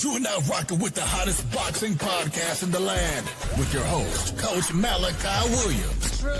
You are now rocking with the hottest boxing podcast in the land with your host, Coach Malachi Williams. True.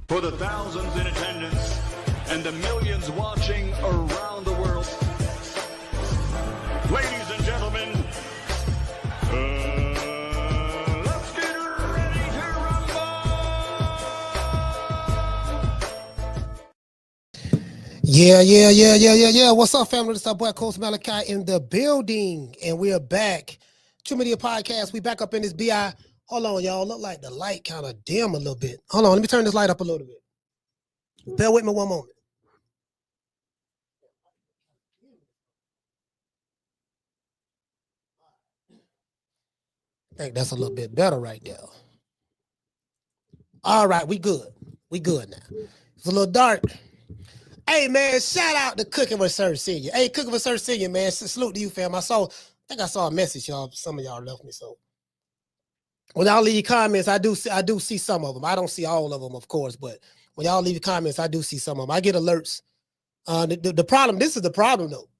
For the thousands in attendance and the millions watching around the world, ladies and gentlemen, let's get ready to rumble! Yeah. What's up, family? This is our boy, Coach Malachi in the building, and we are back. True Media Podcast. We back up in this BI. Hold on, y'all. Look like the light kind of dim a little bit. Hold on. Let me turn this light up a little bit. Bear with me one moment. I think that's a little bit better right there. All right, we good. We good now. It's a little dark. Hey, man, shout out to Cooking Research Senior. Hey, Cooking Research Senior, man. Salute to you, fam. I think I saw a message, y'all. Some of y'all left me, so. When y'all leave comments, I do see some of them. I don't see all of them, of course, but when y'all leave comments, I do see some of them. I get alerts. The problem, this is the problem, though.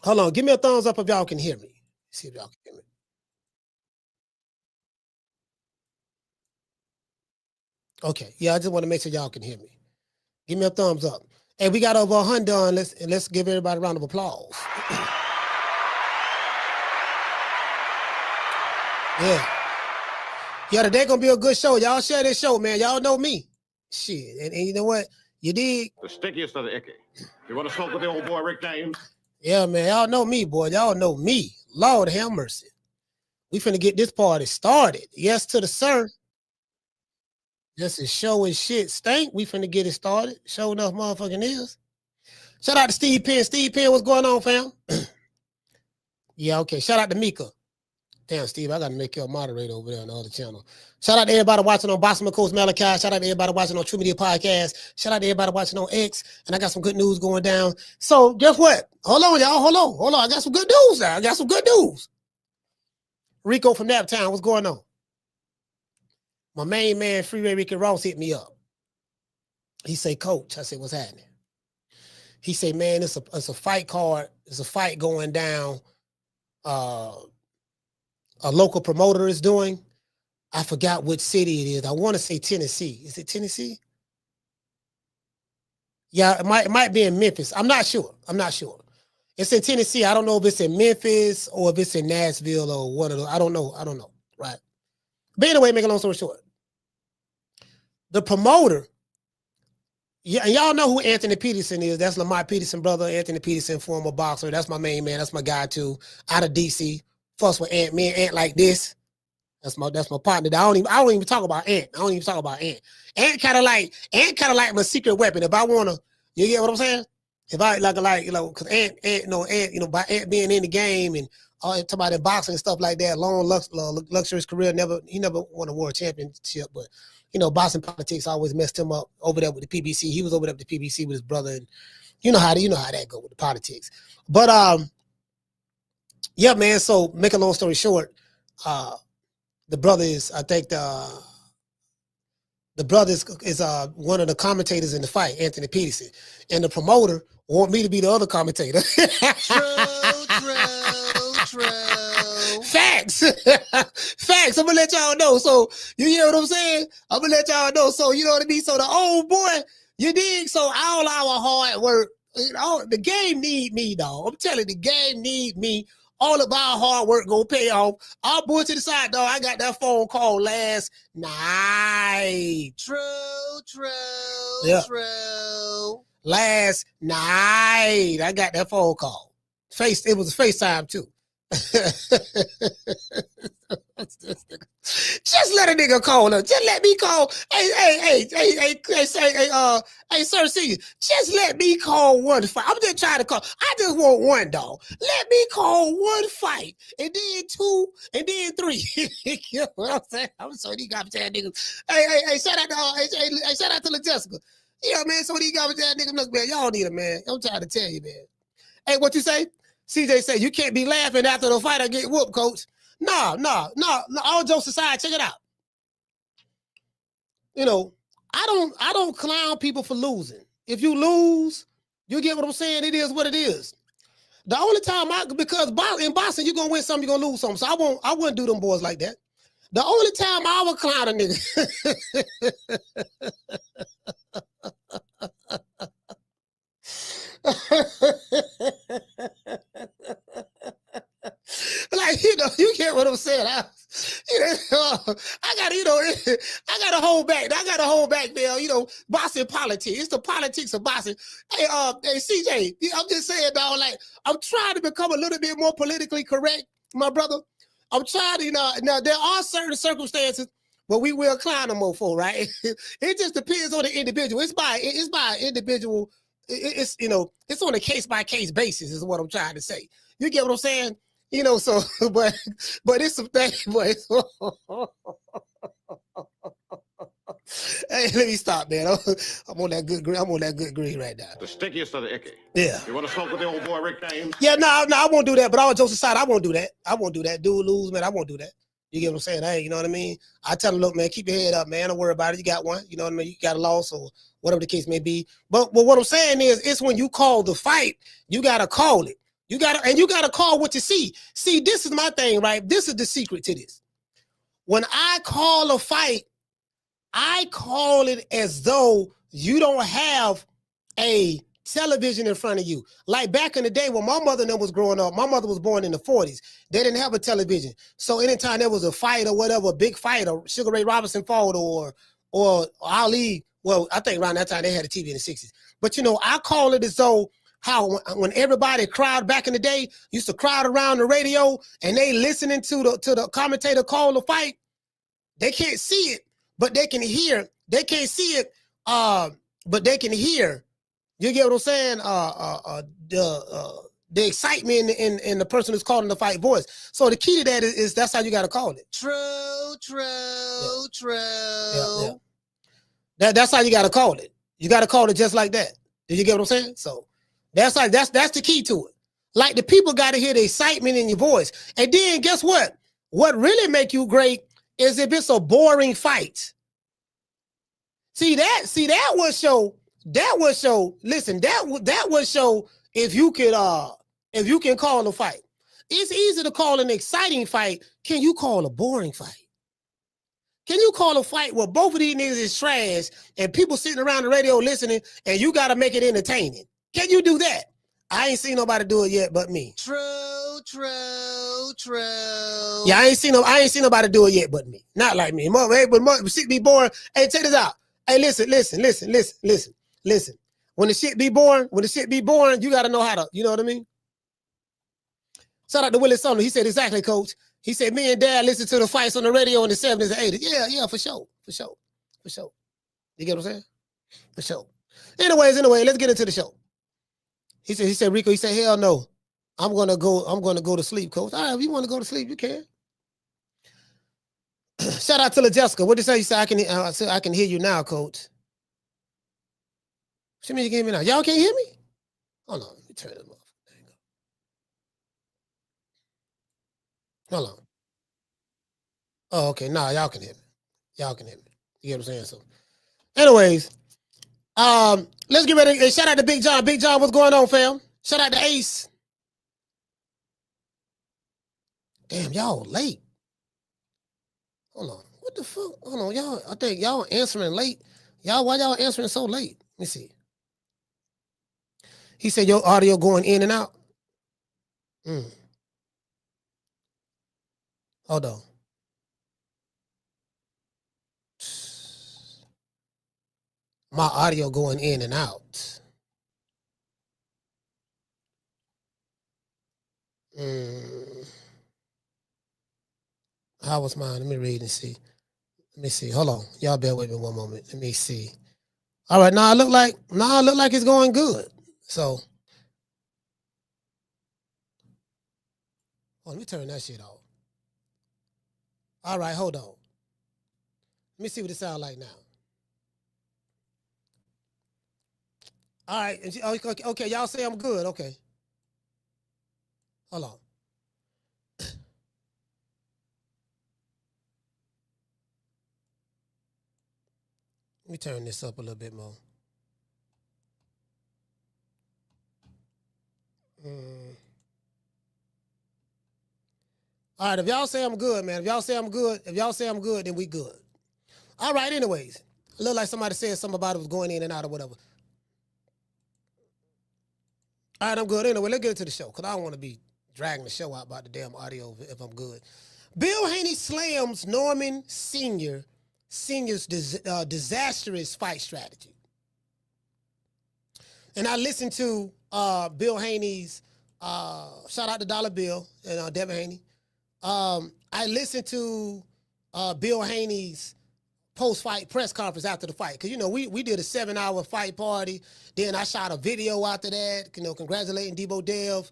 Hold on. Give me a thumbs up if y'all can hear me. See if y'all can hear me. Okay. Yeah, I just want to make sure y'all can hear me. Give me a thumbs up. Hey, we got over 100 done. Let's give everybody a round of applause. Yeah, today gonna be a good show. Y'all share this show, man. Y'all know me. Shit. And you know what? You dig? The stickiest of the icky. You want to smoke with the old boy Rick James? Yeah, man. Y'all know me, boy. Y'all know me. Lord have mercy. We finna get this party started. Yes to the sir. This is show and shit stank. We finna get it started. Show enough motherfucking is. Shout out to Steve Penn. Steve Penn, what's going on, fam? Yeah, okay. Shout out to Mika. Damn, Steve, I got to make you a moderator over there on the other channel. Shout out to everybody watching on Boxing with Coach Malachi. Shout out to everybody watching on True Media Podcast. Shout out to everybody watching on X. And I got some good news going down. So guess what? Hold on, y'all. Hold on. I got some good news now. Rico from Naptown, what's going on? My main man, Freeway Ricky Ross, hit me up. He say, Coach. I said, what's happening? He say, man, it's a fight card. It's a fight going down. A local promoter is doing. I forgot which city it is. I want to say Tennessee. Is it Tennessee? Yeah, it might be in Memphis. I'm not sure. It's in Tennessee. I don't know if it's in Memphis or if it's in Nashville or one of those. I don't know. Right. But anyway, make a long story short. The promoter, yeah, and y'all know who Anthony Peterson is. That's Lamar Peterson, brother. Anthony Peterson, former boxer. That's my main man. That's my guy too. Out of DC. Fuss with Ant. Me and Ant like this. That's my partner. I don't even talk about Ant. Ant kind of like my secret weapon. If I wanna, you get what I'm saying? If I like because Ant, by Ant being in the game and all talk about the boxing and stuff like that, long luxurious career, he never won a world championship, but boxing politics always messed him up over there with the PBC. He was over there with the PBC with his brother, and you know how that go with the politics. But yeah, man. So make a long story short, the brother is, I think the brother is one of the commentators in the fight, Anthony Peterson, and the promoter want me to be the other commentator. True. Facts. I'm gonna let y'all know. So you hear what I'm saying? I'm gonna let y'all know. So you know what I mean. So the old boy, you dig? So all our hard work, You know, the game need me, dog. I'm telling you, the game need me. All of our hard work gonna pay off. I'll bullshit aside, dog. I got that phone call last night. True. Last night, I got that phone call. It was a FaceTime too. Just let a nigga call her. Just let me call. Hey, sir, see you. Just let me call one fight. I'm just trying to call. I just want one, dog. Let me call one fight, and then two, and then three. You know what I'm saying? I'm so these goddamn niggas. Hey, shout out to shout out to the Jessica. Yeah, man. So these goddamn niggas, look, man. Y'all need it, man. I'm trying to tell you, man. Hey, what you say? CJ say you can't be laughing after the fight. I get whooped, coach. No. All jokes aside, check it out. You know, I don't clown people for losing. If you lose, you get what I'm saying. It is what it is. The only time because in boxing you're gonna win some, you're gonna lose some. So I wouldn't do them boys like that. The only time I would clown a nigga. Like, you know, you get what I'm saying. I gotta hold back. I gotta hold back there. You know, boxing politics. It's the politics of boxing. Hey, CJ, I'm just saying, dog. Like, I'm trying to become a little bit more politically correct, my brother. I'm trying to, now there are certain circumstances where we will clown them more for, right? It just depends on the individual. It's by individual. It's it's on a case by case basis is what I'm trying to say. You get what I'm saying? You know, so but it's some thing, but hey, let me stop, man. I'm on that good green. I'm on that good green right now. The stickiest of the icky. Yeah. You want to smoke with the old boy Rick James? Yeah, no, I won't do that. But all jokes aside, I won't do that. Dude lose, man. I won't do that. You get what I'm saying? Hey, you know what I mean? I tell him, look, man, keep your head up, man. Don't worry about it. You got one. You know what I mean? You got a loss or whatever the case may be. But what I'm saying is, it's when you call the fight, you gotta call it. You gotta call what you see. See, this is my thing, right? This is the secret to this. When I call a fight, I call it as though you don't have a television in front of you. Like back in the day when my mother and them was growing up, my mother was born in the 40s. They didn't have a television. So anytime there was a fight or whatever, a big fight, or Sugar Ray Robinson fought or Ali, well, I think around that time they had a TV in the 60s. But I call it as though how when everybody crowd back in the day used to crowd around the radio and they listening to the commentator call the fight. They can't see it, but they can hear. They can't see it, but they can hear. You get what I'm saying? The excitement in the person who's calling the fight voice. So the key to that is that's how you got to call it. True. Yeah. That's how you got to call it. You got to call it just like that. Did you get what I'm saying? So that's the key to it. Like the people got to hear the excitement in your voice. And then guess what? What really make you great is if it's a boring fight. See that would show. Listen, that would show if you can call a fight. It's easy to call an exciting fight. Can you call a boring fight? Can you call a fight where both of these niggas is trash and people sitting around the radio listening and you got to make it entertaining? Can you do that? I ain't seen nobody do it yet but me. True. Yeah, I ain't seen nobody do it yet but me. Not like me. But shit be boring. Hey, check this out. Hey, listen. When the shit be boring, you got to know how to, you know what I mean? Shout out to Willie Sumner. He said, exactly, coach. He said, me and Dad listened to the fights on the radio in the 70s and 80s. Yeah, for sure. You get what I'm saying? For sure. Anyway, let's get into the show. He said, Rico, hell no. I'm gonna go to sleep, coach. All right, if you want to go to sleep, you can. Shout out to Jessica. What did you say? He said, I can hear you now, coach. What you mean you can hear me now? Y'all can't hear me? Hold on, let me turn it off. Hold on. Oh, okay. Nah, y'all can hear me. You get what I'm saying? So, anyways, let's get ready. Hey, shout out to Big John. Big John, what's going on, fam? Shout out to Ace. Damn, y'all late. Hold on. What the fuck? Hold on, y'all. I think y'all answering late. Why y'all answering so late? Let me see. He said your audio going in and out. Hold on. My audio going in and out. How was mine? Let me read and see. Let me see. Hold on. Y'all bear with me one moment. Let me see. All right, now it look like it's going good. So let me turn that shit off. All right, hold on. Let me see what it sounds like now. All right, okay, y'all say I'm good. Okay. Hold on. Let me turn this up a little bit more. All right, if y'all say I'm good, man. If y'all say I'm good, then we good. All right, anyways. It looked like somebody said something about it was going in and out or whatever. All right, I'm good. Anyway, let's get into the show because I don't want to be dragging the show out about the damn audio if I'm good. Bill Haney slams Norman Senior's disastrous fight strategy. And I listened to Bill Haney's, shout out to Dollar Bill and Devin Haney. I listened to Bill Haney's post-fight press conference after the fight. Because, you know, we did a 7-hour fight party. Then I shot a video after that, you know, congratulating Debo Dev.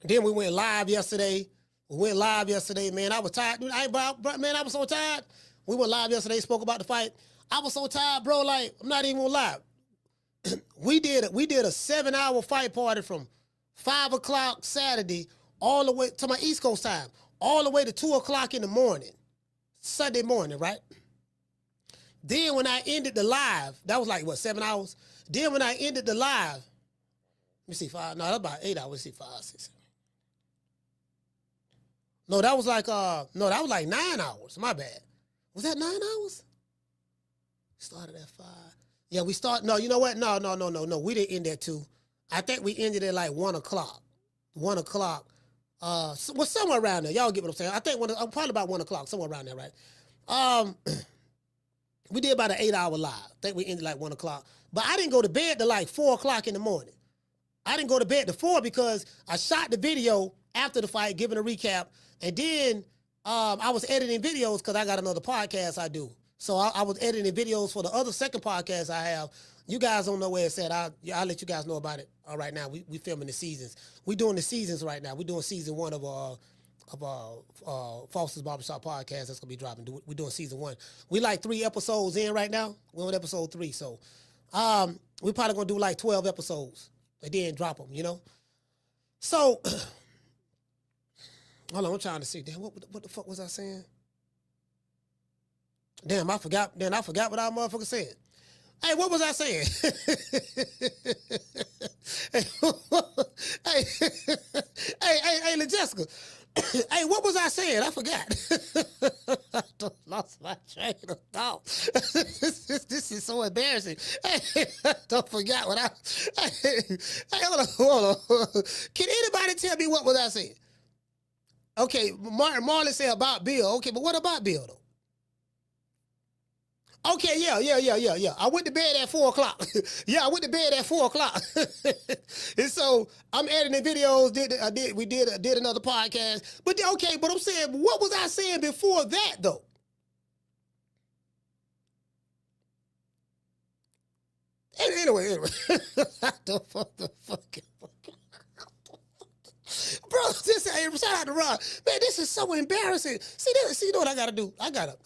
Then we went live yesterday. Man. I was tired. Man, I was so tired. We went live yesterday, spoke about the fight. I was so tired, bro. Like, I'm not even gonna lie. We did a 7-hour fight party from 5 o'clock Saturday all the way to my East Coast time, all the way to 2 o'clock in the morning, Sunday morning, right? Then when I ended the live, that was like, what, 7 hours? Then when I ended the live, let me see, 5, no, that's about 8 hours. Let's see, 5, 6. No, that was like 9 hours. My bad. Was that 9 hours? Started at 5. Yeah, we start. No, you know what? No. We didn't end at 2. I think we ended at like 1 o'clock. 1 o'clock. Somewhere around there. Y'all get what I'm saying? I think probably about 1 o'clock, somewhere around there, right? We did about an 8-hour live. I think we ended like 1 o'clock. But I didn't go to bed till like 4 o'clock in the morning. I didn't go to bed to 4 because I shot the video after the fight, giving a recap, and then I was editing videos because I got another podcast I do. So I was editing videos for the other second podcast I have. You guys don't know where it's at. I'll let you guys know about it. All right, now we filming the seasons. We doing the seasons right now. We doing season 1 of Foster's Barbershop podcast that's gonna be dropping. We're doing season 1. We like 3 episodes in right now. We're on episode 3, so we probably gonna do like 12 episodes and then drop them. You know. So hold on, I'm trying to see. Damn, what the fuck was I saying? Damn, I forgot. Then I forgot what our motherfucker said. Hey, what was I saying? hey, Jessica. Hey, what was I saying? I forgot. I lost my train of thought. This is so embarrassing. Hey, I don't forgot what Hey, hold on. Can anybody tell me what was I saying? Okay, Marlon said about Bill. Okay, but what about Bill though? Okay, yeah. I went to bed at 4 o'clock. I went to bed at 4 o'clock. And so I'm editing videos. We did another podcast. But okay, but I'm saying, what was I saying before that though? Anyway. I don't fucking. Bro, shout out to Ron. Man, this is so embarrassing. See, you know what I gotta do? I gotta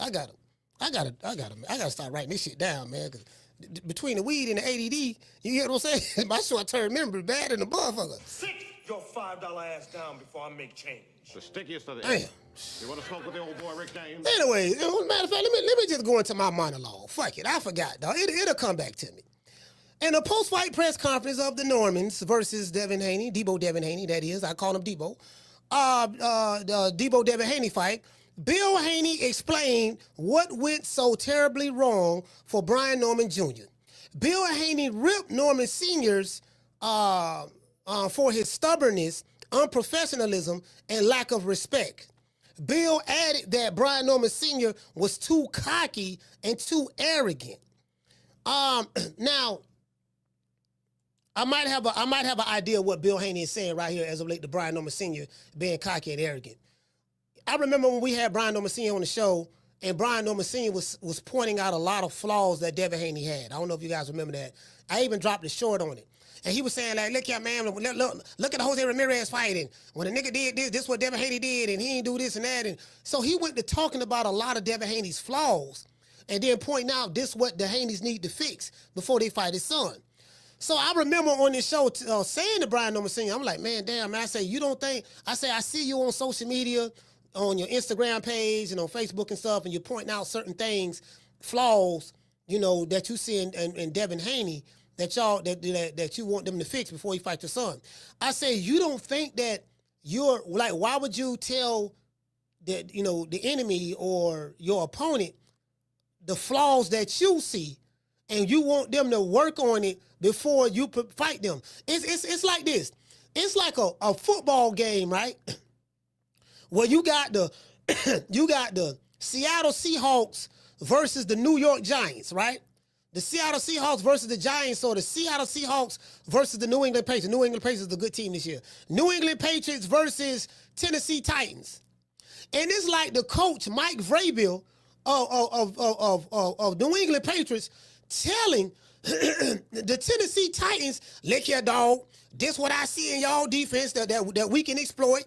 start writing this shit down, man. Cause between the weed and the ADD, you hear what I'm saying? My short-term memory bad in the motherfucker. Sit your $5 ass down before I make change. The stickiest of the Damn. You want to smoke with the old boy Rick James? Anyway, matter of fact, let me just go into my monologue. Fuck it, I forgot, dog. It'll come back to me. In a post-fight press conference of the Normans versus Devin Haney, Debo Devin Haney, that is, I call him Debo. The Debo Devin Haney fight. Bill Haney explained what went so terribly wrong for Brian Norman Jr. Bill Haney ripped Norman Sr.'s for his stubbornness, unprofessionalism, and lack of respect. Bill added that Brian Norman Sr. was too cocky and too arrogant. Now, I might have an idea of what Bill Haney is saying right here as of late to Brian Norman Sr. being cocky and arrogant. I remember when we had Brian Norman Sr. on the show, and Brian Norman Sr. was pointing out a lot of flaws that Devin Haney had. I don't know if you guys remember that. I even dropped a short on it. And he was saying, like, look here, man, look at the Jose Ramirez fight, and when a nigga did this what Devin Haney did, and he didn't do this and that. And so he went to talking about a lot of Devin Haney's flaws, and then pointing out this what the Haneys need to fix before they fight his son. So I remember on this show saying to Brian Norman Sr., I'm like, man, damn, man, I say, you don't think, I say, I see you on social media, on your Instagram page and on Facebook and stuff, and you're pointing out certain things, flaws, you know, that you see in Devin Haney, that y'all that you want them to fix before you fight your son. I say, you don't think that you're like, why would you tell that, you know, the enemy or your opponent the flaws that you see, and you want them to work on it before you fight them? It's like this. It's like a football game, right? Where you got the Seattle Seahawks versus the New York Giants, right? The Seattle Seahawks versus the Giants, or the Seattle Seahawks versus the New England Patriots. New England Patriots is a good team this year. New England Patriots versus Tennessee Titans. And it's like the coach, Mike Vrabel, of New England Patriots, telling the Tennessee Titans, look here, dog, this what I see in y'all defense that we can exploit.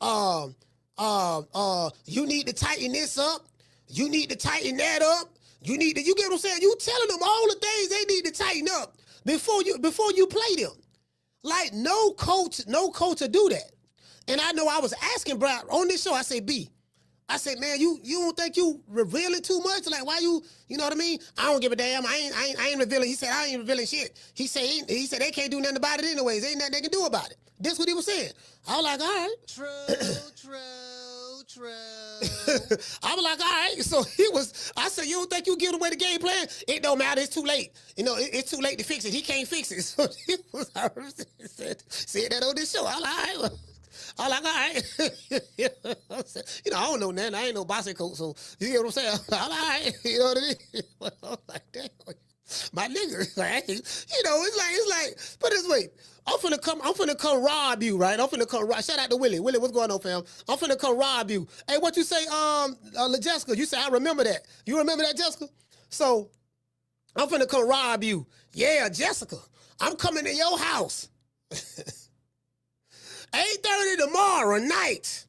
You need to tighten this up. You need to tighten that up. You get what I'm saying? You telling them all the things they need to tighten up before you play them. Like no coach will do that. And I know I was asking Brian on this show, I say, I said, man, you don't think you revealing too much? Like, why you know what I mean? I don't give a damn. I ain't revealing. He said, I ain't revealing shit. He said they can't do nothing about it anyways. Ain't nothing they can do about it. That's what he was saying. I was like, all right. True. I was like, all right. So I said, you don't think you give away the game plan? It don't matter. It's too late. You know, it's too late to fix it. He can't fix it. So he said that on this show. I was like, all right. I'm like, all right. You know, I don't know nothing. I ain't no boxing coach, so you get what I'm saying? I'm like, all right. You know what I mean? I'm like, damn. My nigga, like, you know, it's like, put it this way. I'm finna come rob you, right? I'm finna come rob. Shout out to Willie. Willie, what's going on, fam? I'm finna come rob you. Hey, what you say, Jessica? You say, I remember that. You remember that, Jessica? So, I'm finna come rob you. Yeah, Jessica, I'm coming to your house. 8:30 tomorrow night.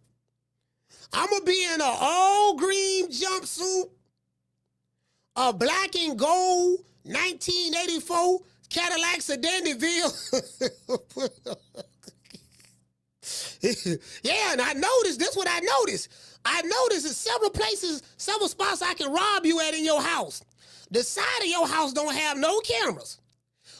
I'm going to be in an all green jumpsuit, a black and gold 1984 Cadillac Sedan DeVille. Yeah, and I noticed, this is what I noticed. I noticed in several places, several spots I can rob you at in your house. The side of your house don't have no cameras.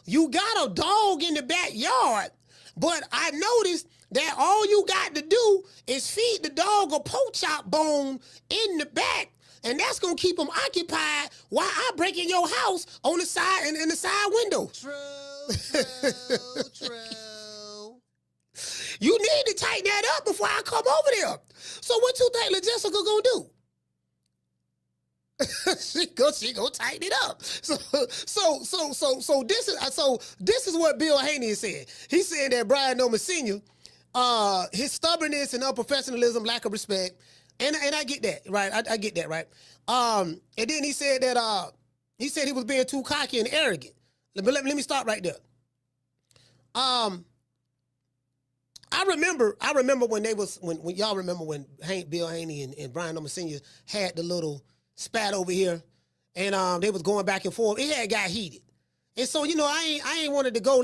You got a dog in the backyard, but I noticed that all you got to do is feed the dog a pork chop bone in the back, and that's gonna keep him occupied while I break in your house on the side and in the side window. True. You need to tighten that up before I come over there. So what you think Jessica gonna do? she go tighten it up. So this is what Bill Haney is saying. He's saying that Brian Norman Sr., his stubbornness and unprofessionalism, lack of respect, and I get that, right? I get that, right? And then he said that he was being too cocky and arrogant. But let me stop right there. I remember when y'all remember when Bill Haney and Brian Norman Sr. had the little spat over here, and they was going back and forth. It had got heated. And so, you know, I ain't wanted to go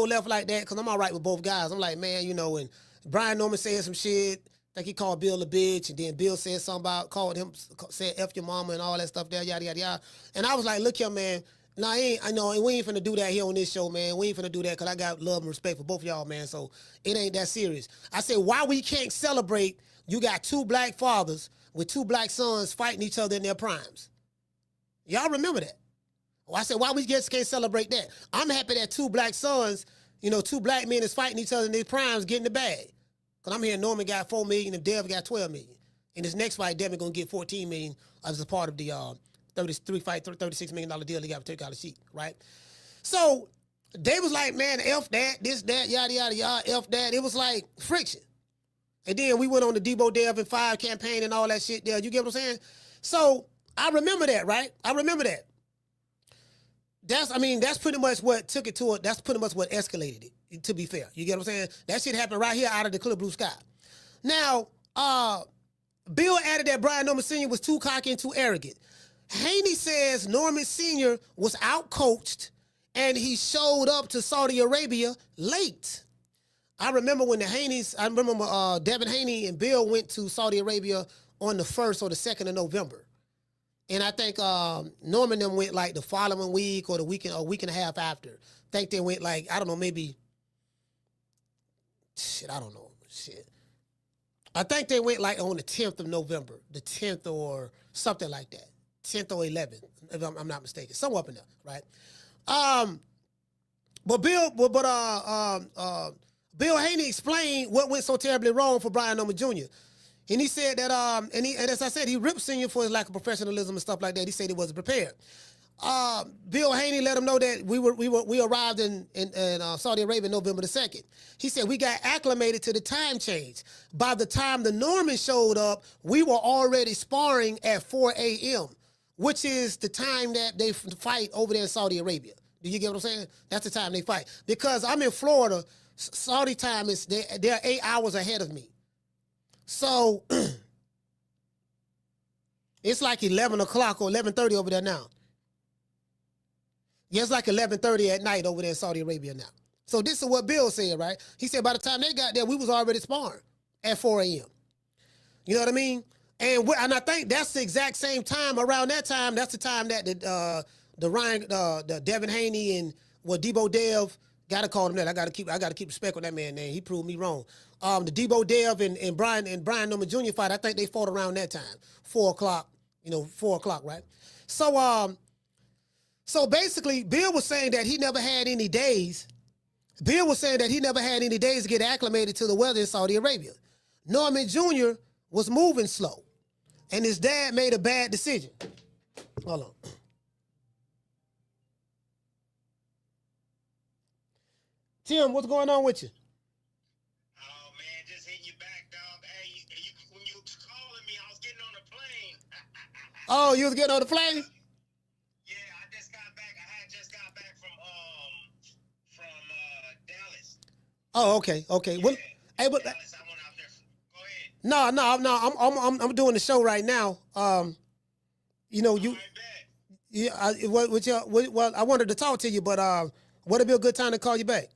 left like that, because I'm all right with both guys. I'm like, man, you know, and Brian Norman said some shit, like he called Bill a bitch, and then Bill said something said F your mama and all that stuff there, yada, yada, yada. And I was like, look here, man, no, we ain't finna do that here on this show, man. We ain't finna do that, because I got love and respect for both of y'all, man, so it ain't that serious. I said, why we can't celebrate you got two black fathers with two black sons fighting each other in their primes? Y'all remember that? Well, I said, why we just can't celebrate that? I'm happy that two black sons, two black men is fighting each other in their primes, getting the bag. Because I'm hearing Norman got $4 million and Dev got $12 million. In this next fight, Devin going to get $14 million as a part of the $36 million deal he got with Turkey Sheik, right? So they was like, man, F that, this, that, yada, yada, yada, F that. It was like friction. And then we went on the Debo Dev and 5 campaign and all that shit there. You get what I'm saying? So I remember that, right? I remember that. That's pretty much what took it to it. That's pretty much what escalated it, to be fair. You get what I'm saying? That shit happened right here out of the clear blue sky. Now, Bill added that Brian Norman Sr. was too cocky and too arrogant. Haney says Norman Sr. was outcoached and he showed up to Saudi Arabia late. I remember when Devin Haney and Bill went to Saudi Arabia on the 1st or the 2nd of November. And I think Norman them went like the following week or a week and a half after. I think they went like, I don't know, maybe, I don't know. I think they went like on the 10th of November, the 10th or something like that. 10th or 11th, if I'm not mistaken. Somewhere up in there, right? But Bill Haney explained what went so terribly wrong for Brian Norman Jr. And he said that, and as I said, he ripped Senior for his lack of professionalism and stuff like that. He said he wasn't prepared. Bill Haney let him know that we arrived in Saudi Arabia November the 2nd. He said we got acclimated to the time change. By the time the Norman showed up, we were already sparring at 4 a.m., which is the time that they fight over there in Saudi Arabia. Do you get what I'm saying? That's the time they fight. Because I'm in Florida, Saudi time is they're 8 hours ahead of me. So it's like 11 o'clock or 11:30 over there now. Yeah, it's like 11:30 at night over there in Saudi Arabia now. So this is what Bill said, right? He said by the time they got there, we was already sparring at 4 a.m. You know what I mean? And I think that's the exact same time, around that time, that's the time that the Devin Haney and Debo Dev, gotta call him that. I gotta keep respect on that man name. He proved me wrong. The Debo Dev and Brian Norman Jr. fight, I think they fought around that time. 4 o'clock, 4 o'clock, right? So basically, Bill was saying that he never had any days. Bill was saying that he never had any days to get acclimated to the weather in Saudi Arabia. Norman Jr. was moving slow, and his dad made a bad decision. Hold on. Tim, what's going on with you? Oh, man, just hitting you back, dog. Hey, when you was calling me, I was getting on the plane. Oh, you was getting on the plane? Yeah, I just got back. I had just got back from Dallas. Oh, okay. Yeah, Well, hey, but Dallas, I went out there. Go ahead. No. I'm doing the show right now. You. All right, bet. Yeah. I wanted to talk to you, but would it be a good time to call you back?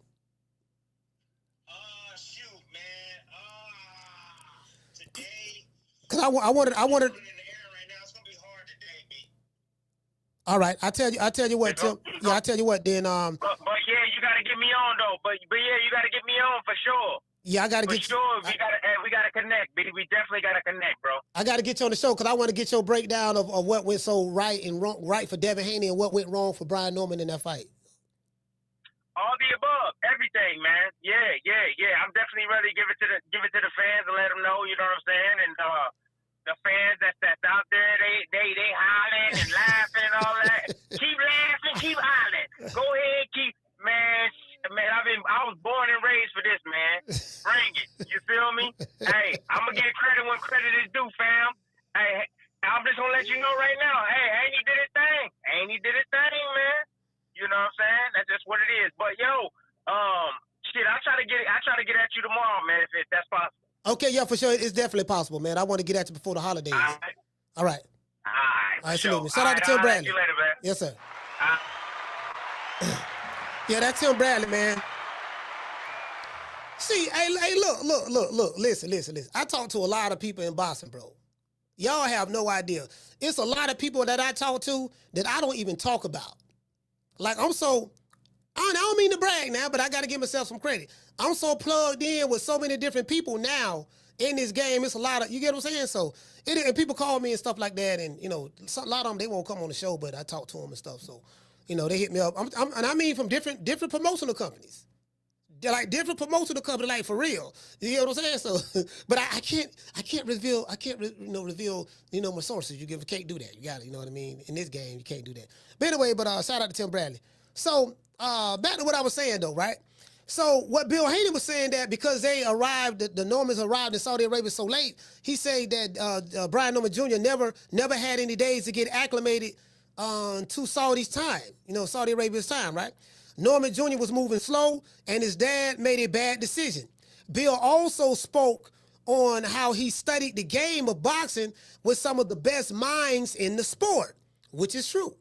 Shoot, man. Today. Cause I wanted. In the air right now. It's gonna be hard today, B. All right. I tell you what, Tim. Yeah, I tell you what. Then But yeah, you gotta get me on though. But yeah, you gotta get me on for sure. Yeah, I gotta For get sure, we gotta connect, B. We definitely gotta connect, bro. I gotta get you on the show because I want to get your breakdown of what went so right and wrong, right for Devin Haney and what went wrong for Brian Norman in that fight. All the above, everything, man. Yeah. I'm definitely ready to give it to the fans and let them know. You know what I'm saying? And the fans that's out there, they hollering and laughing and all that. Keep laughing, keep hollering. Go ahead, man. I was born and raised for this, man. Bring it. You feel me? Hey, I'm gonna give credit when credit is due, fam. Hey, I'm just gonna let you know right now. Hey, Haney did his thing. Haney did his thing, man. You know what I'm saying? That's just what it is. But yo, I try to get at you tomorrow, man, if that's possible. Okay, yeah, for sure. It's definitely possible, man. I want to get at you before the holidays. All right. All right. All right, Salute me. Shout out to Tim Bradley. See you later, man. Yes, sir. Yeah, that's Tim Bradley, man. See, hey, look. Listen. I talk to a lot of people in Boston, bro. Y'all have no idea. It's a lot of people that I talk to that I don't even talk about. Like, I don't mean to brag now, but I got to give myself some credit. I'm so plugged in with so many different people now in this game. It's a lot of, you get what I'm saying? So, and people call me and stuff like that. And, a lot of them, they won't come on the show, but I talk to them and stuff. So, They hit me up. And I mean from different promotional companies. They're like different promotional companies, like for real. You know what I'm saying? So, but I can't reveal my sources. You can't do that. You got it. You know what I mean? In this game, you can't do that. But anyway, shout out to Tim Bradley. So back to what I was saying though, right? So what Bill Haney was saying, that because they arrived, the Normans arrived in Saudi Arabia so late, he said that Brian Norman Jr. never had any days to get acclimated to Saudi's time, Saudi Arabia's time, right? Norman Jr. was moving slow, and his dad made a bad decision. Bill also spoke on how he studied the game of boxing with some of the best minds in the sport, which is true.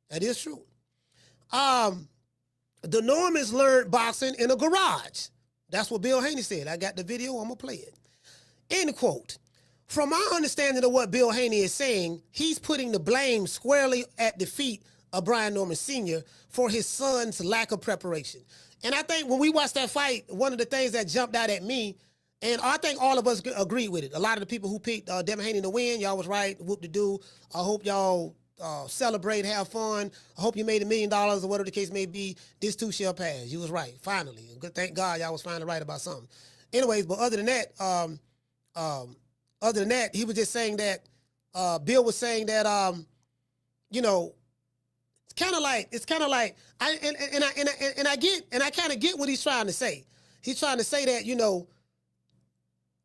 That is true. The Normans learned boxing in a garage. That's what Bill Haney said. I got the video. I'm going to play it. End quote. From my understanding of what Bill Haney is saying, he's putting the blame squarely at the feet of Brian Norman Sr. for his son's lack of preparation. And I think when we watched that fight, one of the things that jumped out at me, and I think all of us agree with it. A lot of the people who picked Devin Haney to win, y'all was right. Whoop de doo. I hope y'all celebrate, have fun. I hope you made $1 million or whatever the case may be. This too shall pass. You was right. Finally. Good. Thank God y'all was finally right about something. Anyways, but other than that, he was just saying that Bill was saying that it's kind of like I kind of get what he's trying to say. He's trying to say that,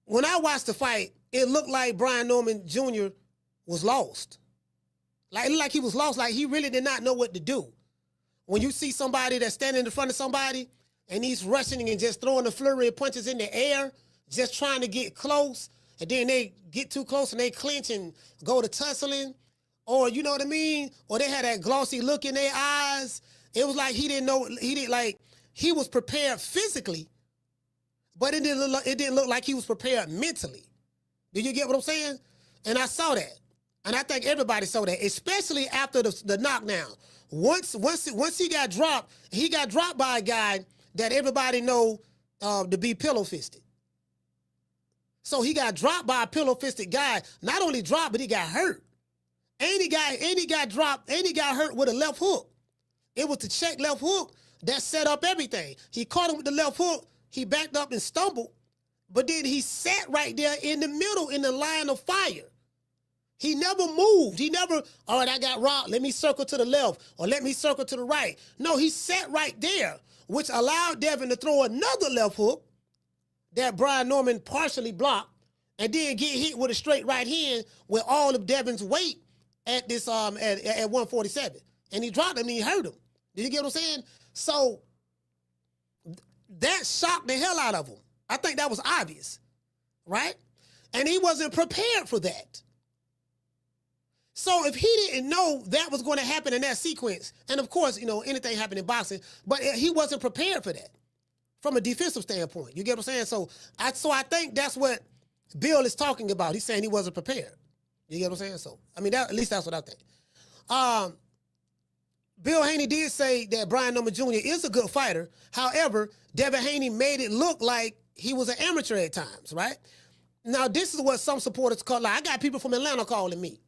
when I watched the fight, it looked like Brian Norman Jr. was lost. Like, it looked like he was lost. Like, he really did not know what to do. When you see somebody that's standing in front of somebody and he's rushing and just throwing a flurry of punches in the air, just trying to get close, and then they get too close and they clinch and go to tussling, or you know what I mean? Or they had that glossy look in their eyes. It was like he was prepared physically, but it didn't look like he was prepared mentally. Did you get what I'm saying? And I saw that. And I think everybody saw that, especially after the knockdown. Once he got dropped by a guy that everybody know to be pillow-fisted. So he got dropped by a pillow-fisted guy. Not only dropped, but he got hurt. And he got dropped, and he got hurt with a left hook. It was the check left hook that set up everything. He caught him with the left hook. He backed up and stumbled. But then he sat right there in the middle in the line of fire. He never moved. He never, all right, I got rocked. Let me circle to the left or let me circle to the right. No, he sat right there, which allowed Devin to throw another left hook that Brian Norman partially blocked and then get hit with a straight right hand with all of Devin's weight at this at 147. And he dropped him and he hurt him. Did you get what I'm saying? So that shocked the hell out of him. I think that was obvious, right? And he wasn't prepared for that. So if he didn't know that was going to happen in that sequence, and of course, anything happened in boxing, but he wasn't prepared for that from a defensive standpoint. You get what I'm saying? So I think that's what Bill is talking about. He's saying he wasn't prepared. You get what I'm saying? So, I mean, at least that's what I think. Bill Haney did say that Brian Norman Jr. is a good fighter. However, Devin Haney made it look like he was an amateur at times, right? Now, this is what some supporters call, like, I got people from Atlanta calling me.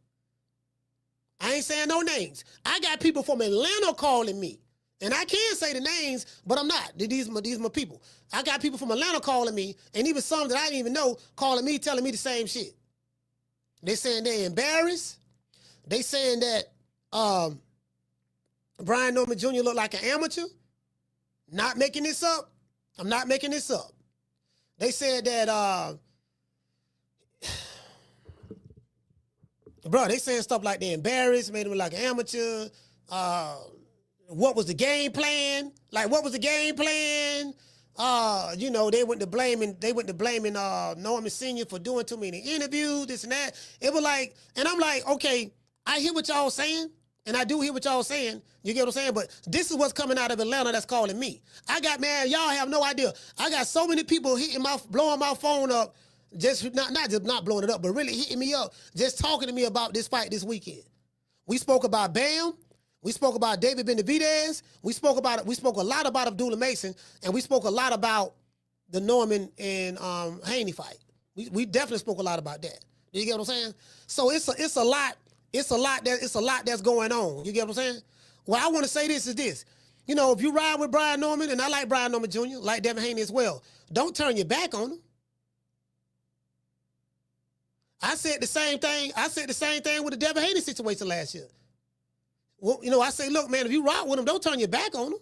I ain't saying no names. I got people from Atlanta calling me. And I can say the names, but I'm not. These are my people. I got people from Atlanta calling me, and even some that I didn't even know calling me, telling me the same shit. They saying they're embarrassed. They saying that Brian Norman Jr. looked like an amateur. Not making this up. I'm not making this up. They said that, bro, they saying stuff like they're embarrassed, made him look like an amateur. What was the game plan? Like, what was the game plan? They went to blaming Norman Sr. for doing too many interviews, this and that. It was like, and I'm like, okay, I hear what y'all saying, and I do hear what y'all saying. You get what I'm saying? But this is what's coming out of Atlanta that's calling me. Y'all have no idea. I got so many people blowing my phone up, just not blowing it up, but really hitting me up, just talking to me about this fight this weekend. We spoke about Bam. We spoke about David Benavidez. We spoke a lot about Abdullah Mason, and we spoke a lot about the Norman and Haney fight. We definitely spoke a lot about that. You get what I'm saying? So it's a lot that's going on. You get what I'm saying? What I want to say this is this. You know, if you ride with Brian Norman, and I like Brian Norman Jr., like Devin Haney as well, don't turn your back on him. I said the same thing. I said the same thing with the Devin Haney situation last year. Well, you know, I say, look, man, if you rock with him, don't turn your back on him.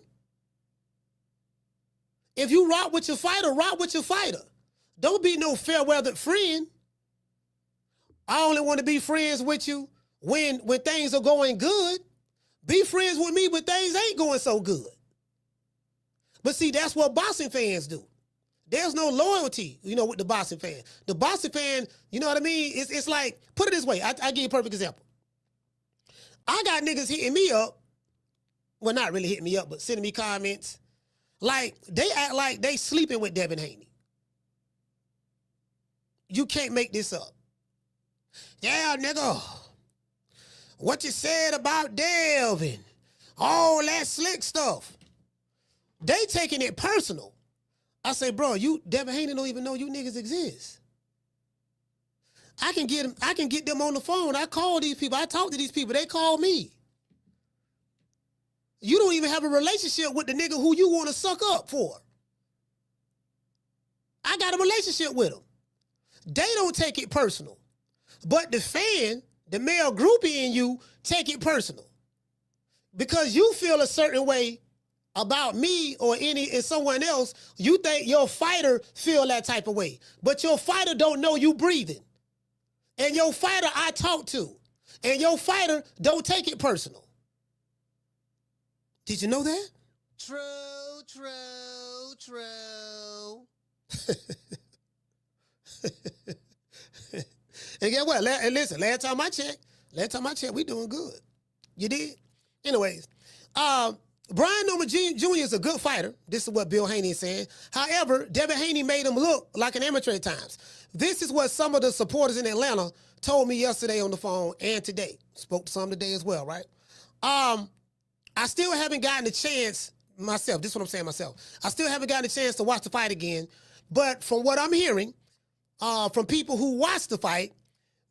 If you rock with your fighter, rock with your fighter. Don't be no fair-weathered friend. I only want to be friends with you when things are going good. Be friends with me when things ain't going so good. But see, that's what boxing fans do. There's no loyalty, you know, with the boxing fan. The boxing fan, you know what I mean? It's like, put it this way. I give you a perfect example. I got niggas hitting me up. Well, not really hitting me up, but sending me comments. Like, they act like they sleeping with Devin Haney. You can't make this up. Yeah, nigga. What you said about Devin. All that slick stuff. They taking it personal. I say, bro, Devin Haney don't even know you niggas exist. I can get them on the phone. I call these people. I talk to these people. They call me. You don't even have a relationship with the nigga who you want to suck up for. I got a relationship with them. They don't take it personal. But the fan, the male groupie in you, take it personal. Because you feel a certain way about me or someone else, you think your fighter feel that type of way. But your fighter don't know you breathing. And your fighter I talk to. And your fighter don't take it personal. Did you know that? True. And get what? And listen, last time I checked, we doing good. You did? Anyways, Brian Norman Jr. is a good fighter. This is what Bill Haney is saying. However, Devin Haney made him look like an amateur at times. This is what some of the supporters in Atlanta told me yesterday on the phone and today. Spoke to some today as well, right? I still haven't gotten a chance myself. This is what I'm saying myself. I still haven't gotten a chance to watch the fight again. But from what I'm hearing from people who watched the fight,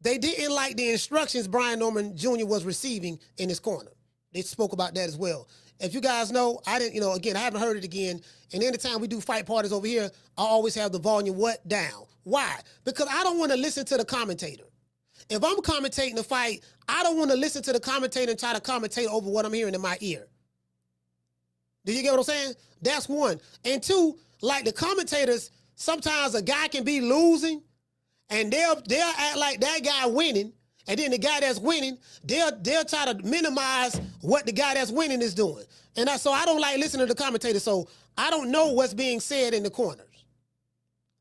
they didn't like the instructions Brian Norman Jr. was receiving in his corner. They spoke about that as well. If you guys know, I didn't, again, I haven't heard it again. And anytime we do fight parties over here, I always have the volume down. Why? Because I don't want to listen to the commentator. If I'm commentating the fight, I don't want to listen to the commentator and try to commentate over what I'm hearing in my ear. Do you get what I'm saying? That's one. And two, like the commentators, sometimes a guy can be losing and they'll act like that guy winning. And then the guy that's winning, they'll try to minimize what the guy that's winning is doing. And so I don't like listening to the commentators, so I don't know what's being said in the corners.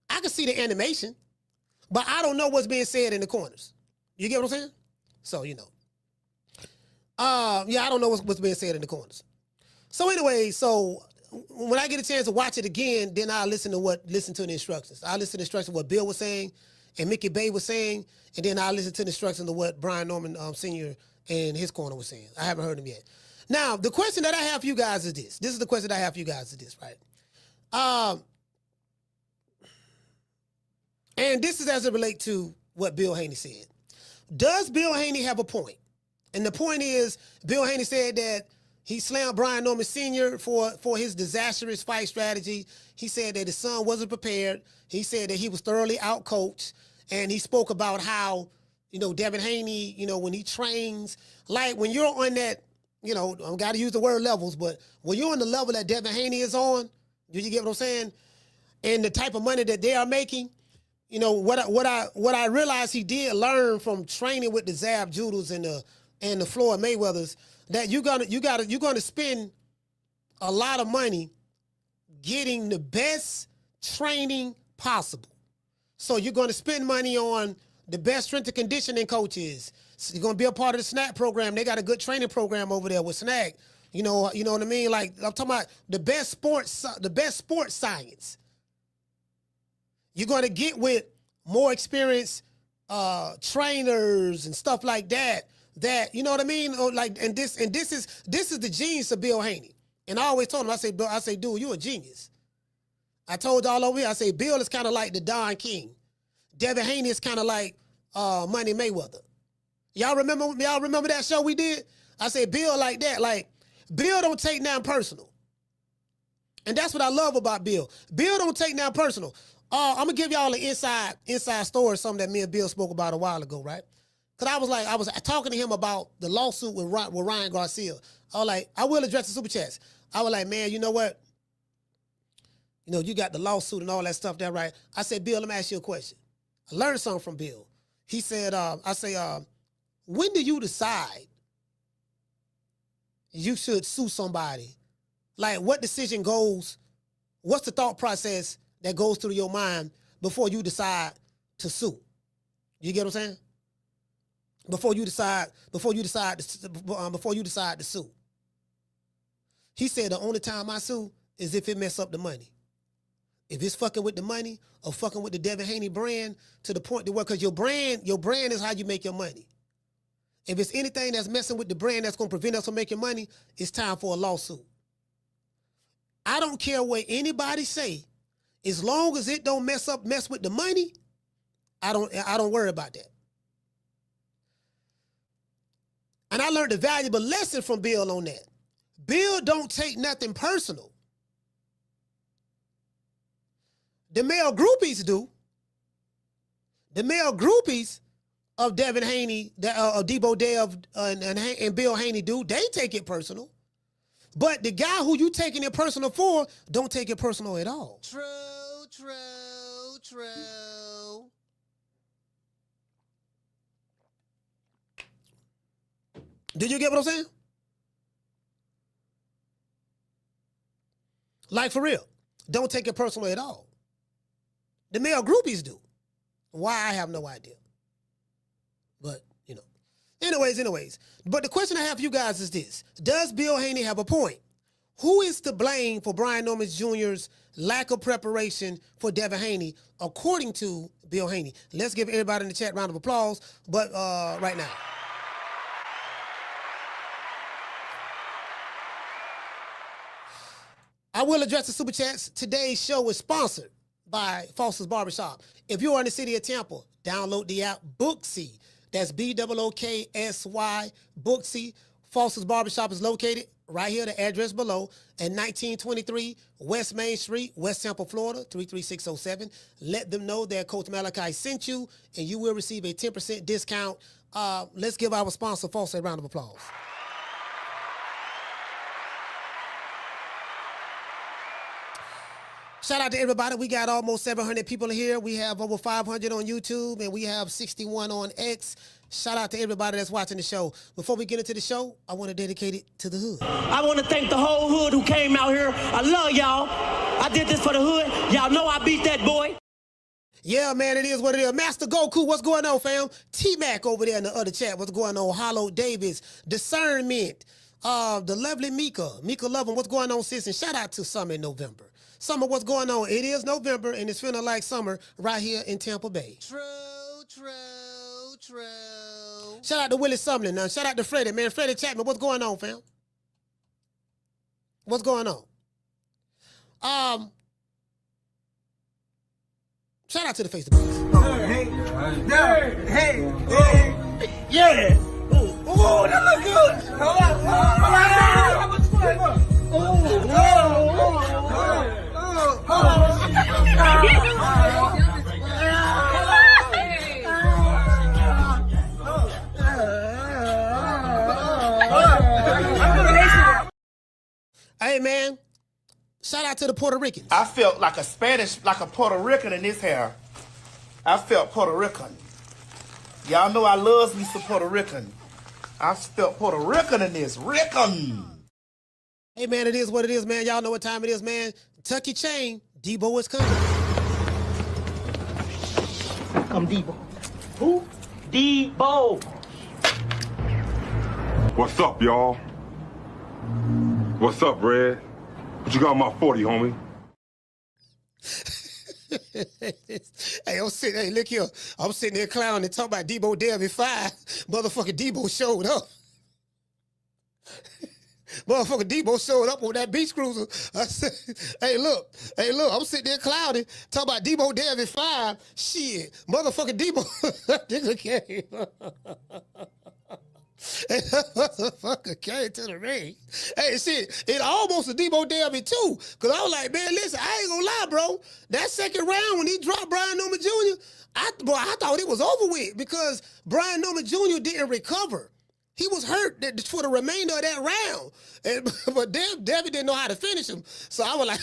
I can see the animation, but I don't know what's being said in the corners. You get what I'm saying? So, I don't know what's being said in the corners. So anyway, when I get a chance to watch it again, then I'll listen to the instructions. I'll listen to the instructions of what Bill was saying and Mickey Bay was saying, and then I'll listen to the instructions of what Brian Norman Sr. and his corner was saying. I haven't heard him yet. Now, the question that I have for you guys is this. This is the question that I have for you guys is this, right? And this is as it relates to what Bill Haney said. Does Bill Haney have a point? And the point is, Bill Haney said that he slammed Brian Norman Sr. for his disastrous fight strategy. He said that his son wasn't prepared. He said that he was thoroughly outcoached. And he spoke about how, Devin Haney, when he trains, like when you're on that, I've got to use the word levels, but when you're on the level that Devin Haney is on, do you get what I'm saying? And the type of money that they are making, what I realized he did learn from training with the Zab Judals and the Floyd Mayweathers, that you're gonna spend a lot of money getting the best training possible. So you're gonna spend money on the best strength and conditioning coaches. So you're gonna be a part of the SNAC program. They got a good training program over there with SNAC. You know what I mean? Like, I'm talking about the best sports science. You're gonna get with more experienced trainers and stuff like that. That, you know what I mean? And this is the genius of Bill Haney. And I always told him, I say, dude, you a genius. I told y'all over here, I say, Bill is kind of like the Don King. Devin Haney is kind of like Money Mayweather. Y'all remember that show we did? I said, Bill like that. Like, Bill don't take nothing personal. And that's what I love about Bill. Bill don't take nothing personal. I'm going to give y'all an inside story, something that me and Bill spoke about a while ago, right? Because I was talking to him about the lawsuit with Ryan Garcia. I was like, I will address the super chats. I was like, man, you know what? You know, you got the lawsuit and all that stuff there, right? I said, Bill, let me ask you a question. I learned something from Bill. He said, when do you decide you should sue somebody? Like, what decision goes, what's the thought process that goes through your mind before you decide to sue? You get what I'm saying? Before you decide to sue. He said the only time I sue is if it mess up the money. If it's fucking with the money or fucking with the Devin Haney brand to the point to where, because your brand is how you make your money. If it's anything that's messing with the brand that's going to prevent us from making money, it's time for a lawsuit. I don't care what anybody say. As long as it don't mess with the money, I don't worry about that. And I learned a valuable lesson from Bill on that. Bill don't take nothing personal. The male groupies do. The male groupies of Devin Haney, of Debo Dev and Bill Haney do, they take it personal. But the guy who you taking it personal for don't take it personal at all. True. Did you get what I'm saying? Like, for real. Don't take it personal at all. The male groupies do. Why, I have no idea. But, you know. Anyways. But the question I have for you guys is this. Does Bill Haney have a point? Who is to blame for Brian Norman Jr.'s lack of preparation for Devin Haney, according to Bill Haney? Let's give everybody in the chat a round of applause, but right now. I will address the super chats. Today's show is sponsored by Foster's Barbershop. If you are in the city of Tampa, download the app Booksy. That's BOOKSY, Booksy. Foster's Barbershop is located right here, the address below, at 1923 West Main Street, West Tampa, Florida, 33607. Let them know that Coach Malachi sent you, and you will receive a 10% discount. Let's give our sponsor, Foster, a round of applause. Shout out to everybody. We got almost 700 people here. We have over 500 on YouTube, and we have 61 on X. Shout out to everybody that's watching the show. Before we get into the show, I want to dedicate it to the hood. I want to thank the whole hood who came out here. I love y'all. I did this for the hood. Y'all know I beat that boy. Yeah, man, it is what it is. Master Goku, what's going on, fam? T-Mac over there in the other chat. What's going on? Hollow Davis, Discernment, the lovely Mika Lovin', what's going on, sis? And shout out to Summer in November. Summer, what's going on? It is November, and it's feeling like summer right here in Tampa Bay. True. Shout out to Willie Sumlin. Now, shout out to Freddie, man. Freddie Chapman, what's going on, fam? What's going on? Shout out to the Facebook. Hey. Yeah. Oh, that look good. Hey, man, shout out to the Puerto Ricans. I felt like a Puerto Rican in this hair. I felt Puerto Rican. Y'all know I love me some Puerto Rican. I felt Puerto Rican in this. Rican. Hey, man, it is what it is, man. Y'all know what time it is, man. Tuck your chain. Debo is coming. Come Debo. Who? Debo. What's up, y'all? What's up, Red? What you got on my 40, homie? Hey, look here. I'm sitting there clowning and talking about Debo Dev at 5. Motherfucking Debo showed up. Motherfucking Debo showed up on that beach cruiser. I said, hey, look, I'm sitting there clowning, talking about Debo Dev at 5. Shit, motherfucking Debo. Nigga came. And that motherfucker came to the ring. Hey, shit, it almost a Debo Delby too. Cause I was like, man, listen, I ain't gonna lie, bro. That second round when he dropped Brian Norman Jr., I thought it was over with because Brian Norman Jr. didn't recover. He was hurt for the remainder of that round. But Devin didn't know how to finish him. So I was like,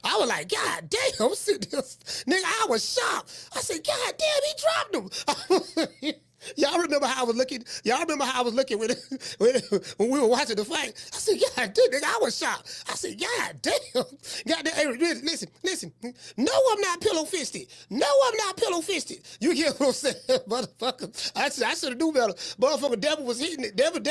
I was like, God damn, nigga, I was shocked. I said, God damn, he dropped him. Y'all remember how I was looking? Y'all remember how I was looking when we were watching the fight? I said, God damn, nigga, I was shocked. I said, God damn. God damn. Hey, listen. No, I'm not pillow fisted. No, I'm not pillow fisted. You get what I'm saying, motherfucker? I should have do better. Motherfucker, Devin was hitting it. Debo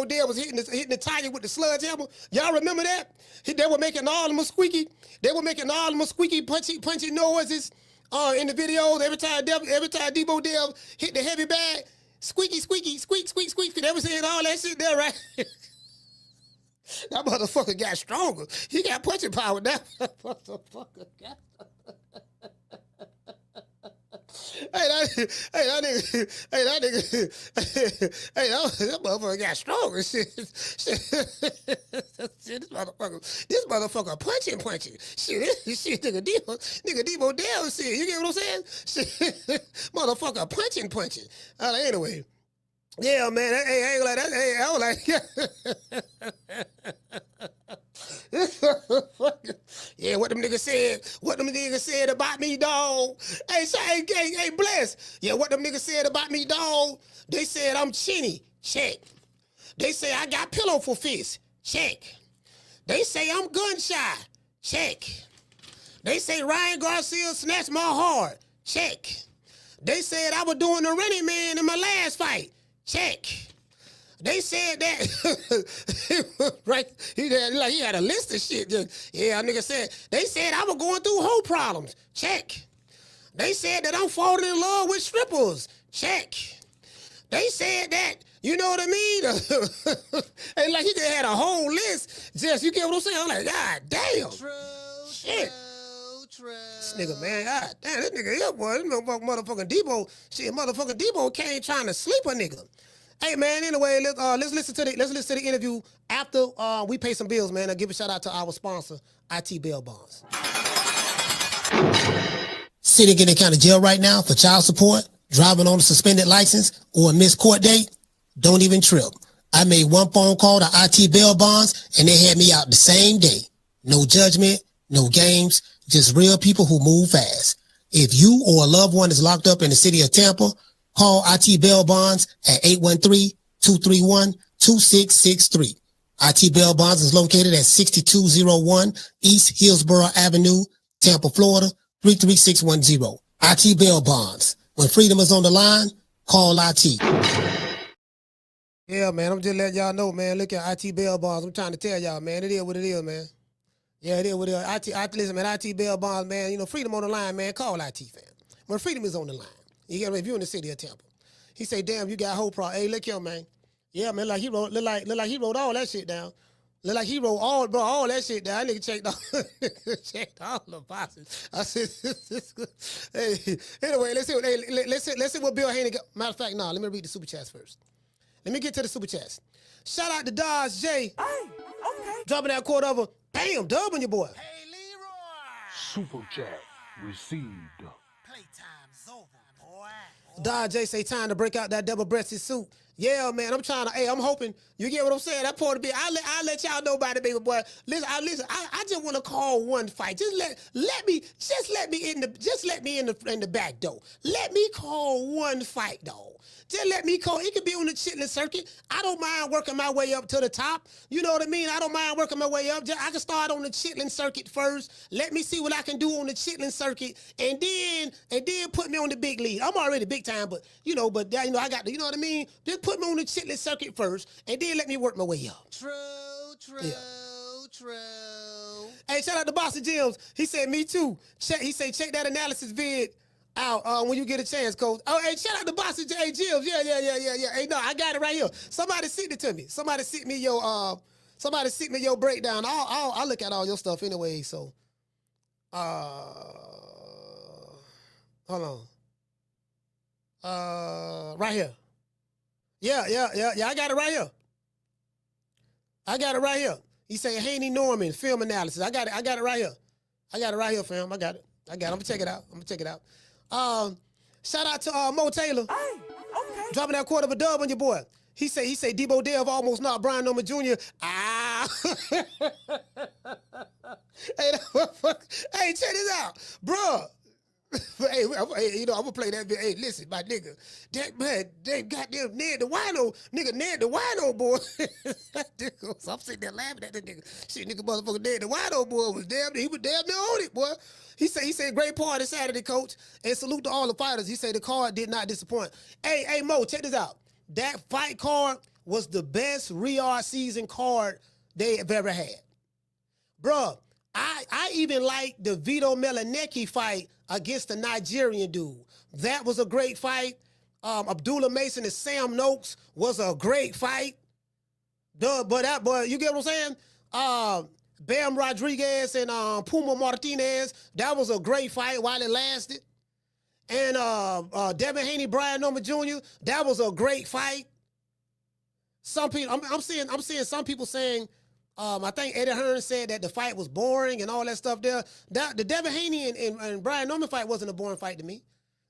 Dale was hitting the tiger with the sledgehammer. Y'all remember that? They were making all them squeaky. They were making all them squeaky, punchy noises. In the videos, every time Debo Dale hit the heavy bag, squeaky, squeak, they were saying all that shit there, right? That motherfucker got stronger. He got punching power. That motherfucker got... That motherfucker got stronger. Shit. This motherfucker punching. Shit, nigga Debo Dale shit. You get what I'm saying? Shit, motherfucker punching. Anyway. Yeah, man. Hey, I ain't like that. Hey, I was like, yeah, what them niggas said about me, dog. Hey, bless. Yeah, what them niggas said about me, dog. They said I'm chinny. Check. They say I got pillow for fists. Check. They say I'm gun shy. Check. They say Ryan Garcia snatched my heart. Check. They said I was doing the running man in my last fight. Check. They said that, right? He had a list of shit. Yeah, nigga said. They said I was going through whole problems. Check. They said that I'm falling in love with strippers. Check. They said that, you know what I mean? And like he just had a whole list. Just, you get what I'm saying? I'm like, God damn. Shit. This nigga, man, God damn, this nigga here, boy. This motherfucking Debo, motherfucking Debo came trying to sleep a nigga. Hey, man, anyway, let's listen to the interview after we pay some bills, man. I'll give a shout out to our sponsor, IT Bail Bonds. Sitting in the county jail right now for child support, driving on a suspended license, or a missed court date? Don't even trip. I made one phone call to IT Bail Bonds, and they had me out the same day. No judgment, no games, just real people who move fast. If you or a loved one is locked up in the city of Tampa, call IT Bail Bonds at 813-231-2663. IT Bail Bonds is located at 6201 East Hillsborough Avenue, Tampa, Florida, 33610. IT Bail Bonds. When freedom is on the line, call IT. Yeah, man, I'm just letting y'all know, man. Look at IT Bail Bonds. I'm trying to tell y'all, man. It is what it is, man. Yeah, it is what it is. Listen, man, IT Bail Bonds, man. You know, freedom on the line, man. Call IT, fam. When freedom is on the line. You get if you in the city of Tampa. He say, damn, you got whole problem. Hey, look here, man. Yeah, man, like he wrote, look like he wrote all that shit down. Look like he wrote all that shit down. That nigga checked all the boxes. I said, hey, anyway, let's see what Bill Haney got. Matter of fact, let me read the super chats first. Let me get to the super chats. Shout out to Dodge J. Hey, okay. Dropping that quote over. Bam, dub on your boy. Hey, Leroy. Super chat received. Playtime's over, boy. Dodge J say time to break out that double-breasted suit. Yeah, man, I'm hoping, you get what I'm saying? That part of it, I'll let y'all know about it, baby boy. Listen, I just want to call one fight. Just let me in the back door. Let me call one fight, dog. Just let me call. It could be on the chitlin circuit. I don't mind working my way up to the top. You know what I mean? I don't mind working my way up. I can start on the chitlin circuit first. Let me see what I can do on the chitlin circuit, and then put me on the big league. I'm already big time, but I got the, you know what I mean? Just put me on the chitlin circuit first, and then let me work my way up. True. Hey, shout out to Boston Jim's. He said, me too. He said, check that analysis vid out when you get a chance, coach. Oh, hey, shout out to Boston J. Jim's. Yeah. Hey, no, I got it right here. Somebody sent it to me. Somebody sent me your breakdown. I'll look at all your stuff anyway, so. Hold on. Right here. Yeah. I got it right here. He say Haney Norman film analysis. I got it right here. Fam. I got it. I'm gonna check it out. Shout out to Mo Taylor. Hey, okay. Dropping that quarter of a dub on your boy. He say Debo Dev almost knocked Brian Norman Jr. Ah. Hey, check this out, bruh. Hey, I'm gonna play that bit. Hey, listen, my nigga. They goddamn Ned the Wino, boy. So I'm sitting there laughing at that nigga. Shit, nigga, motherfucker, Ned the Wino boy was damn near on it, boy. He said, great party Saturday, coach, and salute to all the fighters. He said the card did not disappoint. Hey, Mo, check this out. That fight card was the best Riyadh season card they have ever had. Bruh, I even like the Vito Melanecki fight against the Nigerian dude. That was a great fight. Abdullah Mason and Sam Noakes was a great fight. But you get what I'm saying? Bam Rodriguez and Puma Martinez, that was a great fight while it lasted. And Devin Haney, Brian Norman Jr., that was a great fight. Some people, I'm seeing some people saying, I think Eddie Hearn said that the fight was boring and all that stuff there. The Devin Haney and Brian Norman fight wasn't a boring fight to me.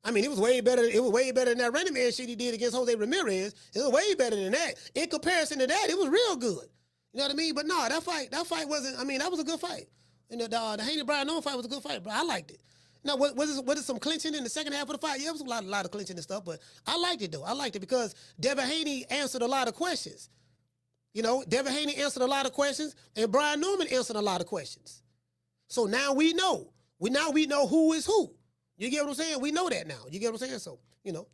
I mean, it was way better than that Randy Man shit he did against Jose Ramirez. It was way better than that. In comparison to that, it was real good. You know what I mean? But no, that fight wasn't, I mean, that was a good fight. And the Haney Brian Norman fight was a good fight, but I liked it. Now, was it some clinching in the second half of the fight? Yeah, it was a lot of clinching and stuff, but I liked it, though. I liked it because Devin Haney answered a lot of questions. You know, Devin Haney answered a lot of questions, and Brian Norman answered a lot of questions. So now we know. Now we know who is who. You get what I'm saying? We know that now. You get what I'm saying? So, you know.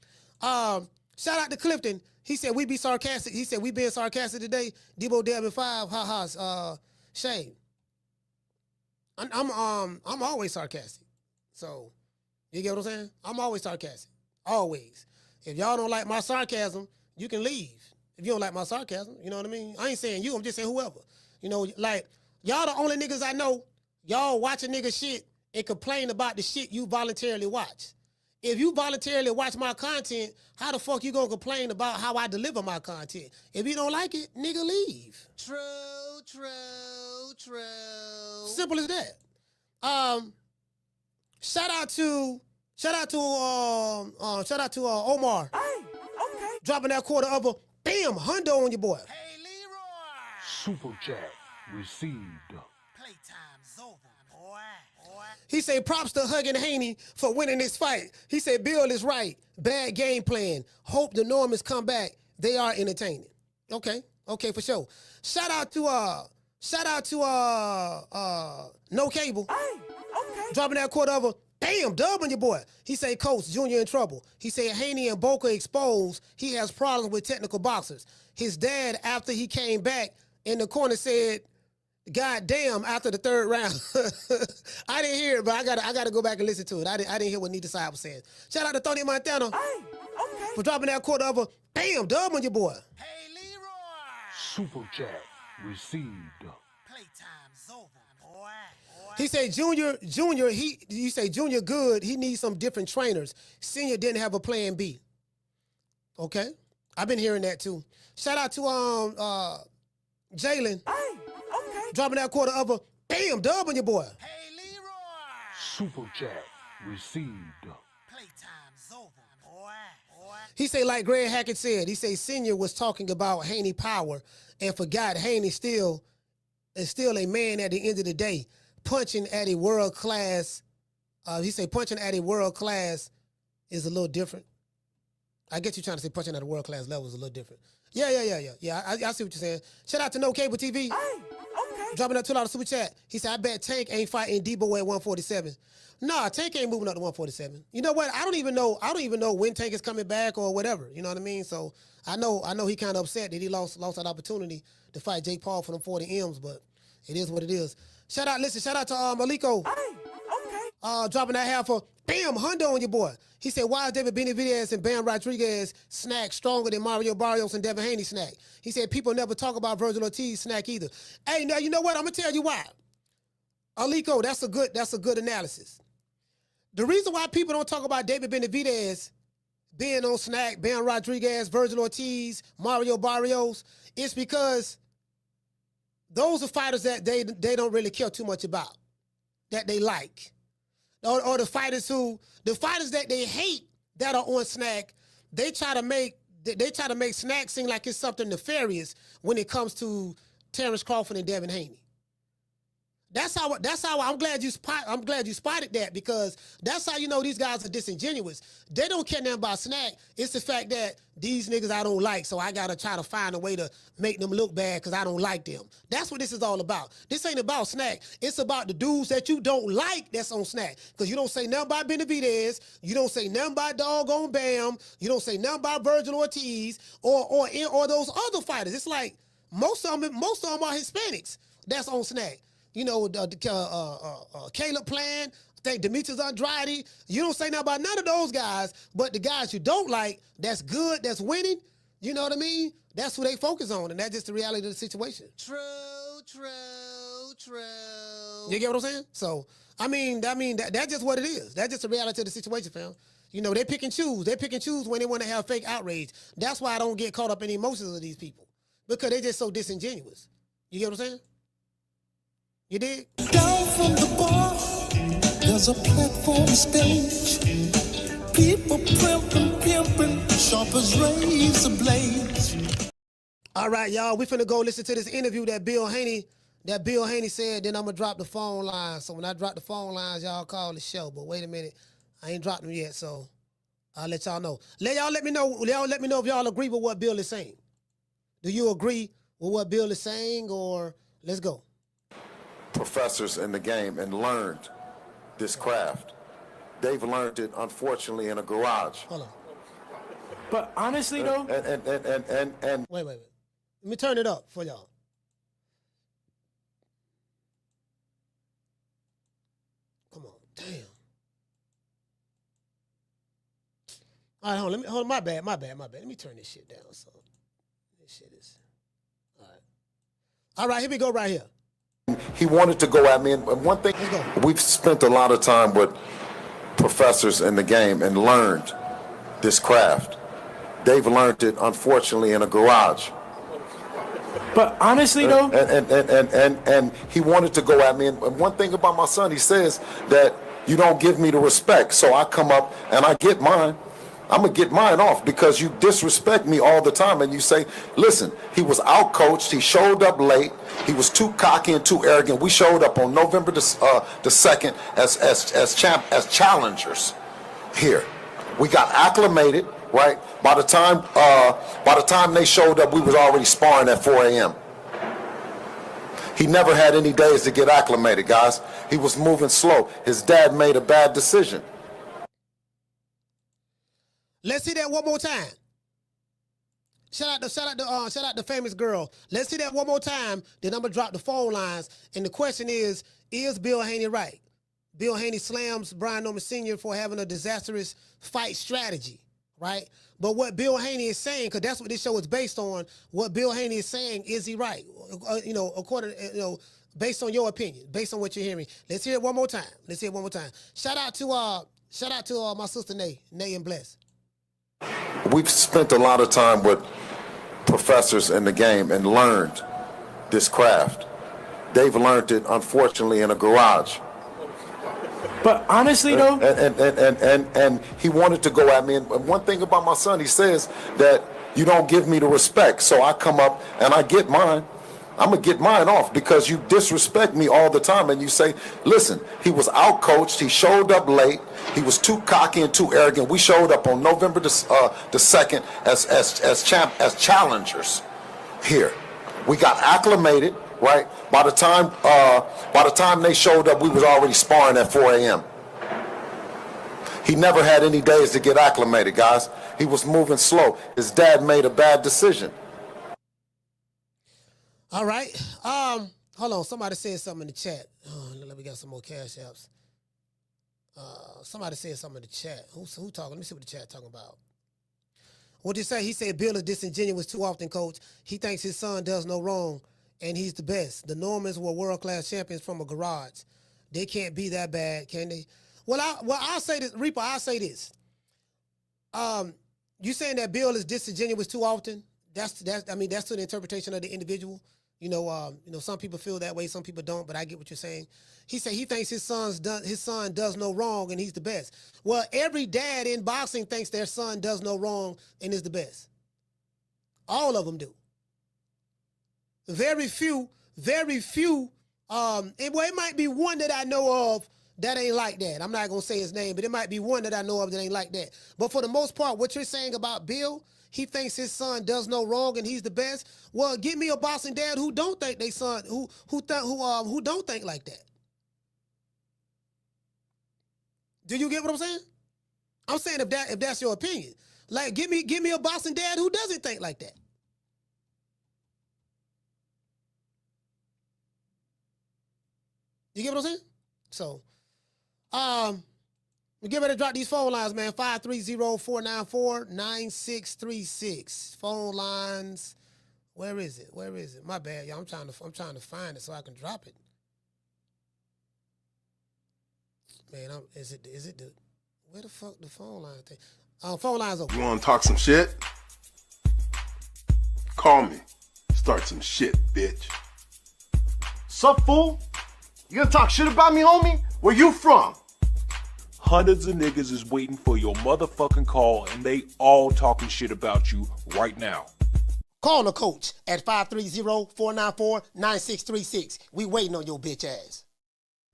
Shout out to Clifton. He said we be sarcastic. He said we being sarcastic today. Debo Devin 5, ha-ha, shame. I'm always sarcastic. So, you get what I'm saying? I'm always sarcastic. Always. If y'all don't like my sarcasm, you can leave. If you don't like my sarcasm, you know what I mean? I ain't saying you, I'm just saying whoever. You know, like, y'all the only niggas I know, y'all watch a nigga shit and complain about the shit you voluntarily watch. If you voluntarily watch my content, how the fuck you gonna complain about how I deliver my content? If you don't like it, nigga, leave. True. Simple as that. Shout out to Omar. Hey, okay. Dropping that quarter of a bam hundo on your boy. Hey, Leroy. Super chat received. Playtime's over, boy. He said props to Huggin Haney for winning this fight. He said Bill is right. Bad game plan. Hope the Normans come back. They are entertaining. Okay, for sure. Shout out to No Cable. Hey, okay. Dropping that quarter of a bam dub on your boy. He said Coach Junior in trouble. He said Haney and Boca exposed. He has problems with technical boxers. His dad, after he came back in the corner, said, God damn, after the third round. I didn't hear it, but I gotta go back and listen to it. I didn't hear what Neither Side was saying. Shout out to Tony Montana Hey, okay. for dropping that quarter of a bam dub on your boy. Hey, Leroy. Super chat received. Playtime's over, boy. He said Junior, you say Junior good, he needs some different trainers. Senior didn't have a plan B. Okay. I've been hearing that too. Shout out to Jalen. Hey, okay. Dropping that quarter of a bam dub on your boy. Hey, Leroy. Super chat received. Playtime's over, boy. He say, like Greg Hackett said, he say Senior was talking about Haney power and forgot Haney is still a man at the end of the day, punching at a world class. He say punching at a world class is a little different. I get you trying to say punching at a world class level is a little different. Yeah. I see what you're saying. Shout out to No Cable TV. Hey, okay. Dropping that $2 super chat. He said, I bet Tank ain't fighting Debo at 147. Nah, Tank ain't moving up to 147. You know what? I don't even know when Tank is coming back or whatever. You know what I mean? So I know he kind of upset that he lost that opportunity to fight Jake Paul for them 40 M's, but it is what it is. Shout out to Maliko. Hey, okay. Dropping that half for bam hundo on your boy. He said, why is David Benavidez and Bam Rodriguez snack stronger than Mario Barrios and Devin Haney snack? He said people never talk about Virgil Ortiz snack either. Hey, now you know what? I'm gonna tell you why. Aliko, that's a good analysis. The reason why people don't talk about David Benavidez being on Snack, Ben Rodriguez, Virgil Ortiz, Mario Barrios, it's because those are fighters that they don't really care too much about, that they like. Or the fighters that they hate that are on Snack, they try to make Snack seem like it's something nefarious when it comes to Terrence Crawford and Devin Haney. That's how I'm glad you spotted that, because that's how you know these guys are disingenuous. They don't care nothing about Snack. It's the fact that these niggas I don't like, so I gotta try to find a way to make them look bad because I don't like them. That's what this is all about. This ain't about Snack. It's about the dudes that you don't like that's on Snack. Because you don't say nothing about Benavidez, you don't say nothing about doggone Bam, you don't say nothing about Virgil Ortiz or those other fighters. It's like most of them are Hispanics that's on Snack. You know, Caleb Plant, I think Demetrius Andrade. You don't say nothing about none of those guys, but the guys you don't like, that's good, that's winning, you know what I mean? That's who they focus on, and that's just the reality of the situation. True. You get what I'm saying? So, I mean, that's just what it is. That's just the reality of the situation, fam. You know, they pick and choose. They pick and choose when they want to have fake outrage. That's why I don't get caught up in the emotions of these people, because they're just so disingenuous. You get what I'm saying? You dig? Down from the bar, there's a platform stage. People pimping, sharp as razor blades. All right, y'all, we finna go listen to this interview that Bill Haney said, then I'm gonna drop the phone lines. So when I drop the phone lines, y'all call the show. But wait a minute, I ain't dropped them yet, so I'll let y'all know. Let me know if y'all agree with what Bill is saying. Do you agree with what Bill is saying, or let's go? Professors in the game and learned this craft. They've learned it, unfortunately, in a garage. Hold on. But honestly, though, and wait. Let me turn it up for y'all. Come on, damn. All right, hold on. My bad. Let me turn this shit down. So this shit is all right. Here we go. Right here. He wanted to go at me, and one thing, we've spent a lot of time with professors in the game and learned this craft. They've learned it, unfortunately, in a garage. But honestly, though, and he wanted to go at me, and one thing about my son, he says that you don't give me the respect, so I come up and I get mine. I'm going to get mine off because you disrespect me all the time. And you say, listen, he was outcoached. He showed up late. He was too cocky and too arrogant. We showed up on November the 2nd as challengers here. We got acclimated, right? By the time they showed up, we was already sparring at 4 a.m. He never had any days to get acclimated, guys. He was moving slow. His dad made a bad decision. Let's see that one more time. Shout out the famous girl. Let's see that one more time. Then I'm gonna drop the phone lines. And the question is Bill Haney right? Bill Haney slams Brian Norman Sr. for having a disastrous fight strategy, right? But what Bill Haney is saying, because that's what this show is based on, what Bill Haney is saying, is he right? Based on your opinion, based on what you're hearing. Let's hear it one more time. Shout out to my sister Nay and Bless. We've spent a lot of time with professors in the game and learned this craft. They've learned it, unfortunately, in a garage. But honestly, though, and he wanted to go at me, and one thing about my son, he says that you don't give me the respect, so I come up and I get mine. I'm going to get mine off because you disrespect me all the time. And you say, listen, he was outcoached. He showed up late. He was too cocky and too arrogant. We showed up on November the 2nd as challengers here. We got acclimated, right? By the time they showed up, we was already sparring at 4 a.m. He never had any days to get acclimated, guys. He was moving slow. His dad made a bad decision. All right. Hold on. Somebody said something in the chat. Let me get some more cash apps. Somebody said something in the chat. Who talking? Let me see what the chat talking about. What did he say? He said Bill is disingenuous too often, coach. He thinks his son does no wrong, and he's the best. The Normans were world-class champions from a garage. They can't be that bad, can they? Well, I'll say this, Reaper. I'll say this. You saying that Bill is disingenuous too often? That's I mean, that's to the interpretation of the individual. Some people feel that way, some people don't, but I get what you're saying. He said he thinks his son does no wrong and he's the best. Well, every dad in boxing thinks their son does no wrong and is the best. All of them do. Very few, it might be one that I know of that ain't like that. I'm not going to say his name, but it might be one that I know of that ain't like that. But for the most part, what you're saying about Bill, he thinks his son does no wrong and he's the best. Well, give me a boxing dad who don't think they son who don't think like that. Do you get what I'm saying? I'm saying if that's your opinion, like give me a boxing dad who doesn't think like that. You get what I'm saying? So, we get ready to drop these phone lines, man. 530-494-9636. Phone lines. Where is it? My bad, y'all. I'm trying to find it so I can drop it. Man, is it the where the fuck the phone line thing? Phone lines open. You want to talk some shit? Call me. Start some shit, bitch. Sup, fool? You gonna talk shit about me, homie? Where you from? Hundreds of niggas is waiting for your motherfucking call, and they all talking shit about you right now. Call the coach at 530-494-9636. We waiting on your bitch ass.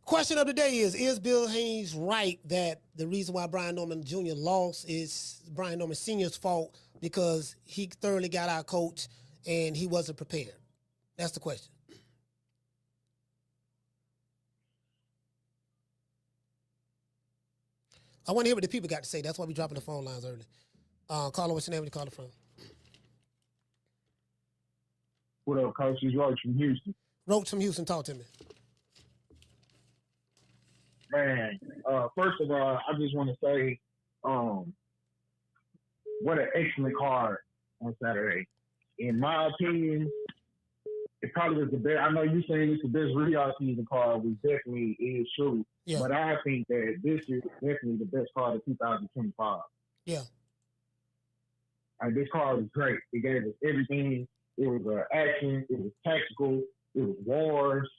Question of the day is Bill Haney right that the reason why Brian Norman Jr. lost is Brian Norman Sr.'s fault because he thoroughly got out coached and he wasn't prepared? That's the question. I want to hear what the people got to say. That's why we dropping the phone lines early. Caller, what's your name? Where you calling from? What up, Coach? It's Roach from Houston. Roach from Houston, talk to me. Man, first of all, I just want to say, what an excellent card on Saturday. In my opinion, it probably was the best. I know you saying it's the best real season card, which definitely is true. Yeah. But I think that this is definitely the best card of 2025. Yeah. And this card was great. It gave us everything. It was action. It was tactical. It was wars.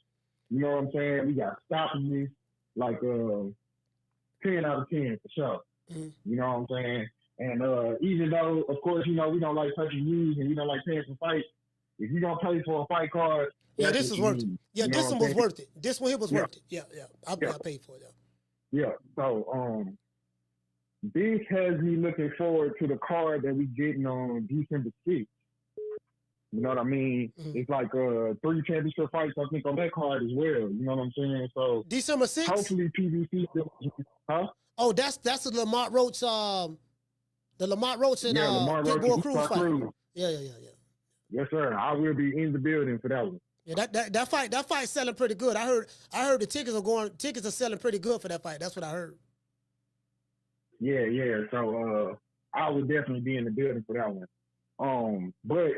You know what I'm saying? We got stoppages. Like 10 out of 10 for sure. Mm-hmm. You know what I'm saying? And even though, of course, we don't like touching news and we don't like paying for fights, if you don't pay for a fight card, this is worth it. Yeah, this one was worth it. This one here was worth it. Yeah. I paid for it. Yeah. So this has me looking forward to the card that we getting on December 6th. You know what I mean? Mm-hmm. It's like 3 championship fights, I think, on that card as well. You know what I'm saying? So December 6th? Hopefully PBC huh? Oh, that's the Lamont Roach and Lamont Pitbull Cruz fight. Yeah. Yes, sir. I will be in the building for that one. Yeah, that fight's selling pretty good. I heard the tickets are selling pretty good for that fight. That's what I heard. Yeah. So I would definitely be in the building for that one. But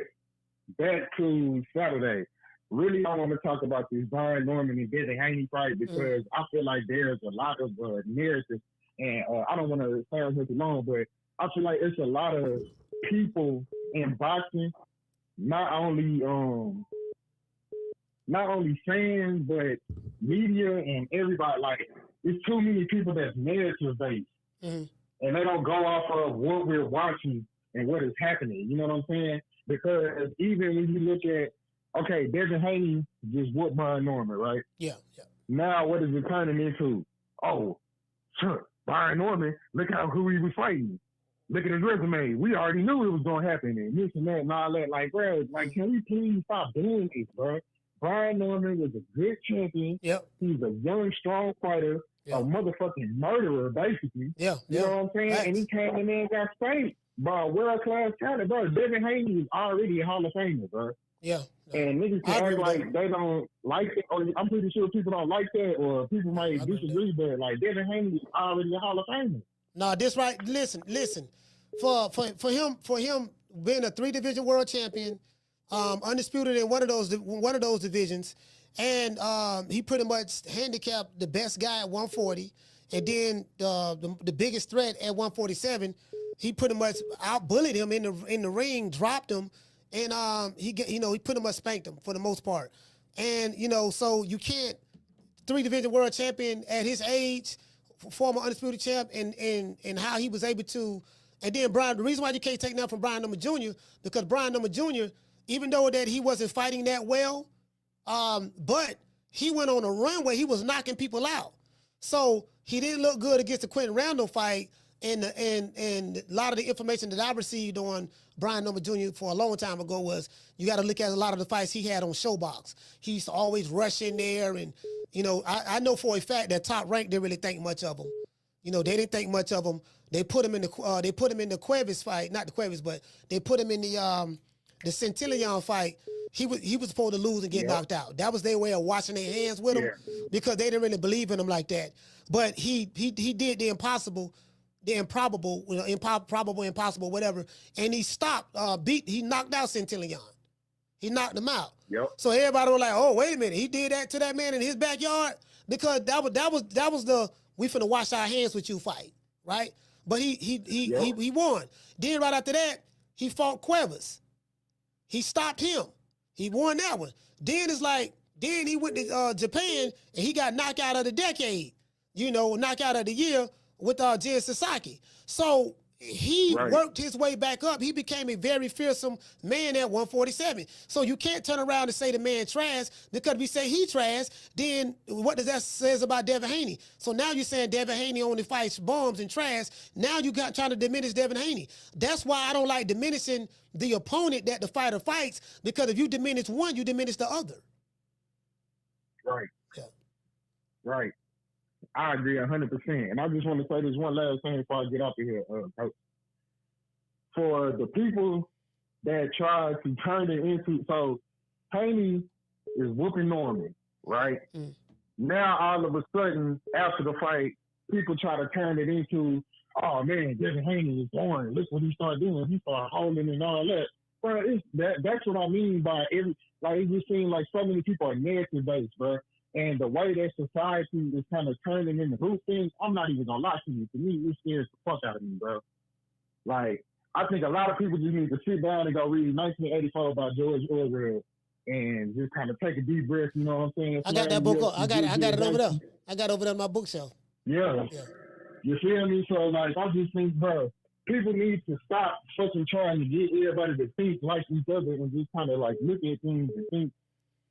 back to Saturday. Really, I want to talk about this Brian Norman and Devin Haney fight because I feel like there's a lot of narratives, and I don't want to sound too long, but I feel like it's a lot of people in boxing, not only fans, but media and everybody. Like, it's too many people that's narrative based, and they don't go off of what we're watching and what is happening. You know what I'm saying? Because even when you look at, okay, Devin Haney just whooped Brian Norman, right? Yeah. Now what is it turning into? Oh, sure, Brian Norman, look who he was fighting. Look at his resume. We already knew it was going to happen and this and that and all that. Like, bro, can we please stop doing this, bro? Brian Norman was a good champion. Yep. He's a young, strong fighter, a motherfucking murderer, basically. Yeah. You know what I'm saying? Right. And he came in there and got spanked by world-class talent, bro. Devin Haney is already a Hall of Famer, bro. Yeah. And niggas can act like they don't like it, or I'm pretty sure people don't like that, or people might disagree, but like Devin Haney is already a Hall of Famer. Nah, this right. Listen. For him being a 3-division world champion, undisputed in one of those divisions, and he pretty much handicapped the best guy at 140, and then the biggest threat at 147. he pretty much out-bullied him in the ring, dropped him, and he pretty much spanked him for the most part. And so you can't 3-division world champion at his age, former undisputed champ, and how he was able to. And then Brian, the reason why you can't take that from Brian Number Jr. because Brian Number Jr., even though that he wasn't fighting that well, but he went on a run where he was knocking people out. So he didn't look good against the Quentin Randall fight. And a lot of the information that I received on Brian Number Jr. for a long time ago was you got to look at a lot of the fights he had on Showbox. He used to always rush in there, and I know for a fact that Top Rank didn't really think much of him. They didn't think much of him. They put him in the Cuevas fight, not the Cuevas, but they put him in the Centillion fight. He was supposed to lose and get knocked out. That was their way of washing their hands with him because they didn't really believe in him like that. But he did the impossible. The improbable, impossible, whatever, and he stopped. He knocked out Centillion. He knocked him out. Yep. So everybody was like, "Oh, wait a minute, he did that to that man in his backyard," because that was the we finna wash our hands with you fight, right? But he won. Then right after that, he fought Cuevas. He stopped him. He won that one. Then then he went to Japan and he got knockout of the decade. Knockout of the year with Jin Sasaki. So he worked his way back up. He became a very fearsome man at 147. So you can't turn around and say the man trash, because if we say he trash, then what does that says about Devin Haney? So now you're saying Devin Haney only fights bums and trash. Now you got trying to diminish Devin Haney. That's why I don't like diminishing the opponent that the fighter fights, because if you diminish one, you diminish the other. Right. Yeah. Right. I agree 100%. And I just want to say this one last thing before I get out of here, Coach. For the people that try to turn it into, so Haney is whooping Norman, right? Now all of a sudden, after the fight, people try to turn it into, oh man, Devin Haney is boring. Look what he started doing. He started holding and all that. Bro, that's what I mean by it just seems like so many people are narrative based, bro. And the way that society is kind of turning into group things, I'm not even gonna lie to you. To me, it scares the fuck out of me, bro. Like, I think a lot of people just need to sit down and go read 1984 by George Orwell and just kind of take a deep breath. You know what I'm saying? I got that book. I got it over there. I got it over there on my bookshelf. Yeah. You feel me? So like, I just think, bro, people need to stop fucking trying to get everybody to think like each other and just kind of like look at things and think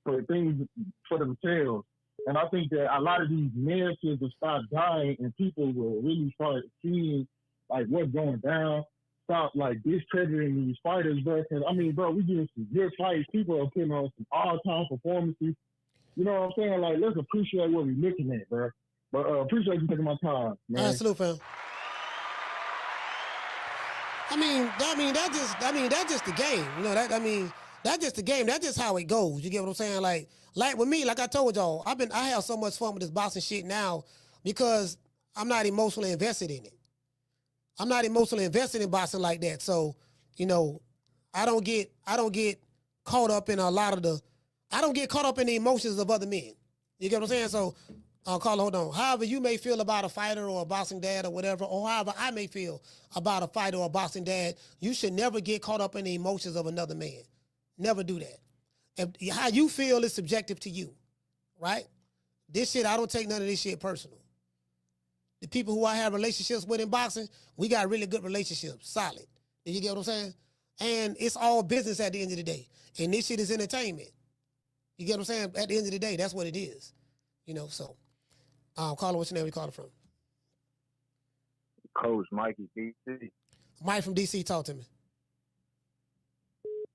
for things for themselves. And I think that a lot of these narratives will start dying and people will really start seeing like what's going down. Stop like discrediting these fighters, bro. Cause I mean, bro, we getting some good fights. People are putting on some all-time performances. You know what I'm saying? Like, let's appreciate what we're looking at, bro. But appreciate you taking my time, man. Absolute, fam. That's just the game. That's just the game. That's just how it goes. You get what I'm saying? Like with me, like I told y'all, I have so much fun with this boxing shit now because I'm not emotionally invested in it. I'm not emotionally invested in boxing like that. So, I don't get caught up in I don't get caught up in the emotions of other men. You get what I'm saying? So, Carla, hold on. However you may feel about a fighter or a boxing dad or whatever, or however I may feel about a fighter or a boxing dad, you should never get caught up in the emotions of another man. Never do that. How you feel is subjective to you, right? This shit, I don't take none of this shit personal. The people who I have relationships with in boxing, we got really good relationships, solid. Do you get what I'm saying? And it's all business at the end of the day. And this shit is entertainment. You get what I'm saying? At the end of the day, that's what it is. So. Carla, what's your name? Where you calling from? Coach Mikey, DC. Mike from DC, talk to me.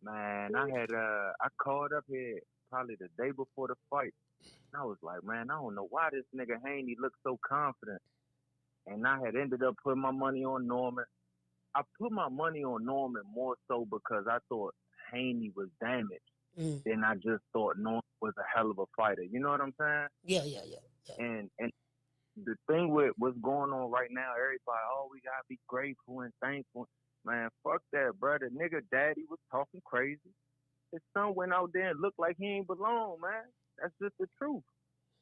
Man, I called up here probably the day before the fight. And I was like, man, I don't know why this nigga Haney looked so confident. And I had ended up putting my money on Norman. I put my money on Norman more so because I thought Haney was damaged. Then I just thought Norman was a hell of a fighter. You know what I'm saying? Yeah. And the thing with what's going on right now, everybody, we gotta be grateful and thankful. Man, fuck that, bro. The nigga daddy was talking crazy. His son went out there and looked like he ain't belong, man. That's just the truth.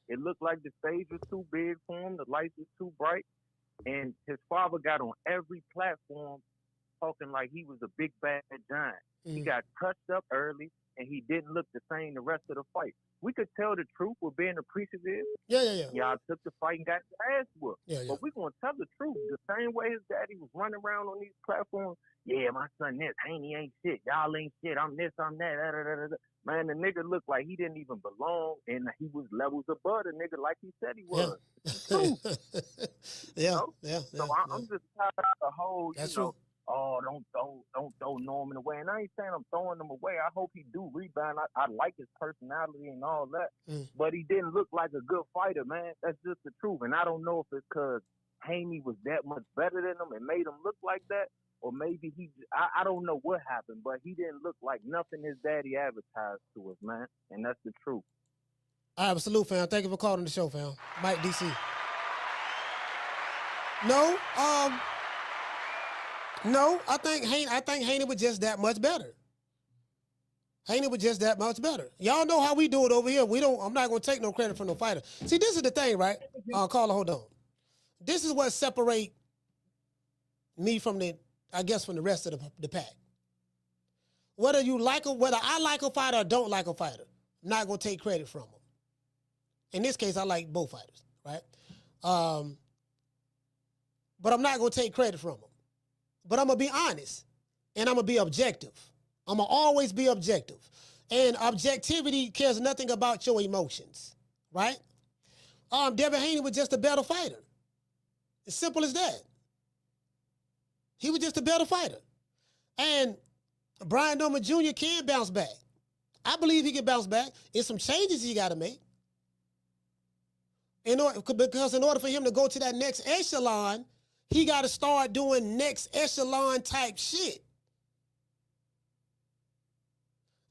It looked like the stage was too big for him, the lights was too bright, and his father got on every platform talking like he was a big bad giant. He got touched up early, and he didn't look the same the rest of the fight. We could tell the truth with being appreciative. Yeah. Y'all took the fight and got your ass whooped. Yeah. But we're going to tell the truth. The same way his daddy was running around on these platforms. Yeah, my son this. Haney ain't shit. Y'all ain't shit. I'm this, I'm that. Da, da, da, da. Man, the nigga looked like he didn't even belong, and he was levels above the nigga like he said he was. Yeah. So I'm just tired of the whole, oh, don't throw Norman away. And I ain't saying I'm throwing him away. I hope he do rebound. I like his personality and all that. But he didn't look like a good fighter, man. That's just the truth. And I don't know if it's because Haney was that much better than him and made him look like that, or maybe I don't know what happened, but he didn't look like nothing his daddy advertised to us, man. And that's the truth. All right, salute, fam. Thank you for calling the show, fam. Mike DC. No, I think Haney was just that much better. Haney was just that much better. Y'all know how we do it over here. I'm not gonna take no credit for no fighter. See, this is the thing, right? Carla, hold on. This is what separate me from the rest of the pack. Whether I like a fighter or don't like a fighter, I'm not gonna take credit from them. In this case, I like both fighters, right? But I'm not gonna take credit from them. But I'm going to be honest, and I'm going to be objective. I'm going to always be objective. And objectivity cares nothing about your emotions, right? Devin Haney was just a better fighter. As simple as that. He was just a better fighter. And Brian Norman Jr. can bounce back. I believe he can bounce back. It's some changes he got to make. Because in order for him to go to that next echelon, he got to start doing next echelon type shit.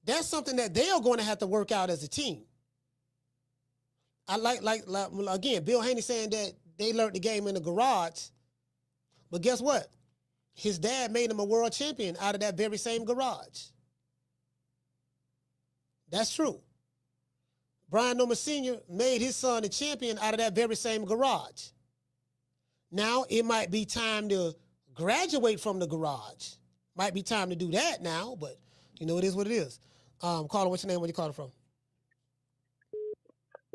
That's something that they are going to have to work out as a team. I like again, Bill Haney saying that they learned the game in the garage. But guess what? His dad made him a world champion out of that very same garage. That's true. Brian Norman Sr. made his son a champion out of that very same garage. Now, it might be time to graduate from the garage. Might be time to do that now, but, it is what it is. Caller, what's your name? Where you calling from?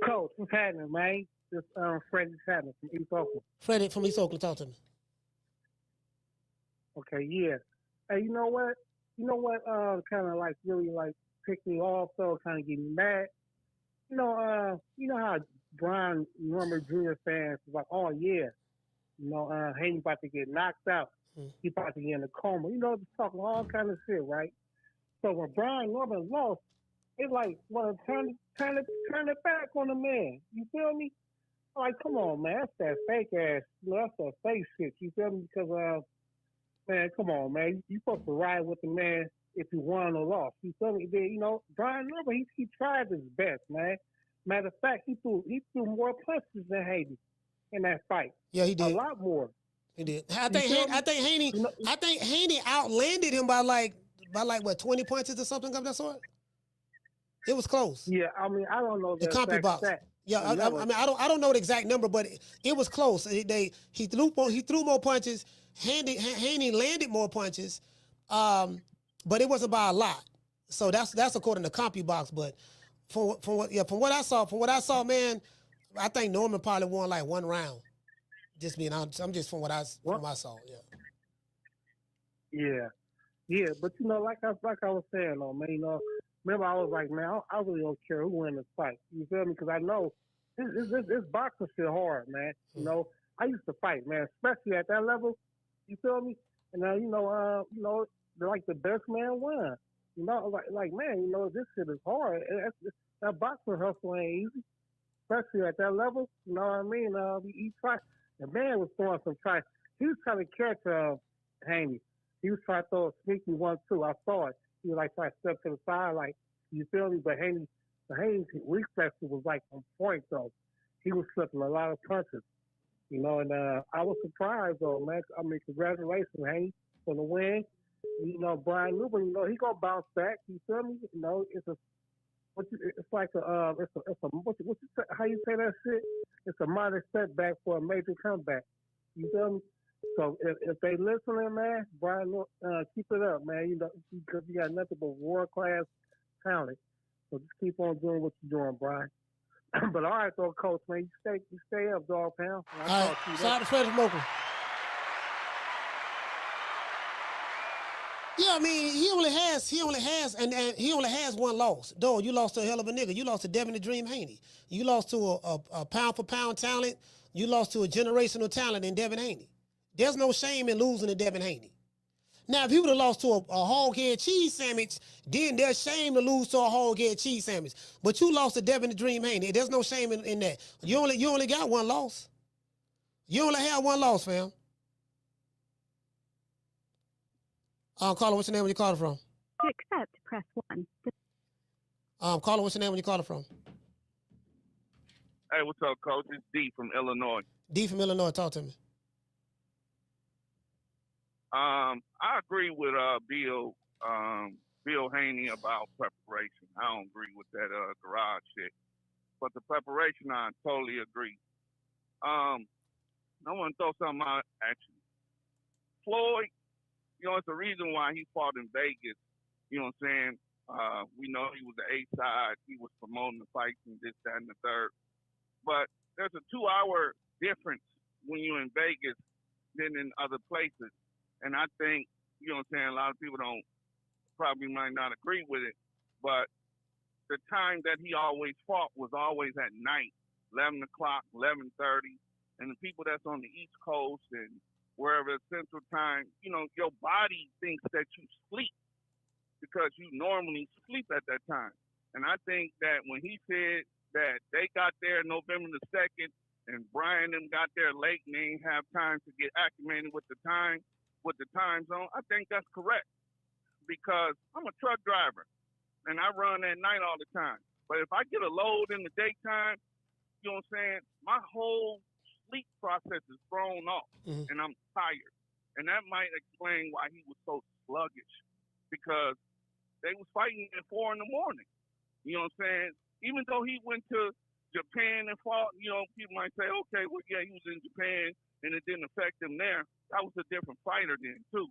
Coach, what's happening, man? This Freddie happening from East Oakland. Freddie from East Oakland, talk to me. Okay, yeah. Hey, you know what? Kind of like really like picked me off, so kind of get me mad. You know how Brian Norman Jr. fans is like, oh yeah. Haney about to get knocked out. He about to get in a coma. Just talking all kind of shit, right? So when Brian Norman lost, it's like want to turn it back on the man. You feel me? Like, come on, man, that's that fake ass. That's that fake shit. You feel me? Because man, come on, man, you supposed to ride with the man if you won or lost. You feel me? Brian Norman, he tried his best, man. Matter of fact, he threw more punches than Haney in that fight. Yeah, he did. A lot more. He did. I think Haney outlanded him by like what, 20 punches or something of that sort? It was close. Yeah, I mean, I don't know the exact box. Stat. Yeah, I don't know the exact number, but it was close. He threw more punches. Haney landed more punches, but it wasn't by a lot. So that's according to CompuBox. But from what I saw, man, I think Norman probably won like one round. Just being honest, I'm just from what I saw. Yeah. But like I was saying, though, man, remember I was like, man, I really don't care who wins this fight. You feel me? Because I know this boxing shit hard, man. I used to fight, man, especially at that level. You feel me? And like the best man won. Like man, this shit is hard. That boxing hustle ain't easy, especially at that level. You know what I mean? He tried. The man was throwing some try. He was trying to catch Haney. He was trying to throw a sneaky 1-2. I saw it. He was like trying to step to the side, like, you feel me? But Haney's reflex was like on point though. He was slipping a lot of punches. And I was surprised though, man. I mean, congratulations, Haney, for the win. Brian Newman, he gonna bounce back. You feel me? How you say that shit? It's a minor setback for a major comeback. You feel me? So if they listening, man, Brian, keep it up, man. You know, because you got nothing but world class talent. So just keep on doing what you're doing, Brian. But all right, though, Coach, man, you stay up, dog pound. All right, shout out to Fred from Oakland. Yeah, I mean, he only has one loss. Dog, you lost to a hell of a nigga. You lost to Devin the Dream Haney. You lost to a pound for pound talent. You lost to a generational talent in Devin Haney. There's no shame in losing to Devin Haney. Now, if you would have lost to a hog head cheese sandwich, then there's shame to lose to a hog head cheese sandwich. But you lost to Devin the Dream Haney. There's no shame in that. You only got one loss. You only have one loss, fam. Caller, what's your name when you calling from? To accept, press 1. Caller, what's your name when you calling from? Hey, what's up, Coach? It's D from Illinois. D from Illinois, talk to me. I agree with Bill Haney about preparation. I don't agree with that garage shit. But the preparation, I totally agree. I want to throw something out at you. Floyd, you know, it's the reason why he fought in Vegas. You know what I'm saying? We know he was the A-side. He was promoting the fights and this, that, and the third. But there's a 2-hour difference when you're in Vegas than in other places. And I think, you know what I'm saying, a lot of people probably might not agree with it, but the time that he always fought was always at night, 11 o'clock, 11:30. And the people that's on the East Coast and wherever Central Time, you know, your body thinks that you sleep because you normally sleep at that time. And I think that when he said that they got there November the 2nd and Brian them got there late and they didn't have time to get acclimated with the time zone, I think that's correct because I'm a truck driver and I run at night all the time. But if I get a load in the daytime, you know what I'm saying, my whole sleep process is thrown off and I'm tired. And that might explain why he was so sluggish because they was fighting at 4 a.m. You know what I'm saying? Even though he went to Japan and fought, you know, people might say, okay, well, yeah, he was in Japan and it didn't affect him there. That was a different fighter then, too.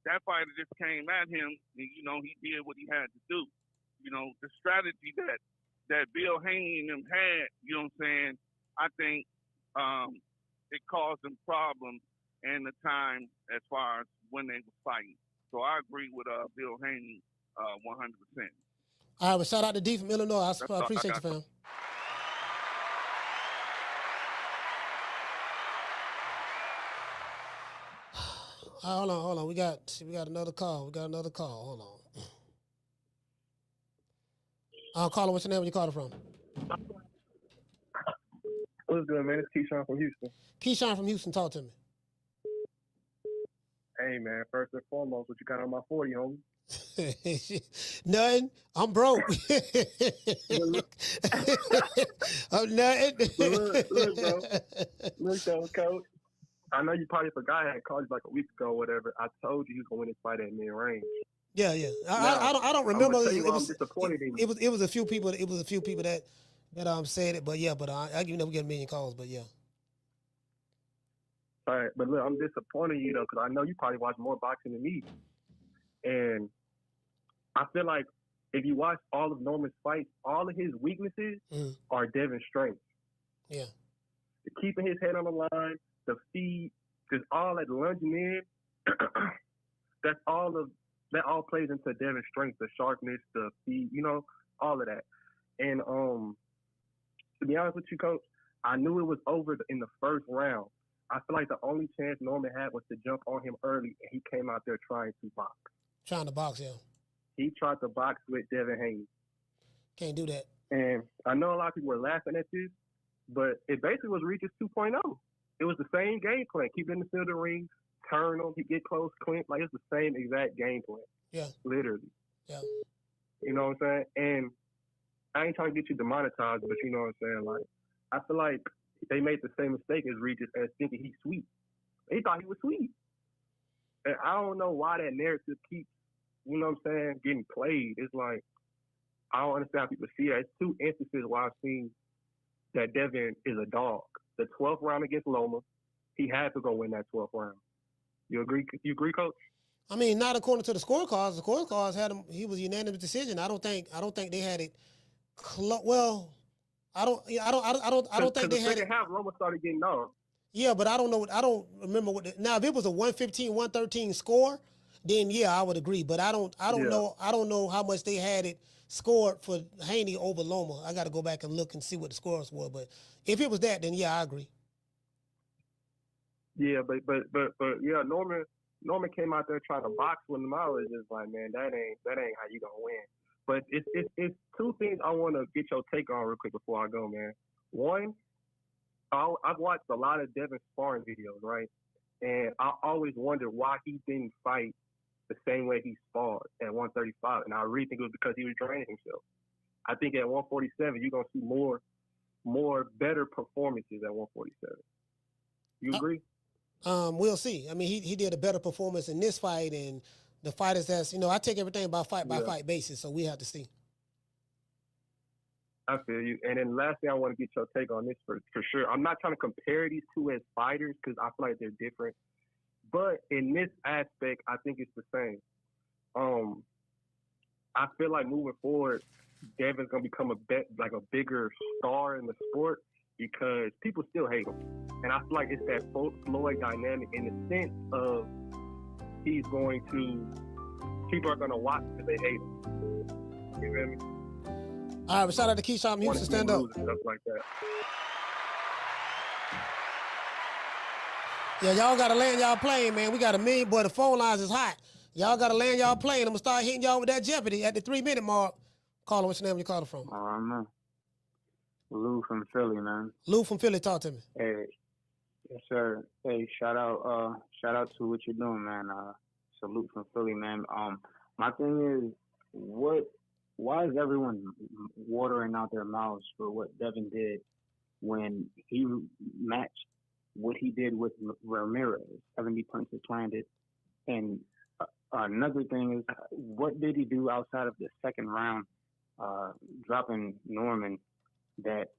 That fighter just came at him and, you know, he did what he had to do. You know, the strategy that Bill Haney and them had, you know what I'm saying, I think it caused them problems in the time as far as when they were fighting. So I agree with Bill Haney 100%. All right, well, shout out to D from Illinois. I appreciate you, fam. Hold on. We got another call. Hold on. Caller, what's your name when you calling from? What's good, man? It's Keyshawn from Houston. Keyshawn from Houston, talk to me. Hey, man, first and foremost, what you got on my 40, homie? Nothing. I'm broke. I'm nothing. Look, bro. Look, though, Coach. I know you probably forgot I had called you like a week ago or whatever. I told you he was going to win this fight at mid-range. Yeah. I don't remember. I'm disappointed in you. It was a few people. It was a few people that said it. But yeah. But I never get a million calls. But yeah. All right, but look, I'm disappointed in you though, because I know you probably watch more boxing than me, and I feel like if you watch all of Norman's fights, all of his weaknesses are Devin's strengths. Yeah. Keeping his head on the line, the feet, just all that lunging in, that all plays into Devin's strength, the sharpness, the feet, you know, all of that. And to be honest with you, Coach, I knew it was over in the first round. I feel like the only chance Norman had was to jump on him early, and he came out there trying to box. Trying to box, yeah. He tried to box with Devin Haney. Can't do that. And I know a lot of people were laughing at this, but it basically was Regis 2.0. It was the same game plan. Keep it in the center of the ring, turn him, he get close, clinch. Like, it's the same exact game plan. Yeah. Literally. Yeah. You know what I'm saying? And I ain't trying to get you demonetized, but you know what I'm saying? Like, I feel like they made the same mistake as Regis as thinking he's sweet. They thought he was sweet. And I don't know why that narrative keeps, you know what I'm saying, getting played. It's like, I don't understand how people see that. It's 2 instances where I've seen that Devin is a dog. The 12th round against Loma, he had to go win that 12th round. You agree? You agree, Coach? I mean, not according to the scorecards. The scorecards had him. He was a unanimous decision. I don't think they had it. Well, I don't think they had it. Second half, Loma started getting off. Yeah, but I don't know. I don't remember what. Now, if it was a 115, 113 score, then yeah, I would agree. But I don't know. I don't know how much they had it scored for Haney over Loma. I got to go back and look and see what the scores were. But if it was that, then yeah, I agree. Yeah, but yeah, Norman came out there trying to box with him. I was just like, man, that ain't how you gonna win. But it's two things I want to get your take on real quick before I go, man. One, I've watched a lot of Devin sparring videos, right? And I always wondered why he didn't fight the same way he sparred at 135. And I really think it was because he was draining himself. I think at 147, you're going to see more better performances at 147. You agree? We'll see. I mean, he did a better performance in this fight, and the fighters I take everything by fight basis, so we have to see. I feel you. And then last thing I want to get your take on this for sure. I'm not trying to compare these two as fighters because I feel like they're different. But in this aspect, I think it's the same. I feel like moving forward, Devin's going to become a bigger star in the sport because people still hate him. And I feel like it's that Floyd dynamic in the sense of people are going to watch because they hate him. You feel me? All right, but shout out to Keyshawn from Houston. Stand up. Stuff like that. Yeah, y'all got to land y'all plane, man. We got a million, boy, the phone lines is hot. Y'all got to land y'all plane. I'm going to start hitting y'all with that Jeopardy at the 3-minute mark. Caller, what's your name? Where you calling from? Man. Lou from Philly, man. Lou from Philly, talk to me. Hey, yes, sir. Hey, shout out to what you're doing, man. Salute from Philly, man. My thing is, why is everyone watering out their mouths for what Devin did when he matched what he did with Ramirez, 70 punches landed? And another thing is, what did he do outside of the second round, dropping Norman that's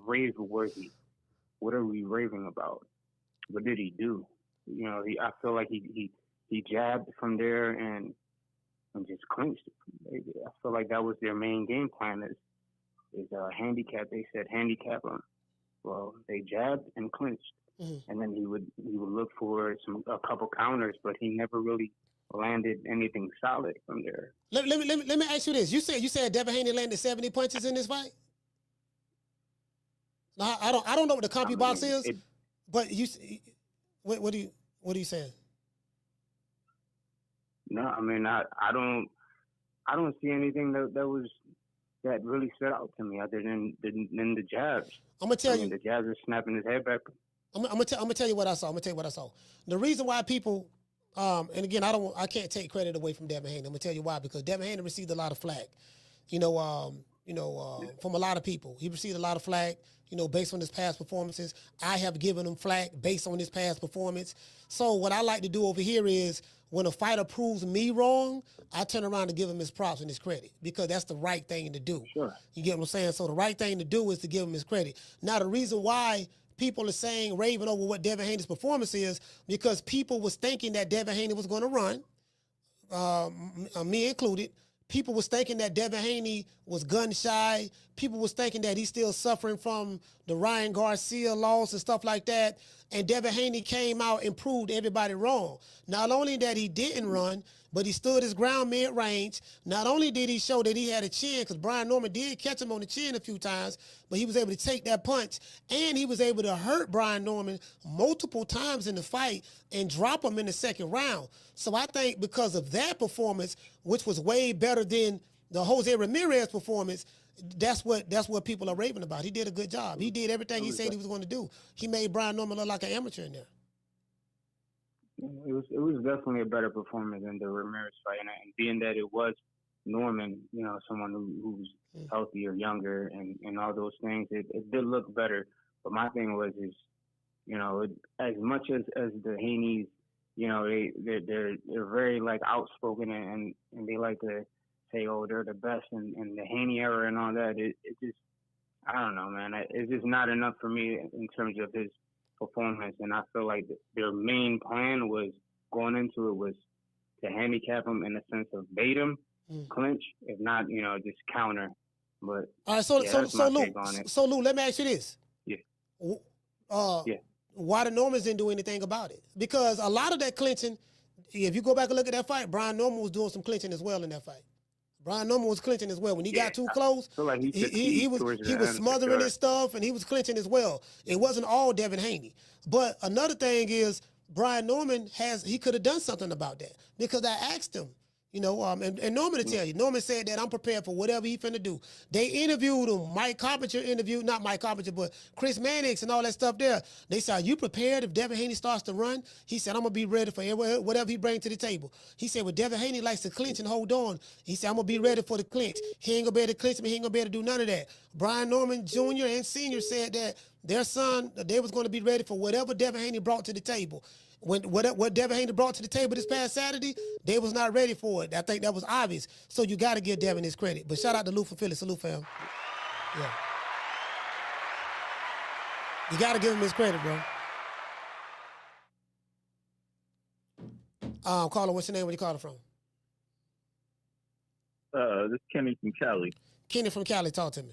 rave worthy? What are we raving about? What did he do? I feel like he jabbed from there and just clinched. I feel like that was their main game plan is handicap. They said handicap him. Well, they jabbed and clinched, and then he would look for a couple counters, but he never really landed anything solid from there. Let me ask you this: you said Devin Haney landed 70 punches in this fight. Now, I don't know what the CompuBox is, but what are you saying? No, I mean I don't see anything that really stood out to me other than the jabs. I'm gonna tell you the jabs are snapping his head back. I'm gonna tell you what I saw. The reason why people, and again, I can't take credit away from Devin Haney. I'm gonna tell you why, because Devin Haney received a lot of flack. From a lot of people. He received a lot of flack, based on his past performances. I have given him flack based on his past performance. So what I like to do over here is when a fighter proves me wrong, I turn around and give him his props and his credit because that's the right thing to do. Sure. You get what I'm saying? So the right thing to do is to give him his credit. Now, the reason why people are saying, raving over what Devin Haney's performance is because people was thinking that Devin Haney was going to run, me included. People was thinking that Devin Haney was gun shy. People was thinking that he's still suffering from the Ryan Garcia loss and stuff like that. And Devin Haney came out and proved everybody wrong. Not only that he didn't run, but he stood his ground mid-range. Not only did he show that he had a chin, because Brian Norman did catch him on the chin a few times, but he was able to take that punch, and he was able to hurt Brian Norman multiple times in the fight and drop him in the second round. So I think because of that performance, which was way better than the Jose Ramirez performance, that's what people are raving about. He did a good job. He did everything he said he was going to do. He made Brian Norman look like an amateur in there. It was definitely a better performance than the Ramirez fight, and being that it was Norman, someone who's healthier, younger, and all those things, it did look better. But my thing was as much as the Haneys, they're very like outspoken and they like to say, oh, they're the best in the Haney era and all that. It just, I don't know, man. It's just not enough for me in terms of his performance, and I feel like their main plan was going into it was to handicap him in the sense of bait him, clinch, if not, just counter. But all right, so that's my Lou, take on it. so Lou, let me ask you this. Yeah. Why the Normans didn't do anything about it? Because a lot of that clinching, if you go back and look at that fight, Brian Norman was doing some clinching as well in that fight. Brian Norman was clinching as well. When he got too close, like he was smothering his stuff and he was clinching as well. It wasn't all Devin Haney. But another thing is Brian Norman he could have done something about that because I asked him. And Norman to tell you, Norman said that I'm prepared for whatever he finna do. They interviewed him. Mike Carpenter interviewed, not Mike Carpenter, but Chris Mannix and all that stuff there. They said, are you prepared if Devin Haney starts to run? He said, I'm going to be ready for whatever he brings to the table. He said, well, Devin Haney likes to clinch and hold on. He said, I'm going to be ready for the clinch. He ain't going to be able to clinch me. He ain't going to be able to do none of that. Brian Norman Jr. and Sr. said that their son, they was going to be ready for whatever Devin Haney brought to the table. What Devin Haney brought to the table this past Saturday, they was not ready for it. I think that was obvious. So you got to give Devin his credit. But shout out to Lou from Philly. Salute, fam. Yeah. You got to give him his credit, bro. Caller, what's your name? Where you calling from? This is Kenny from Cali. Kenny from Cali, talk to me.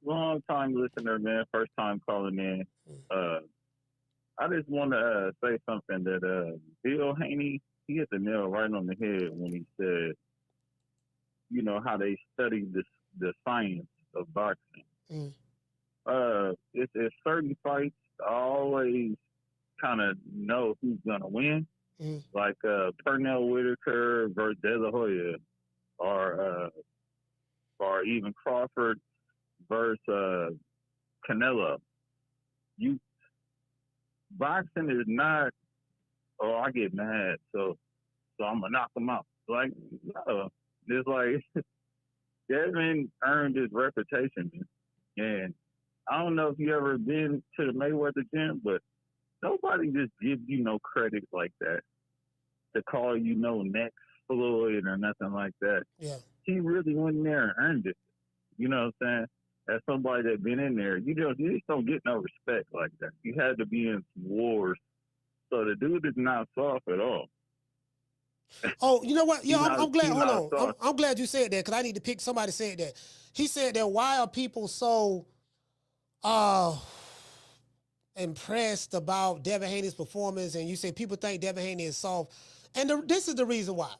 Long time listener, man. First time calling in. I just want to say something that Bill Haney, he hit the nail right on the head when he said, how they study the science of boxing. It's certain fights I always kind of know who's gonna win, like Pernell Whitaker versus De La Hoya, or even Crawford versus Canelo. Boxing is not, I get mad, so I'm gonna knock him out. Like, no, it's like Devin earned his reputation, and I don't know if you ever been to the Mayweather gym, but nobody just gives you no credit like that to call you no next Floyd or nothing like that. Yeah, he really went in there and earned it. You know what I'm saying? As somebody that been in there, you just don't get no respect like that. You had to be in some wars. So the dude is not soft at all. Oh, you know what? Yeah, I'm glad. Hold on. I'm glad you said that because I need to pick somebody said that. He said that why are people so impressed about Devin Haney's performance? And you say people think Devin Haney is soft. And this is the reason why.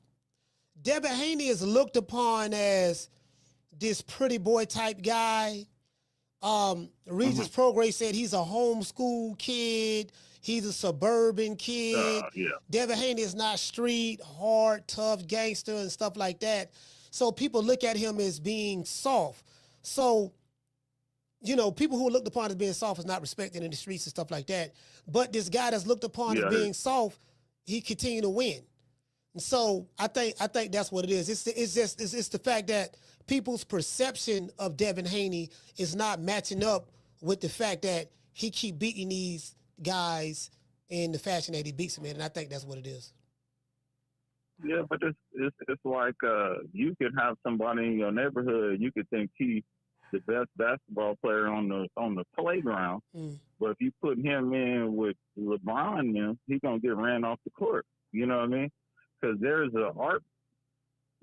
Devin Haney is looked upon as this pretty boy type guy. Regis Prograis said he's a homeschool kid. He's a suburban kid. Devin Haney is not street, hard, tough, gangster and stuff like that. So people look at him as being soft. So, people who are looked upon as being soft is not respected in the streets and stuff like that. But this guy that's looked upon as being soft, he continued to win. And so I think that's what it is. It's the fact that people's perception of Devin Haney is not matching up with the fact that he keep beating these guys in the fashion that he beats them in, and I think that's what it is. Yeah, but it's like you could have somebody in your neighborhood, you could think he's the best basketball player on the playground, but if you put him in with LeBron and them, he's gonna get ran off the court. You know what I mean? Because there's an art.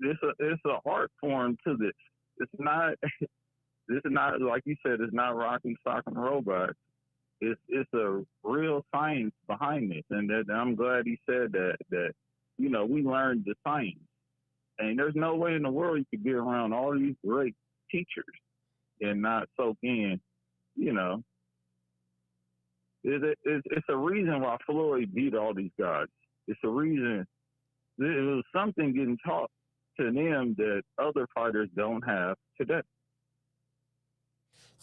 It's an art form to this. It's not. This is not, like you said. It's not rocky, sock, and robots. It's a real science behind this, and I'm glad he said that we learned the science, and there's no way in the world you could be around all these great teachers and not soak in. It's a reason why Floyd beat all these guys. It's a reason. It was something getting taught to them that other fighters don't have today.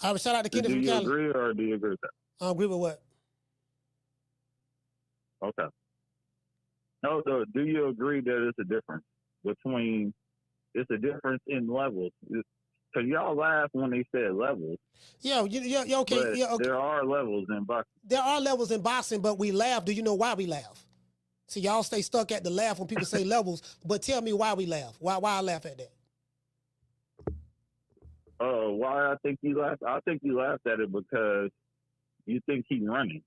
I would shout out to Kenny from Cali. Do you Cali. agree or do you agree with that? I agree with what? Okay. No, do you agree that it's a difference in levels? Because y'all laugh when they said levels. Yeah, okay. Yeah, okay. There are levels in boxing. There are levels in boxing, but we laugh. Do you know why we laugh? See, y'all stay stuck at the laugh when people say levels, but tell me why we laugh. Why I laugh at that? why I think you laughed? I think you laughed at it because you think he's running.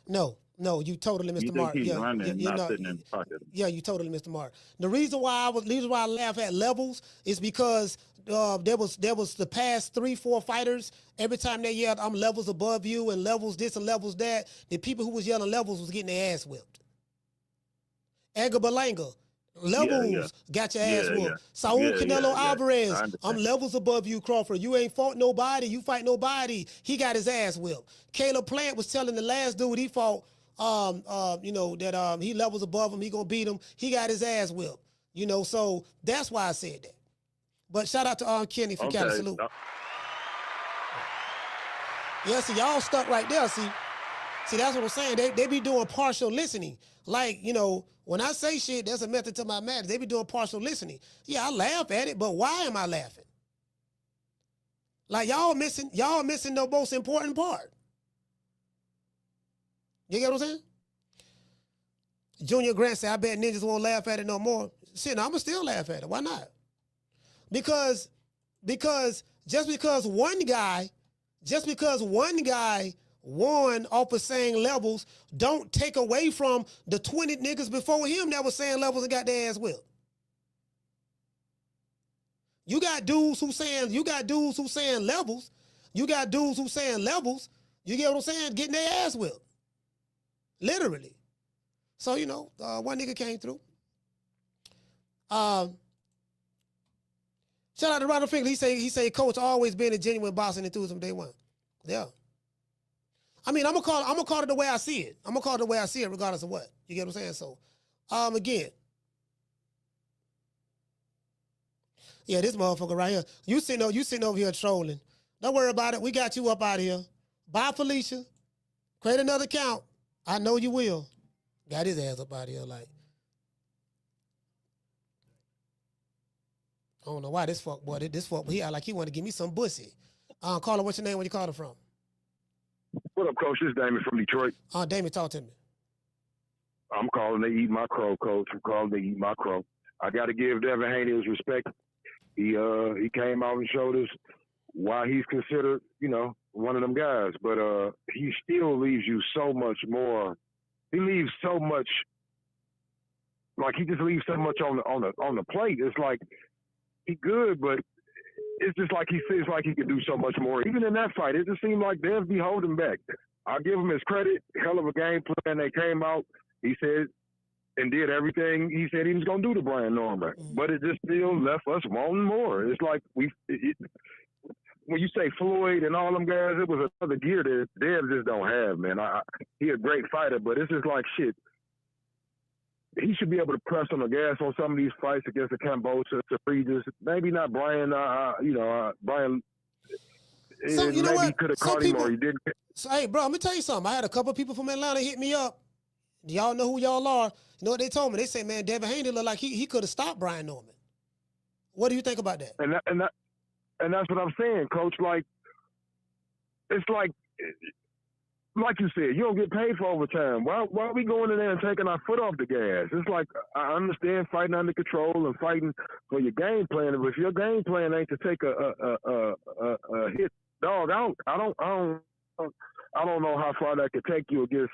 No, you totally missed You the mark. think he's Yeah, running, not sitting in the pocket. Yeah, you totally missed the mark. The reason why I laugh at levels is because there was the past 3-4 fighters. Every time they yelled, "I'm levels above you" and levels this and levels that, the people who was yelling levels was getting their ass whipped. Edgar Berlanga, levels got your ass whooped. Saul Canelo Alvarez, I'm levels above you, Crawford. You ain't fought nobody. You fight nobody. He got his ass whipped. Caleb Plant was telling the last dude he fought, that he levels above him. He gonna beat him. He got his ass whipped. So that's why I said that. But shout out to Kenny for Cali. Salute. Yeah, see, y'all stuck right there. See, that's what I'm saying. They be doing partial listening. Like, when I say shit, there's a method to my madness. They be doing partial listening. Yeah, I laugh at it, but why am I laughing? Like, y'all missing the most important part. You get what I'm saying? Junior Grant said, I bet ninjas won't laugh at it no more. Shit, I'ma still laugh at it. Why not? Because just because one guy won off of saying levels, don't take away from the 20 niggas before him that was saying levels and got their ass whipped. You got dudes who saying levels. You got dudes who saying levels. You get what I'm saying? Getting their ass whipped. Literally. So, one nigga came through. Shout out to Ronald Finger. He say coach always been a genuine boxing enthusiast from day one. Yeah. I mean, I'm gonna call it the way I see it. I'm gonna call it the way I see it, regardless of what. You get what I'm saying? So, again, yeah, this motherfucker right here. You sitting over here trolling. Don't worry about it. We got you up out of here. Bye, Felicia. Create another account. I know you will. Got his ass up out of here. Like, I don't know why this fuck boy. He act like he want to give me some pussy. Caller, what's your name? Where you calling from? What up, Coach? This is Damon from Detroit. Damon, talk to me. I'm calling to eat my crow, Coach. I'm calling to eat my crow. I got to give Devin Haney his respect. He came out and showed us why he's considered, one of them guys. But he still leaves you so much more. He leaves so much, like he just leaves so much on the plate. It's like he good, but it's just like he feels like he could do so much more. Even in that fight, it just seemed like Dev be holding back. I'll give him his credit. Hell of a game plan. They came out, he said, and did everything he said he was going to do to Brian Norman. But it just still left us wanting more. It's like when you say Floyd and all them guys, it was another gear that Dev just don't have, man. He a great fighter, but it's just like shit. He should be able to press on the gas on some of these fights against the Cambosa, the Regis. Maybe not Brian. Brian. So, you know maybe what? he could have caught him or he didn't. So, hey, bro, I'm gonna tell you something. I had a couple of people from Atlanta hit me up. Y'all know who y'all are. You know what they told me? They said, "Man, Devin Haney looked like he could have stopped Brian Norman." What do you think about that? And that's what I'm saying, Coach. Like, it's like you said, you don't get paid for overtime. Why are we going in there and taking our foot off the gas? It's like, I understand fighting under control and fighting for your game plan, but if your game plan ain't to take a hit dog out, I don't know how far that could take you against,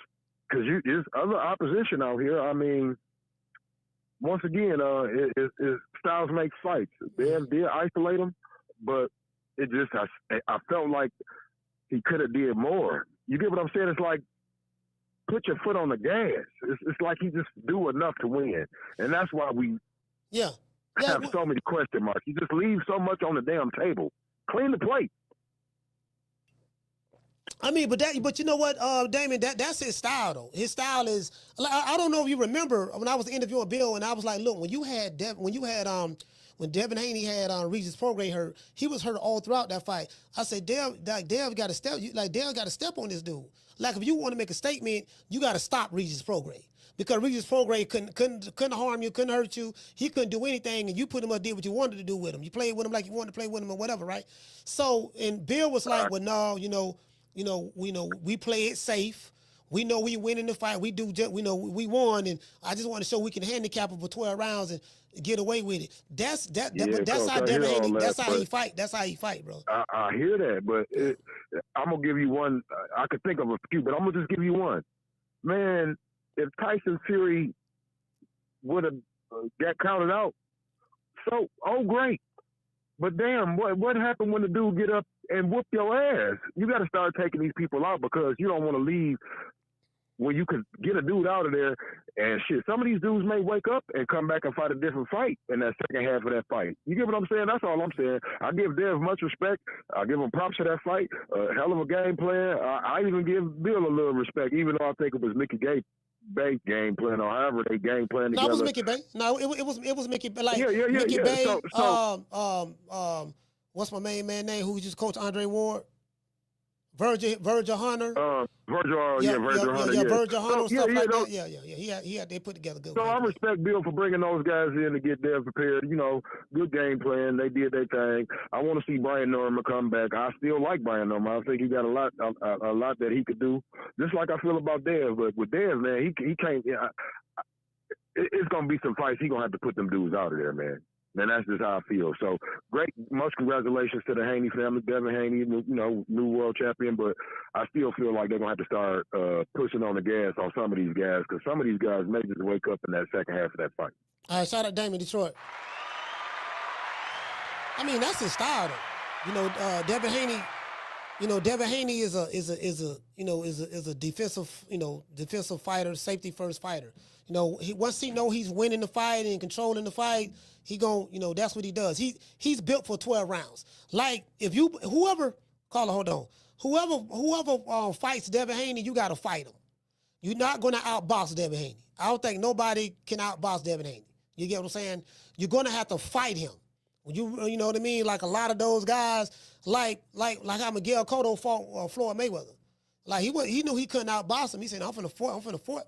because there's other opposition out here. I mean, once again, styles make fights. They isolate them, but it just, I felt like he could have did more. You get what I'm saying? It's like, put your foot on the gas. It's like he just do enough to win. And that's why we have so many question marks. He just leaves so much on the damn table. Clean the plate. I mean, but you know what, Damon, that's his style though. His style is, like, I don't know if you remember when I was interviewing Bill and I was like, look, when Devin Haney had Regis Prograis hurt, he was hurt all throughout that fight. I said, Dev got to step. Dev got to step on this dude. Like, if you want to make a statement, you got to stop Regis Prograis, because Regis Prograis couldn't harm you, couldn't hurt you. He couldn't do anything, and you put him up, did what you wanted to do with him. You played with him like you wanted to play with him or whatever, right? So, and Bill was like, well, no, we play it safe. we know we winning the fight. We know we won, and I just want to show we can handicap him for 12 rounds and get away with it. That's how Devin Haney. That's how he fight. That's how he fight, bro. I hear that, but I'm gonna give you one. I could think of a few, but I'm gonna just give you one. Man, if Tyson Fury would have got counted out, so great. But damn, what happened when the dude get up and whoop your ass? You got to start taking these people out because you don't want to leave when you could get a dude out of there. And shit, some of these dudes may wake up and come back and fight a different fight in that second half of that fight. You get what I'm saying? That's all I'm saying. I give Dev much respect. I give him props for that fight. Hell of a game plan. I even give Bill a little respect, even though I think it was Mickey Bay game plan or however they game plan together. No, it was Mickey Bay. No, it was Mickey Bay. Like Mickey Bay. What's my main man name? Who just coached Andre Ward? Virgil Hunter. Virgil Hunter. Virgil Hunter, stuff like that. Yeah. They put together good. So I respect Bill for bringing those guys in to get them prepared. You know, good game plan. They did their thing. I want to see Brian Norman come back. I still like Brian Norman. I think he got a lot that he could do. Just like I feel about Dev. But with Dev, man, he can't. It's gonna be some fights. He gonna have to put them dudes out of there, man. And that's just how I feel. So great, much congratulations to the Haney family, Devin Haney, new world champion. But I still feel like they're gonna have to start pushing on the gas on some of these guys because some of these guys may just wake up in that second half of that fight. All right, shout out Damon Detroit. I mean, that's his style, though. Devin Haney. Devin Haney is a defensive fighter, safety first fighter. Once he know he's winning the fight and controlling the fight, he that's what he does. He's built for 12 rounds. Like whoever fights Devin Haney, you got to fight him. You're not going to outbox Devin Haney. I don't think nobody can outbox Devin Haney. You get what I'm saying? You're going to have to fight him. You know what I mean? Like a lot of those guys, like how Miguel Cotto fought Floyd Mayweather. Like he knew he couldn't outbox him. He said, I'm finna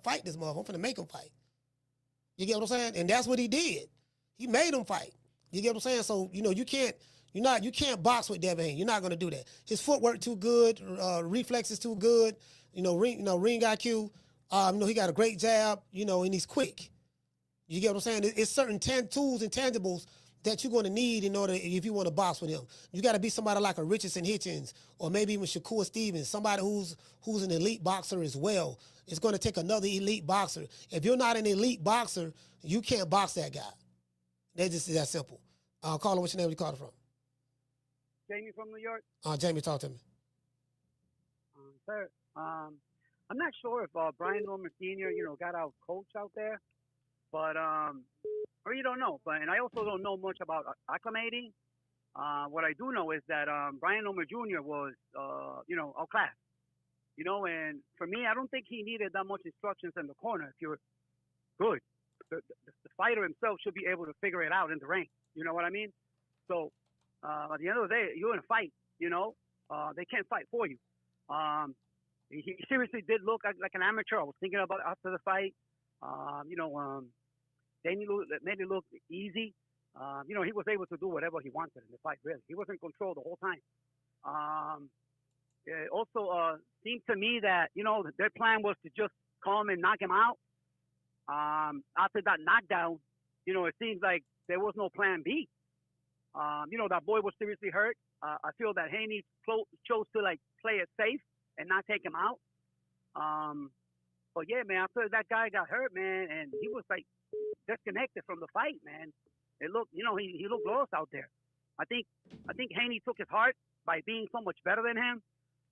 fight this motherfucker. I'm finna make him fight. You get what I'm saying? And that's what he did. He made him fight. You get what I'm saying? So, you can't box with Devin Haney. You're not gonna do that. His footwork too good, reflexes too good, ring IQ. He got a great jab, and he's quick. You get what I'm saying? It's certain tools and tangibles that you're going to need in order if you want to box with him. You got to be somebody like a Richardson Hitchens or maybe even Shakur Stevens, somebody who's an elite boxer as well. It's going to take another elite boxer. If you're not an elite boxer, you can't box that guy. That's just that simple. Caller, what's your name? Where you calling from? Jamie from New York. Jamie, talk to me. Sir, I'm not sure if Brian Norman Sr., got out coach out there, but I really don't know, and I also don't know much about acclimating. What I do know is that Brian Norman Jr. was, outclassed. And for me, I don't think he needed that much instructions in the corner. If you're good, the fighter himself should be able to figure it out in the ring. You know what I mean? So at the end of the day, you're in a fight. They can't fight for you. He seriously did look like an amateur. I was thinking about it after the fight. They made it look easy. He was able to do whatever he wanted in the fight, really. He was in control the whole time. It also seemed to me that, their plan was to just come and knock him out. After that knockdown, it seems like there was no plan B. That boy was seriously hurt. I feel that Haney chose to, play it safe and not take him out. But, yeah, man, after that guy got hurt, man, and he was, disconnected from the fight, man. It looked, he looked lost out there. I think Haney took his heart by being so much better than him.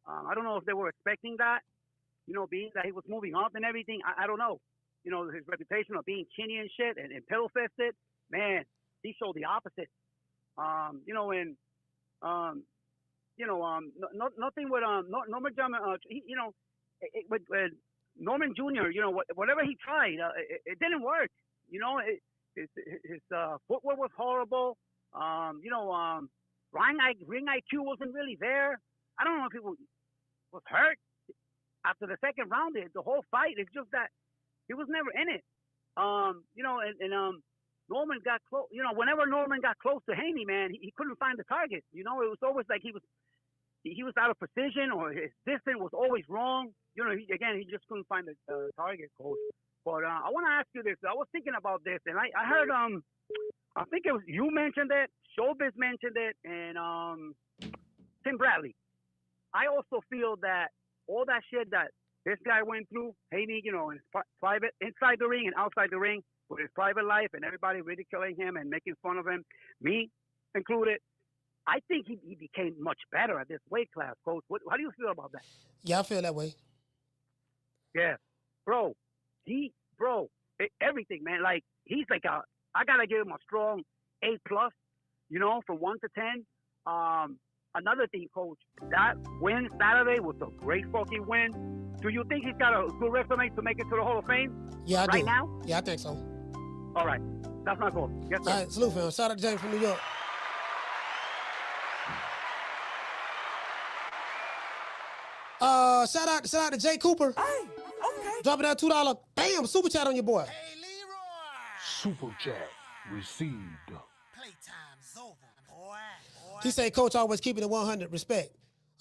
I don't know if they were expecting that, being that he was moving up and everything. I don't know. His reputation of being chinny and shit and pillow-fisted, man, he showed the opposite. Nothing with Norman with Norman Jr. Whatever he tried, it didn't work. His footwork was horrible. Ring IQ wasn't really there. I don't know if he was hurt after the second round. The whole fight, it's just that he was never in it. Norman got close. Whenever Norman got close to Haney, man, he couldn't find the target. It was always like he was he was out of precision or his distance was always wrong. You know, he just couldn't find the target, coach. But I want to ask you this. I was thinking about this, and I heard I think it was you mentioned it, Showbiz mentioned it, and Tim Bradley. I also feel that all that shit that this guy went through, Haney, you know, in his private, inside the ring and outside the ring, with his private life and everybody ridiculing him and making fun of him, me included. I think he became much better at this weight class, Coach. How do you feel about that? Yeah, I feel that way. Yeah, bro. Everything, man. Like, he's like I gotta give him a strong A+, you know, from 1 to 10. Another thing, Coach, that win Saturday was a great fucking win. Do you think he's got a good resume to make it to the Hall of Fame? Yeah, I do. Right now? Yeah, I think so. All right. That's my goal. Yes, sir. All right, salute, fam. Shout out to James from New York. Shout out to Jay Cooper. Hey, okay. Dropping that $2. Bam, super chat on your boy. Hey, Leroy. Super chat received. Playtime's over, boy. He said, Coach, always keeping it 100. Respect.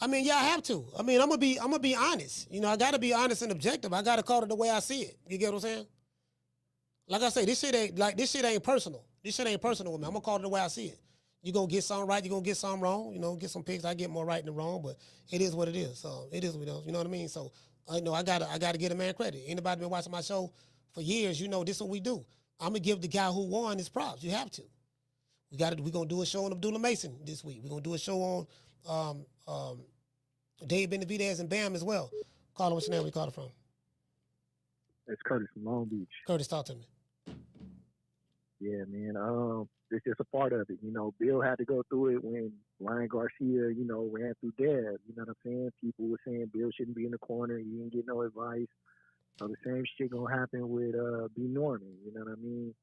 I mean, yeah, I have to. I mean, I'm gonna be honest. You know, I gotta be honest and objective. I gotta call it the way I see it. You get what I'm saying? Like I say, this shit ain't personal. This shit ain't personal with me. I'm gonna call it the way I see it. You're gonna get something right, you're gonna get something wrong. You know, get some picks. I get more right than wrong, but it is what it is. So it is what it is. You know what I mean? So I know I gotta get a man credit. Anybody been watching my show for years, you know this is what we do. I'm gonna give the guy who won his props. You have to. We're gonna do a show on Abdullah Mason this week. We're gonna do a show on Dave Benavidez and Bam as well. Carla, what's your name? Where you call it from? It's Curtis from Long Beach. Curtis, talk to me. Yeah, man. It's just a part of it. You know, Bill had to go through it when Ryan Garcia, you know, ran through Dev. You know what I'm saying? People were saying Bill shouldn't be in the corner. He didn't get no advice. So the same shit gonna happen with B. Norman. You know what I mean?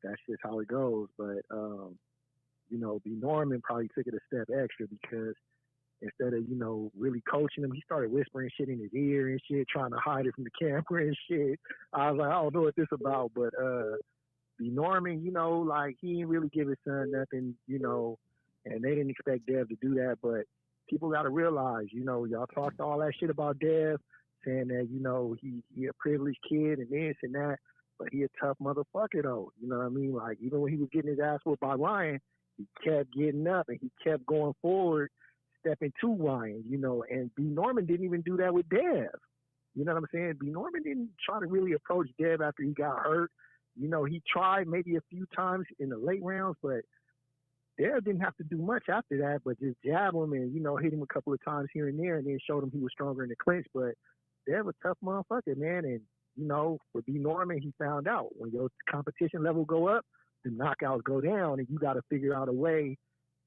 That's just how it goes. But you know, B. Norman probably took it a step extra because instead of, you know, really coaching him, he started whispering shit in his ear and shit, trying to hide it from the camera and shit. I was like, I don't know what this about, but B. Norman, you know, like, he didn't really give his son nothing, you know, and they didn't expect Dev to do that, but people got to realize, you know, y'all talked all that shit about Dev, saying that, you know, he a privileged kid and this and that, but he a tough motherfucker, though. You know what I mean? Like, even when he was getting his ass whooped by Ryan, he kept getting up and he kept going forward, stepping to Ryan, you know, and B. Norman didn't even do that with Dev. You know what I'm saying? B. Norman didn't try to really approach Dev after he got hurt. You know, he tried maybe a few times in the late rounds, but Dev didn't have to do much after that, but just jab him and, you know, hit him a couple of times here and there and then showed him he was stronger in the clinch. But Dev a tough motherfucker, man. And, you know, for B. Norman, he found out when your competition level go up, the knockouts go down, and you got to figure out a way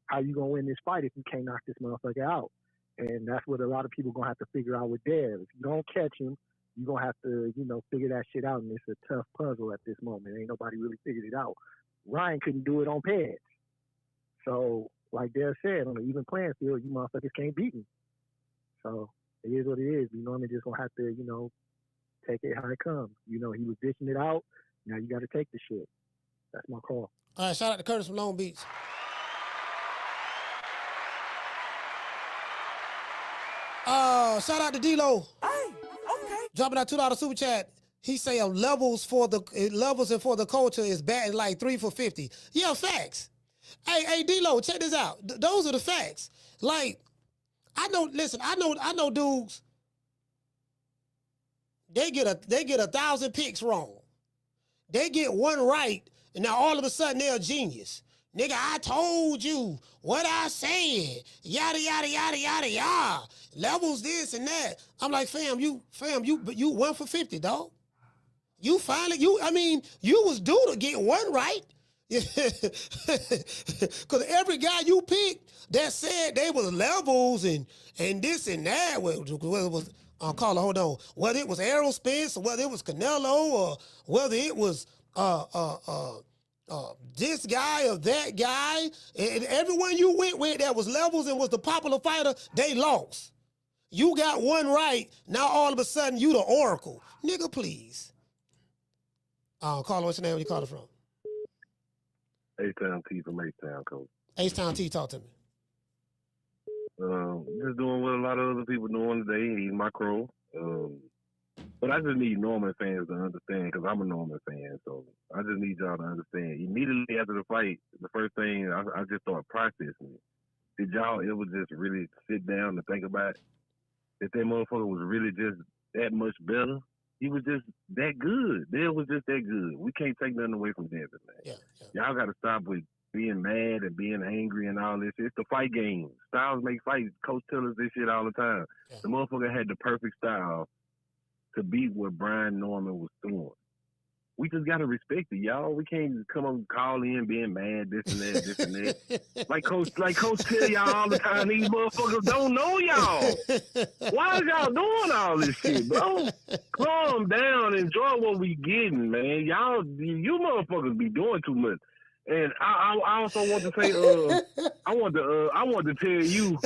how you going to win this fight if you can't knock this motherfucker out. And that's what a lot of people going to have to figure out with Dev. If you don't catch him, you're going to have to, you know, figure that shit out, and it's a tough puzzle at this moment. Ain't nobody really figured it out. Ryan couldn't do it on pads. So, like Dev said, on an even playing field, you motherfuckers can't beat him. So, it is what it is. You normally just going to have to, you know, take it how it comes. You know, he was dishing it out. Now you got to take the shit. That's my call. All right, shout out to Curtis from Long Beach. Shout out to D-Lo. Hey, okay. Dropping that $2 super chat. He say levels and for the culture is bad, like 3 for 50. Yeah, facts. Hey, D-Lo, check this out. Those are the facts. Like, I know dudes. They get 1,000 picks wrong. They get one right, and now all of a sudden they're a genius. Nigga, I told you what I said. Yada, yada, yada, yada, yada. Levels this and that. I'm like, fam, you 1 for 50, dog. You was due to get one right. Because every guy you picked that said they was levels and this and that, whether it was, Carla, hold on, whether it was Errol Spence or whether it was Canelo or whether it was this guy or that guy, and everyone you went with that was levels and was the popular fighter, they lost. You got one right, now all of a sudden you the oracle. Nigga, please. Carla, what's your name? Where you calling from? H-Town T from H-Town, coach. H-Town T, talk to me. Just doing what a lot of other people doing today, eating my crow. But I just need Norman fans to understand, because I'm a Norman fan, so I just need y'all to understand. Immediately after the fight, the first thing I just started processing it. Did y'all ever just really sit down and think about it? That motherfucker was really just that much better? He was just that good. Dale was just that good. We can't take nothing away from Devin, man. Y'all got to stop with being mad and being angry and all this. It's the fight game. Styles make fights. Coach tells us this shit all the time. The motherfucker had the perfect style to beat what Brian Norman was doing. We just gotta respect it, y'all. We can't come up and call in being mad, this and that, this and that. Like Coach tell y'all all the time, these motherfuckers don't know y'all. Why is y'all doing all this shit, bro? Calm down, enjoy what we getting, man. Y'all, you motherfuckers be doing too much. And I also want to say, I want to tell you,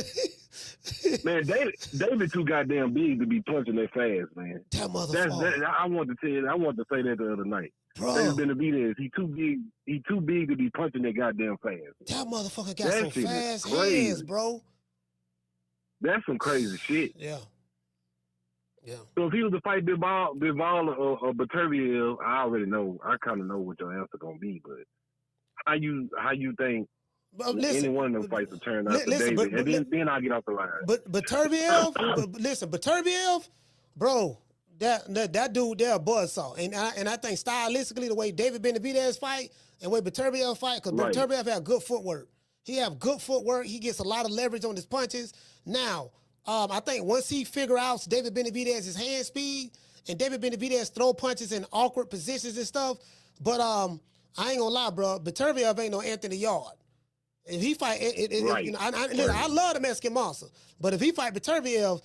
man, David too goddamn big to be punching that fast, man. That motherfucker. I want to say that the other night. David Benavidez, he too big to be punching that goddamn fast. That motherfucker got some fast hands, bro. That's some crazy shit. Yeah. So if he was to fight Bivol or Beterbiev, I already know. I kind of know what your answer gonna be, but how you think any one of them fights will turn out for David, and then I'll get off the line. But Beterbiev, bro, that dude there a buzzsaw, and I think stylistically the way David Benavidez fight and the way Beterbiev fight, because Beterbiev have good footwork. He have good footwork. He gets a lot of leverage on his punches. Now, I think once he figure out David Benavidez's hand speed, and David Benavidez throw punches in awkward positions and stuff, but I ain't gonna lie, bro. Beterbiev ain't no Anthony Yard. If he fight, you know, I love the Mexican Monster, but if he fight Beterbiev,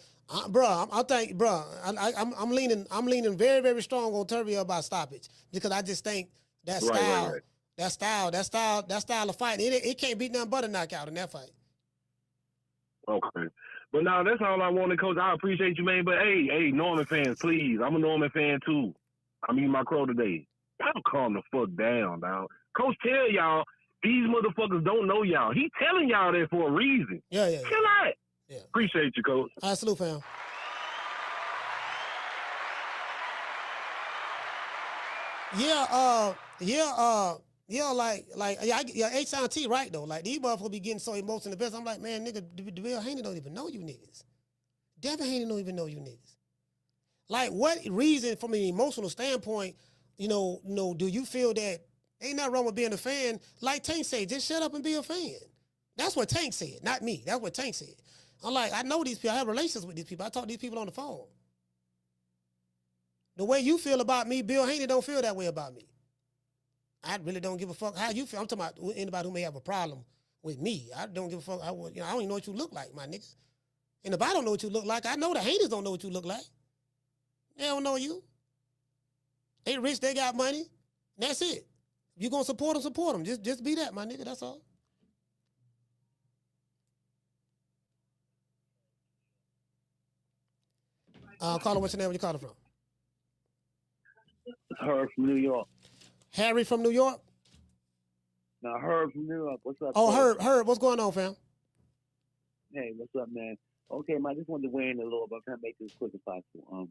I'm leaning very, very strong on Beterbiev by stoppage, because I just think that style of fighting, it can't beat nothing but a knockout in that fight. Okay. But now that's all I wanted, Coach. I appreciate you, man. But hey, Norman fans, please. I'm a Norman fan too. I'm eating my crow today. Y'all calm the fuck down, dog. Coach tell y'all, these motherfuckers don't know y'all. He telling y'all that for a reason. Yeah. Chill out. Yeah. Appreciate you, Coach. All right, salute, fam. H-Sound right though. Like these motherfuckers be getting so emotional. The best. I'm like, man, nigga, Devin Haney don't even know you niggas. Devin Haney don't even know you niggas. Like, what reason from an emotional standpoint, do you feel that ain't nothing wrong with being a fan? Like Tank said, just shut up and be a fan. That's what Tank said, not me. That's what Tank said. I'm like, I know these people. I have relations with these people. I talk to these people on the phone. The way you feel about me, Bill Haney don't feel that way about me. I really don't give a fuck how you feel. I'm talking about anybody who may have a problem with me. I don't give a fuck. I don't even know what you look like, my niggas. And if I don't know what you look like, I know the haters don't know what you look like. They don't know you. They rich, they got money. That's it. If you gonna support them, Just be that, my nigga. That's all. Caller, what's your name? Where you calling from? Herb from New York. Harry from New York? No, Herb from New York. What's up? Oh, Herb, what's going on, fam? Hey, what's up, man? Okay, man, I just wanted to weigh in a little bit. I'm trying to make this as quick as possible.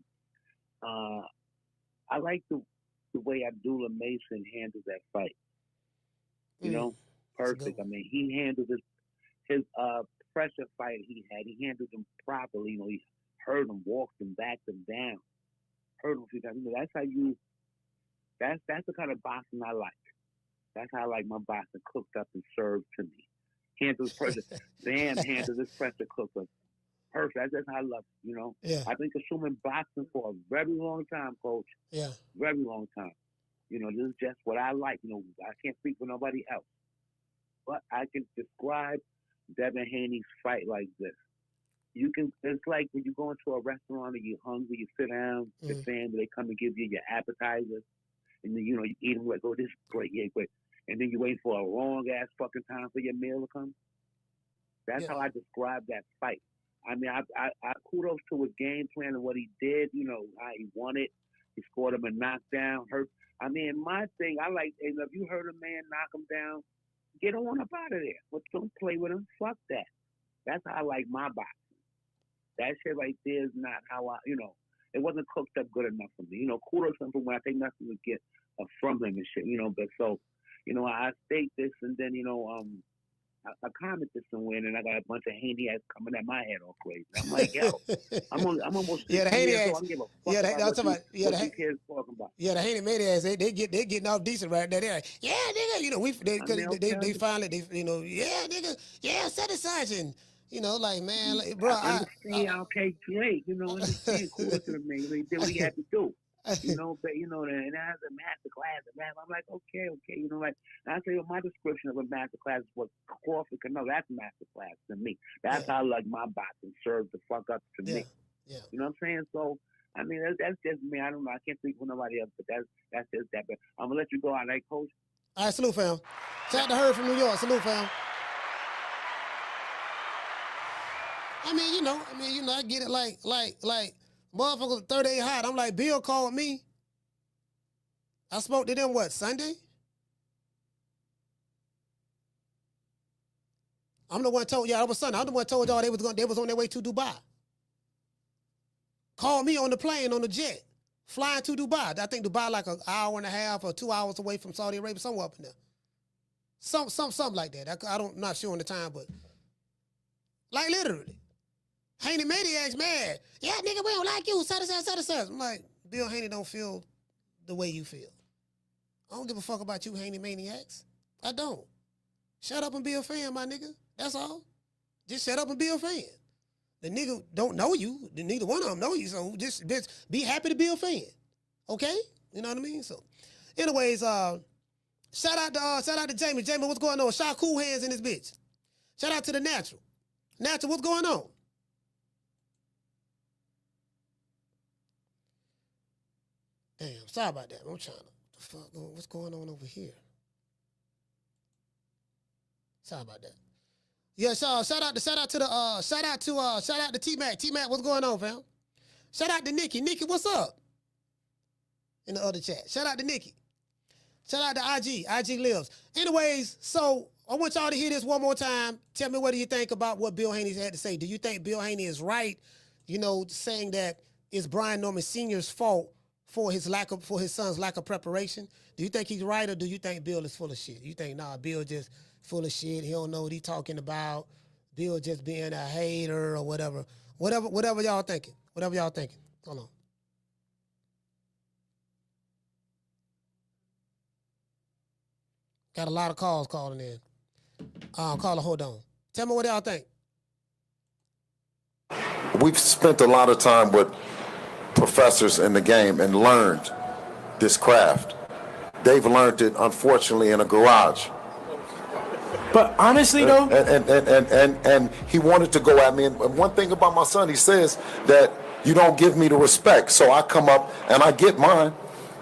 I like the way Abdullah Mason handled that fight. You know, perfect. I mean, he handled his pressure fight he had. He handled him properly. You know, he heard him, walked him, backed him down, heard him a few times. You know, that's how you. That's the kind of boxing I like. That's how I like my boxing cooked up and served to me. Handles pressure. Damn, handles this pressure cooked up. Perfect. That's how I love it, you know? Yeah. I've been consuming boxing for a very long time, Coach. Yeah. Very long time. You know, this is just what I like. You know, I can't speak for nobody else. But I can describe Devin Haney's fight like this. It's like when you go into a restaurant and you're hungry, you sit down, your family, they come and give you your appetizers. And then, you know, you eat them like, oh, this is great, yeah, great. And then you wait for a long-ass fucking time for your meal to come. That's how I describe that fight. I mean, I kudos to his game plan and what he did, you know, how he won it. He scored him a knockdown, hurt. I mean, my thing, I like, and if you hurt a man, knock him down, get on up out of there. But don't play with him. Fuck that. That's how I like my boxing. That shit right there is not how I, it wasn't cooked up good enough for me. Kudos to him for when I think nothing would get from him and shit, but so, I state this and then, I comment this somewhere and I got a bunch of Haney ass coming at my head all crazy. I'm like, yo, I'm almost the Haney ass. I don't give a fuck about what you kids talking about. Yeah, the Haney maniacs, they getting off decent right there. They're like, yeah, nigga, they finally, yeah, nigga, yeah, set aside and, like, man, like, bro, I understand, okay, great, understand, kudos to the man, he did what he had to do. But and as a master class, I'm like, okay, like I say my description of a master class is what Crawford can know. That's master class to me. That's how like my boxing serves the fuck up to me. Yeah. You know what I'm saying? So I mean that's just me. I don't know. I can't speak for nobody else, but that's just that. But I'm gonna let you go out, right, Coach? All right, salute, fam. Shout out to Herb from New York. Salute, fam. I mean, I get it like motherfuckers 38 hot. I'm like, Bill called me. I spoke to them, Sunday? I'm the one told y'all, it was Sunday. I'm the one told y'all they was on their way to Dubai. Called me on the plane, on the jet, flying to Dubai. I think Dubai like an hour and a half or 2 hours away from Saudi Arabia, somewhere up in there. Something like that. I'm not sure on the time, but like literally. Haney Maniac's mad. Yeah, nigga, we don't like you. Sad. I'm like, Bill Haney don't feel the way you feel. I don't give a fuck about you, Haney Maniacs. I don't. Shut up and be a fan, my nigga. That's all. Just shut up and be a fan. The nigga don't know you. Neither one of them know you. So just be happy to be a fan. Okay? You know what I mean? So, anyways, shout out to Jamie. Jamie, what's going on? Shot cool hands in this bitch. Shout out to the Natural. Natural, what's going on? Damn, sorry about that. I'm trying to, what's going on over here? Sorry about that. Yeah, shout out to T-Mac. T-Mac, what's going on, fam? Shout out to Nikki. Nikki, what's up? In the other chat. Shout out to Nikki. Shout out to IG. IG lives. Anyways, so I want y'all to hear this one more time. Tell me what do you think about what Bill Haney had to say. Do you think Bill Haney is right, saying that it's Brian Norman Sr.'s fault for his son's lack of preparation? Do you think he's right, or do you think Bill is full of shit? You think, nah, Bill just full of shit. He don't know what he's talking about. Bill just being a hater or whatever. Whatever y'all thinking. Whatever y'all thinking. Hold on. Got a lot of calls calling in. Caller, hold on. Tell me what y'all think. We've spent a lot of time with professors in the game and learned this craft. They've learned it, unfortunately, in a garage. But honestly, though, and he wanted to go at me. And one thing about my son, he says that you don't give me the respect, so I come up and I get mine.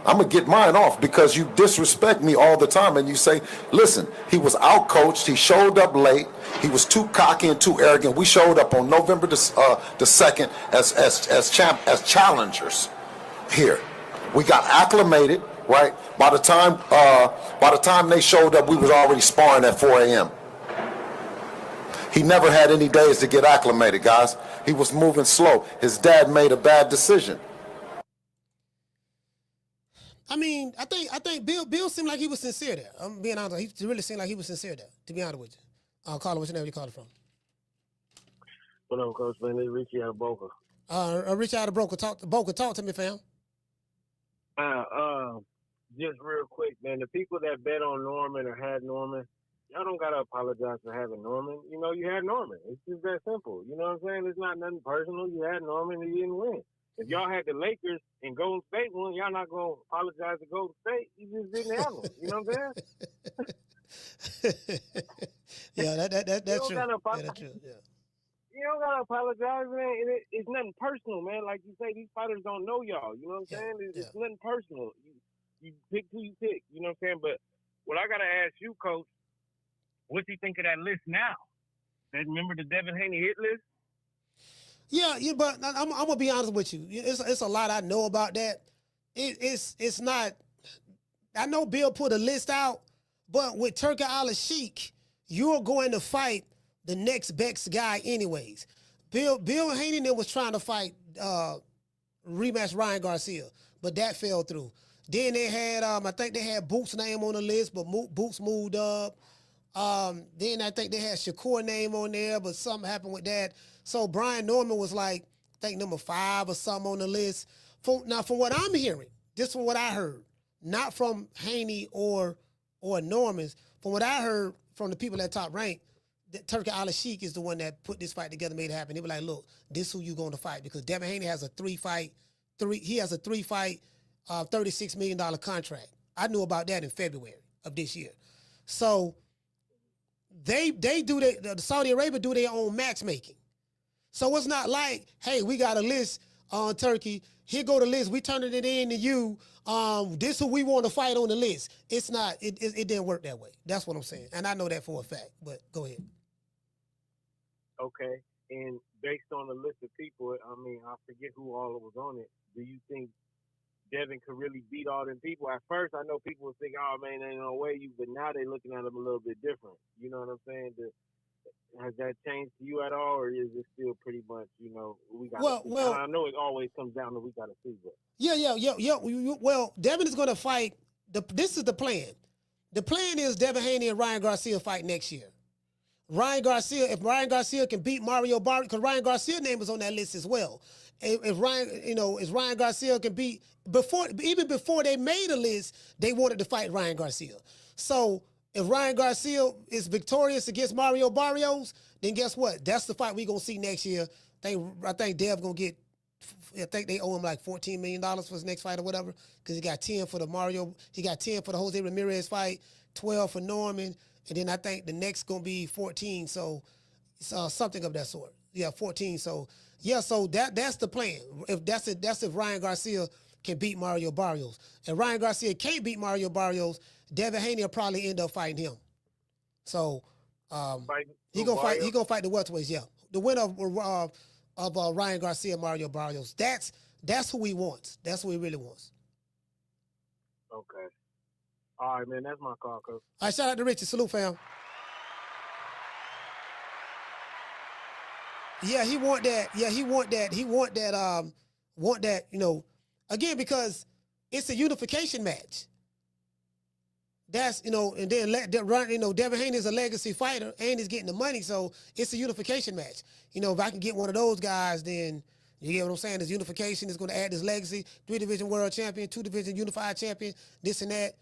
I'm gonna get mine off because you disrespect me all the time. And you say, listen, he was outcoached. He showed up late. He was too cocky and too arrogant. We showed up on November the 2nd as challengers here. We got acclimated, right? By the time they showed up, we was already sparring at 4 a.m. He never had any days to get acclimated, guys. He was moving slow. His dad made a bad decision. I mean, I think Bill seemed like he was sincere there. I'm being honest. He really seemed like he was sincere there, to be honest with you. Caller, what's your name? Where you calling from? What up, Coach? Man, it's Richie out of Boca. Richie out of Boca. Talk to me, fam. Just real quick, man. The people that bet on Norman or had Norman, y'all don't gotta apologize for having Norman. You had Norman. It's just that simple. You know what I'm saying? It's not nothing personal. You had Norman and you didn't win. If y'all had the Lakers and Golden State won, y'all not gonna apologize to Golden State. You just didn't have them. You know what I'm saying? Yeah, that's true. That's true. Yeah. You don't gotta apologize, man. It's nothing personal, man. Like you say, these fighters don't know y'all. You know what I'm saying? It's nothing personal. You pick who you pick. You know what I'm saying? But what I gotta ask you, Coach, what's he think of that list now? Remember the Devin Haney hit list? Yeah, but I'm gonna be honest with you. It's a lot I know about that. It's not. I know Bill put a list out, but with Turki Al-Sheikh, you're going to fight the next best guy anyways. Bill Haney then was trying to fight rematch Ryan Garcia, but that fell through. Then they had I think they had Boots' name on the list, but Boots moved up. Then I think they had Shakur name on there, but something happened with that. So Brian Norman was like, I think number 5 or something on the list. From what I'm hearing, just from what I heard, not from Haney or Norman's, from what I heard from the people at Top Rank, that Turki Al-Sheikh is the one that put this fight together, made it happen. They were like, look, this is who you going to fight, because Devin Haney has a three-fight, $36 million contract. I knew about that in February of this year. So they do the Saudi Arabia do their own matchmaking. So it's not like, hey, we got a list on Turkey. Here go the list. We turning it in to you. This who we want to fight on the list. It's not. It didn't work that way. That's what I'm saying, and I know that for a fact. But go ahead. Okay, and based on the list of people, I mean, I forget who all was on it. Do you think Devin could really beat all them people? At first, I know people would think, oh, man, ain't no way. But now they're looking at him a little bit different. You know what I'm saying? Has that changed to you at all, or is it still pretty much, we got to see? Well, I know it always comes down to we got to see. But. Yeah. Well, Devin is going to fight. This is the plan. The plan is Devin Haney and Ryan Garcia fight next year. If Ryan Garcia can beat Mario Barrios, because Ryan Garcia's name was on that list as well. If Ryan Garcia can beat, even before they made a list, they wanted to fight Ryan Garcia. So if Ryan Garcia is victorious against Mario Barrios, then guess what? That's the fight we're going to see next year. I think Dev going to get, I think they owe him like $14 million for his next fight or whatever, because he got 10 for the Jose Ramirez fight, 12 for Norman, and then I think the next going to be 14, so something of that sort. Yeah, 14. So that's the plan. That's if Ryan Garcia can beat Mario Barrios. And Ryan Garcia can't beat Mario Barrios, Devin Haney will probably end up fighting him. So he gonna fight the welterweights. Yeah, the winner of Ryan Garcia, Mario Barrios. That's who he wants. That's who he really wants. Okay. All right, man. That's my call, Coach. All right, shout out to Richie. Salute, fam. Yeah, he want that. Yeah, he want that. He want that. Again, because it's a unification match. That's, and then Devin Haney is a legacy fighter and he's getting the money, so it's a unification match. If I can get one of those guys, then you get what I'm saying? This unification is going to add this legacy, 3-division world champion, 2-division unified champion, this and that.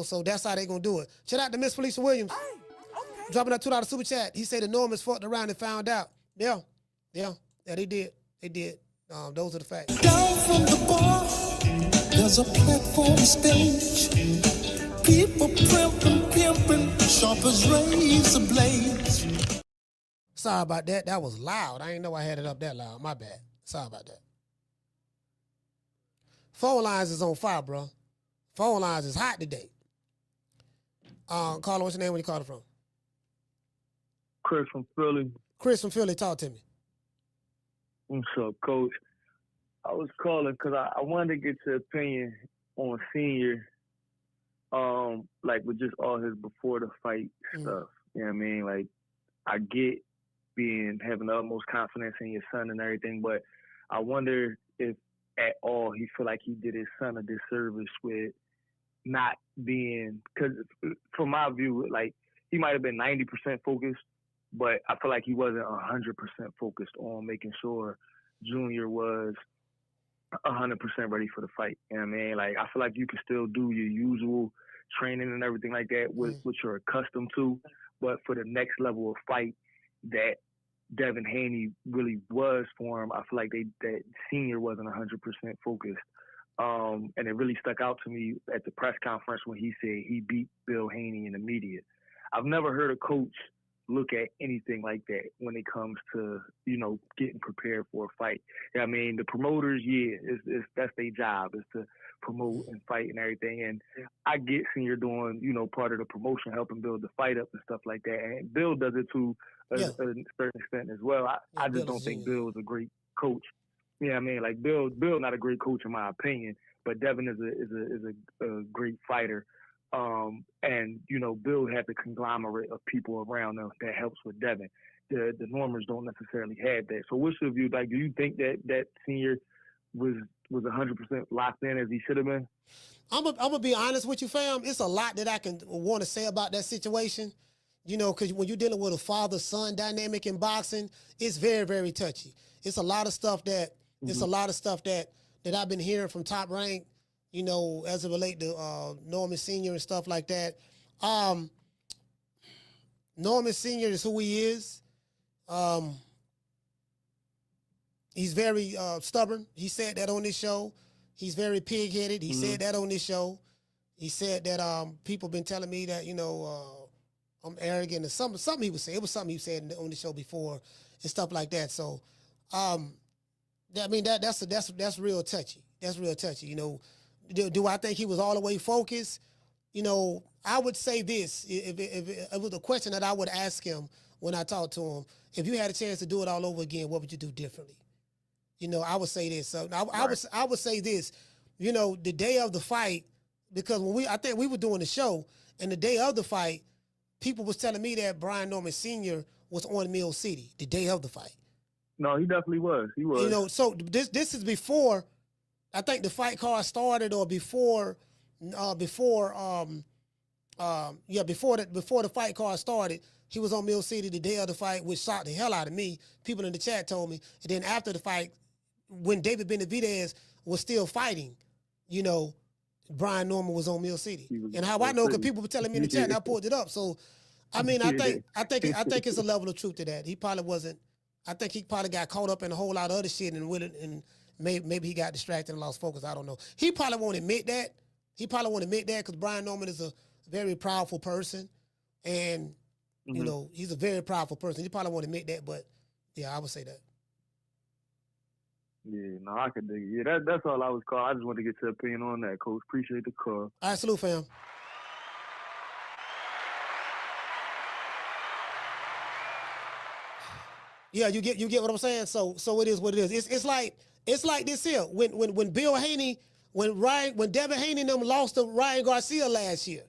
So that's how they're going to do it. Shout out to Miss Felicia Williams. Dropping that $2 super chat. He said the Normans fucked around and found out. Yeah, they did. They did. Those are the facts. Down from the bar, there's a platform stage. People pimping, sharp as razor blades. Sorry about that. That was loud. I didn't know I had it up that loud. My bad. Sorry about that. Phone lines is on fire, bro. Phone lines is hot today. Carla, what's your name? Where you calling from? Chris from Philly. Chris from Philly, talk to me. What's up, Coach? I was calling because I wanted to get your opinion on Senior, like with just all his before the fight stuff. You know what I mean? Like, I get having the utmost confidence in your son and everything, but I wonder if at all he feel like he did his son a disservice with not being, because from my view, like, he might have been 90% focused, but I feel like he wasn't 100% focused on making sure Junior was 100% ready for the fight. You know what I mean? Like, I feel like you can still do your usual training and everything like that, which you're accustomed to, but for the next level of fight that Devin Haney really was for him, I feel like that Senior wasn't 100% focused. And it really stuck out to me at the press conference when he said he beat Bill Haney in the media. I've never heard a coach look at anything like that when it comes to, getting prepared for a fight. I mean, the promoters, that's their job, is to promote and fight and everything. And I get Senior doing, part of the promotion, helping build the fight up and stuff like that. And Bill does it to a certain extent as well. I just don't think Bill is a great coach. Yeah, I mean, like Bill not a great coach in my opinion, but Devin is a great fighter. And Bill had the conglomerate of people around him that helps with Devin. the Normers don't necessarily have that. So what's your view? Like, do you think that Senior was 100% locked in as he should have been? I'm gonna be honest with you, fam. It's a lot that I can want to say about that situation. You know, because when you're dealing with a father-son dynamic in boxing, it's very, very touchy. It's a lot of stuff that that I've been hearing from Top Rank, you know, as it relates to Norman Sr. and stuff like that. Norman Sr. is who he is. He's very stubborn. He said that on this show. He's very pig-headed. He said that on this show. He said that people been telling me that, you know, I'm arrogant, and something he was saying. It was something he said on the show before and stuff like that. So, I mean, that's real touchy. That's real touchy. You know, do I think he was all the way focused? You know, I would say this. If it was a question that I would ask him when I talked to him, if you had a chance to do it all over again, what would you do differently? You know, I would say this. So I would say this. You know, the day of the fight, because I think we were doing the show, and the day of the fight, people was telling me that Brian Norman Sr. was on Mill City the day of the fight. No, he definitely was. He was. You know, so this is before, I think the fight card started, or before the fight card started. He was on Mill City the day of the fight, which shocked the hell out of me. People in the chat told me. And then after the fight, when David Benavidez was still fighting, you know, Brian Norman was on Mill City. And how I know, because people were telling me in the chat, and I pulled it up. So, I mean, I think it's a level of truth to that. He probably wasn't. I think he probably got caught up in a whole lot of other shit and maybe he got distracted and lost focus. I don't know. He probably won't admit that. Because Brian Norman is a very powerful person, and you know, he's a very powerful person. He probably won't admit that, but yeah, I would say that. Yeah, no, I could dig it. Yeah, that's all I was calling. I just wanted to get your opinion on that, Coach. Appreciate the call. All right, salute, fam. Yeah, you get what I'm saying. So it is what it is. It's like this here. When Bill Haney, when Devin Haney and them lost to Ryan Garcia last year,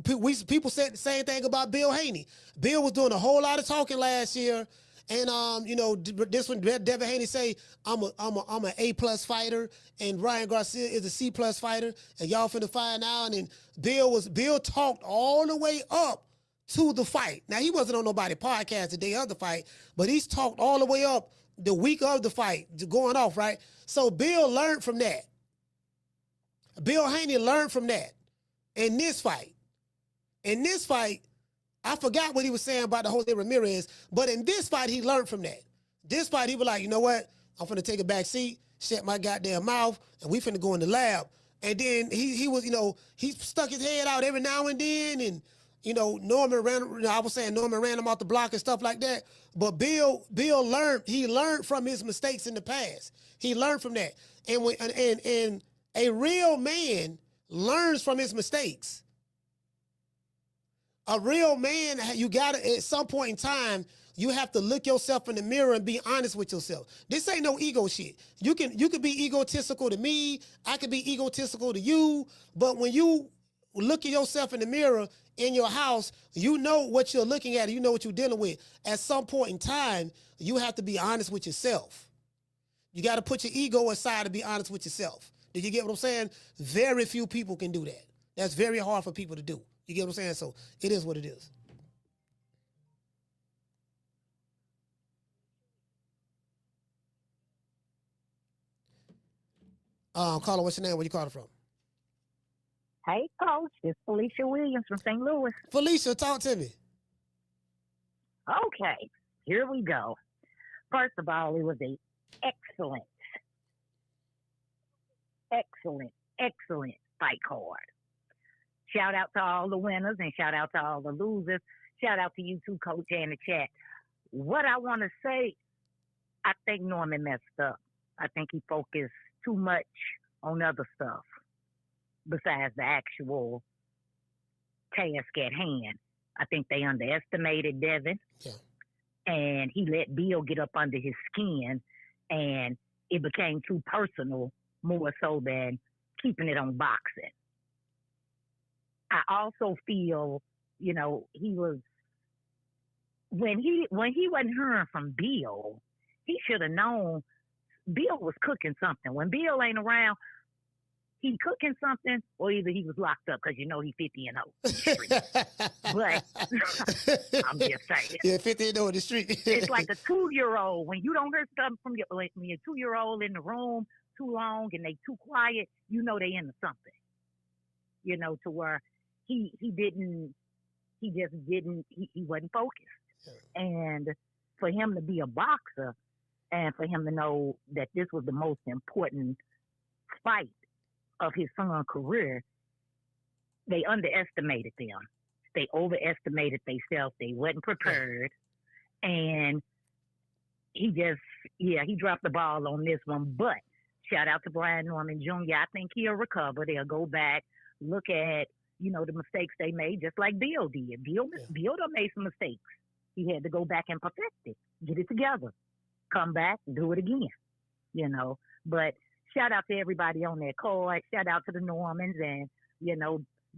people said the same thing about Bill Haney. Bill was doing a whole lot of talking last year, and you know, this one Devin Haney say I'm a A+ fighter, and Ryan Garcia is a C+ fighter, and y'all finna find out. And Bill talked all the way up to the fight. Now, he wasn't on nobody podcast the day of the fight, but he's talked all the way up the week of the fight, going off, right? So Bill learned from that. Bill Haney learned from that in this fight. In this fight, I forgot what he was saying about the Jose Ramirez, but in this fight, he learned from that. This fight, he was like, you know what? I'm finna take a back seat, shut my goddamn mouth, and we finna go in the lab. And then he was, you know, he stuck his head out every now and then, and you know, Norman ran him off the block and stuff like that. But Bill learned from his mistakes in the past. He learned from that. And a real man learns from his mistakes. A real man, you gotta, at some point in time, you have to look yourself in the mirror and be honest with yourself. This ain't no ego shit. You can be egotistical to me. I can be egotistical to you. But when you look at yourself in the mirror in your house, you know what you're looking at. You know what you're dealing with. At some point in time, you have to be honest with yourself. You got to put your ego aside to be honest with yourself. Do you get what I'm saying? Very few people can do that. That's very hard for people to do. You get what I'm saying? So it is what it is. Caller, what's your name? Where you calling from? Hey, Coach. It's Felicia Williams from St. Louis. Felicia, talk to me. Okay, here we go. First of all, it was a excellent fight card. Shout out to all the winners and shout out to all the losers. Shout out to you too, Coach, and the chat. What I want to say, I think Norman messed up. I think he focused too much on other stuff besides the actual task at hand. I think they underestimated Devin. Yeah. And he let Bill get up under his skin, and it became too personal, more so than keeping it on boxing. I also feel, you know, he was when he wasn't hearing from Bill, he should have known Bill was cooking something. When Bill ain't around, he cooking something, or either he was locked up because he 50 and 0. But I'm just saying. Yeah, 50 and 0 in the street. It's like a 2-year-old. When you don't hear stuff from your 2-year-old in the room too long and they too quiet, they into something. To where he wasn't focused. Yeah. And for him to be a boxer and for him to know that this was the most important fight of his son's career, they underestimated them. They overestimated themselves. They wasn't prepared. And he dropped the ball on this one. But shout out to Brian Norman Jr. I think he'll recover. They'll go back, look at, the mistakes they made, just like Bill did. Bill done made some mistakes. He had to go back and perfect it, get it together, come back, do it again, But shout out to everybody on that card. Shout out to the Normans and,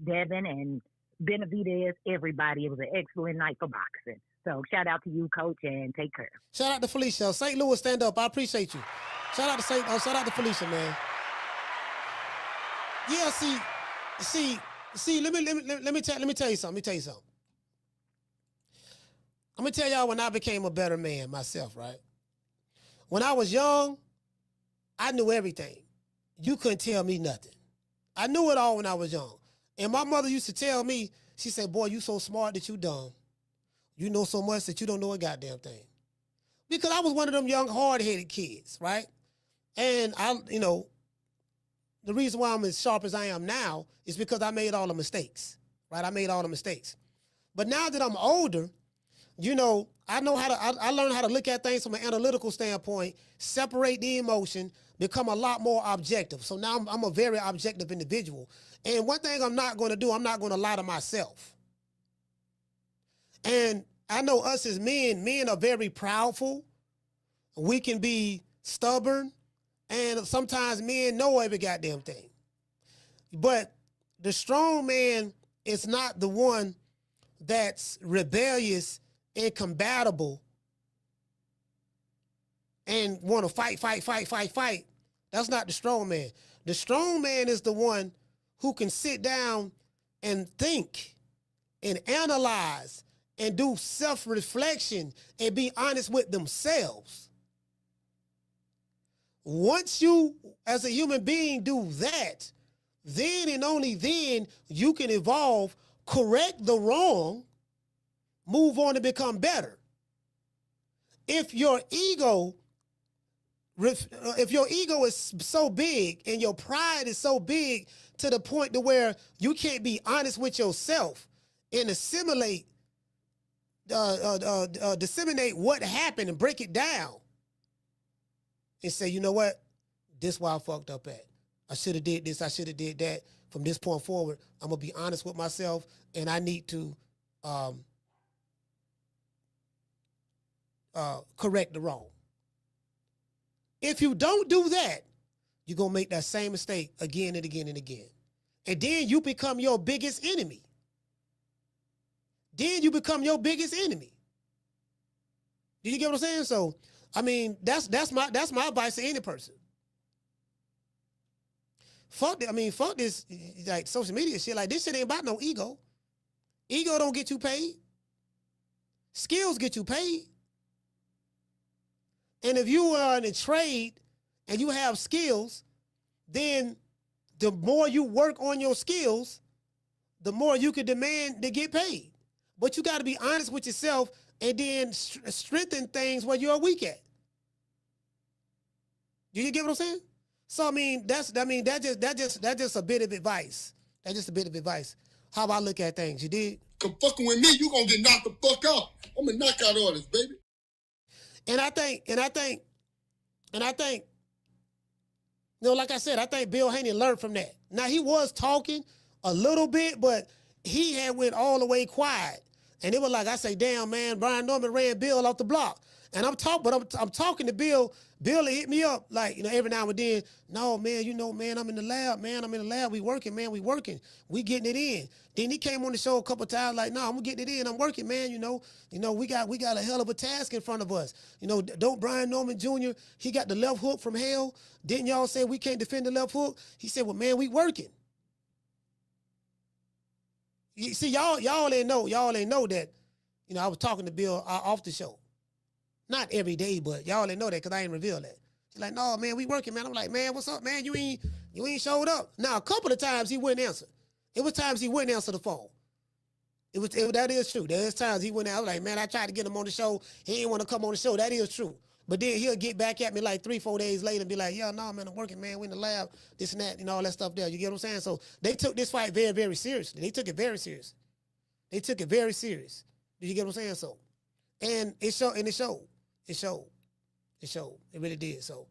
Devin and Benavidez, everybody. It was an excellent night for boxing. So shout out to you, Coach, and take care. Shout out to Felicia. St. Louis, stand up. I appreciate you. Shout out to Felicia, man. Yeah, see, let me tell you something. I'm gonna tell y'all when I became a better man myself, right? When I was young, I knew everything. You couldn't tell me nothing. I knew it all when I was young. And my mother used to tell me, she said, boy, you so smart that you dumb. You know so much that you don't know a goddamn thing. Because I was one of them young, hard-headed kids, right? And the reason why I'm as sharp as I am now is because I made all the mistakes, right? I made all the mistakes. But now that I'm older, I learned how to look at things from an analytical standpoint, separate the emotion, become a lot more objective. So now I'm a very objective individual. And one thing I'm not going to do, I'm not going to lie to myself. And I know us as men are very proudful. We can be stubborn. And sometimes men know every goddamn thing. But the strong man is not the one that's rebellious, incompatible, and want to fight. That's not the strong man. The strong man is the one who can sit down and think and analyze and do self-reflection and be honest with themselves. Once you, as a human being, do that, then and only then you can evolve, correct the wrong, move on and become better. If your ego is so big and your pride is so big to the point to where you can't be honest with yourself and disseminate what happened and break it down and say, you know what, this why I fucked up at. I should have did this, I should have did that. From this point forward, I'm gonna be honest with myself and I need to correct the wrong. If you don't do that, you're going to make that same mistake again and again and again. And then you become your biggest enemy. Do you get what I'm saying? So, I mean, that's my advice to any person. Fuck this, like, social media shit. Like, this shit ain't about no ego. Ego don't get you paid. Skills get you paid. And if you are in a trade and you have skills, then the more you work on your skills, the more you can demand to get paid. But you got to be honest with yourself and then strengthen things where you're weak at. Do you get what I'm saying? So that's just a bit of advice. That's just a bit of advice. How I look at things. You did? Come fucking with me, you gonna get knocked the fuck out. I'm a knockout artist, baby. And I think, like I said, I think Bill Haney learned from that. Now, he was talking a little bit, but he had went all the way quiet And it was like, I say, damn, man, Brian Norman ran Bill off the block. And I'm talking to Bill. Bill hit me up, like, every now and then. No, man, man, I'm in the lab, man. I'm in the lab. We working, man. We working. We getting it in. Then he came on the show a couple of times, like, no, I'm getting it in. I'm working, man. We got a hell of a task in front of us. Don't Brian Norman Jr., he got the left hook from hell. Didn't y'all say we can't defend the left hook? He said, well, man, we working. You see, y'all ain't know that, I was talking to Bill off the show. Not every day, but y'all ain't know that because I ain't revealed that. He's like, no, man, we working, man. I'm like, man, what's up, man? You ain't showed up. Now, a couple of times he wouldn't answer. It was times he wouldn't answer the phone. That is true. There's times he wouldn't answer. I was like, man, I tried to get him on the show. He didn't want to come on the show. That is true. But then he'll get back at me like 3-4 days later and be like, yeah, no, man, I'm working, man. We in the lab, this and that, all that stuff there. You get what I'm saying? So they took this fight very, very seriously. They took it very serious. They took it very serious. Do you get what I'm saying? So, and it showed. It showed. It really did. So,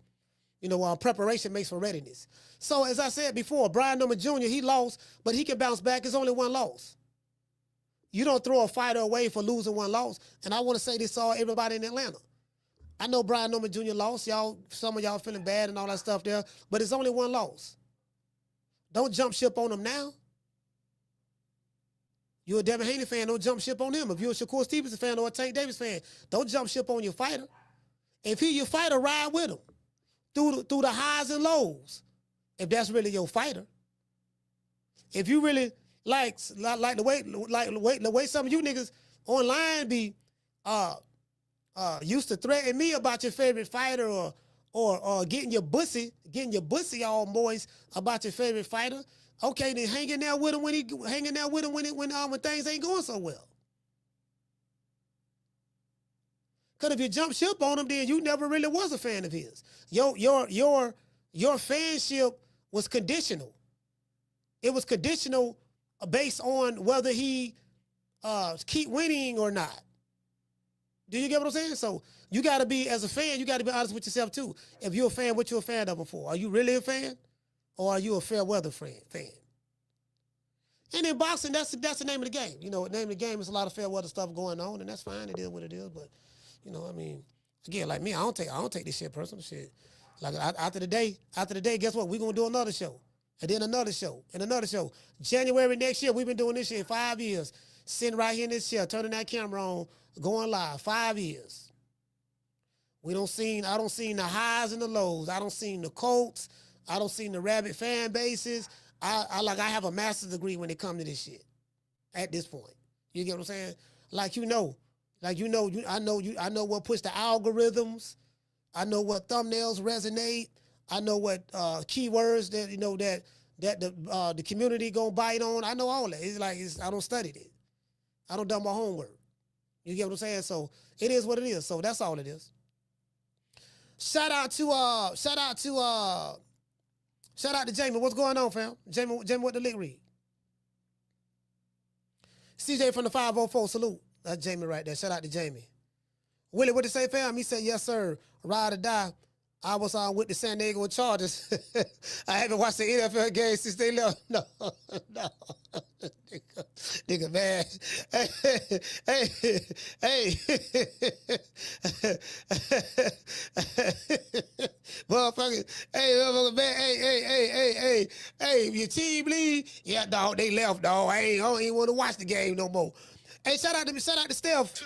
preparation makes for readiness. So, as I said before, Brian Norman Jr., he lost, but he can bounce back. It's only one loss. You don't throw a fighter away for losing one loss. And I want to say this to everybody in Atlanta. I know Brian Norman Jr. lost. Some of y'all feeling bad and all that stuff there, but it's only one loss. Don't jump ship on him now. You're a Devin Haney fan, don't jump ship on him. If you're a Shakur Stevenson fan or a Tank Davis fan, don't jump ship on your fighter. If he's your fighter, ride with him through the highs and lows. If that's really your fighter. If you really like the way some of you niggas online be used to threaten me about your favorite fighter or getting your bussy all moist about your favorite fighter. Okay, then hanging there with him when things ain't going so well. Because if you jump ship on him, then you never really was a fan of his. Your fanship was conditional. It was conditional based on whether he keep winning or not. Do you get what I'm saying? So you got to be, as a fan, you got to be honest with yourself too. If you're a fan, what you're a fan of him for? Are you really a fan? Or are you a fair weather fan? And in boxing, that's the name of the game. The name of the game is a lot of fair weather stuff going on, and that's fine. It is what it is. But again, like me, I don't take this shit personal. Shit. Like after the day, guess what? We're gonna do another show, and then another show, and another show. January next year, we've been doing this shit 5 years. Sitting right here in this chair, turning that camera on, going live. 5 years. I don't see the highs and the lows. I don't see the Colts. I don't see the rabid fan bases. I have a master's degree when it comes to this shit. At this point, you get what I'm saying? I know what push the algorithms. I know what thumbnails resonate. I know what keywords that the community gonna bite on. I know all that. I don't study it. I don't do my homework. You get what I'm saying? So it is what it is. So that's all it is. Shout out to Jamie. What's going on, fam? Jamie, what the lick read? CJ from the 504, salute. That's Jamie right there. Shout out to Jamie. Willie, what did say, fam? He said, yes, sir. Ride or die. I was on with the San Diego Chargers. I haven't watched the NFL game since they left. No. Nigga, man. Hey. Motherfucker. Hey, your team lead? Yeah, dog, they left, dog. I ain't want to watch the game no more. Hey, shout out to Steph.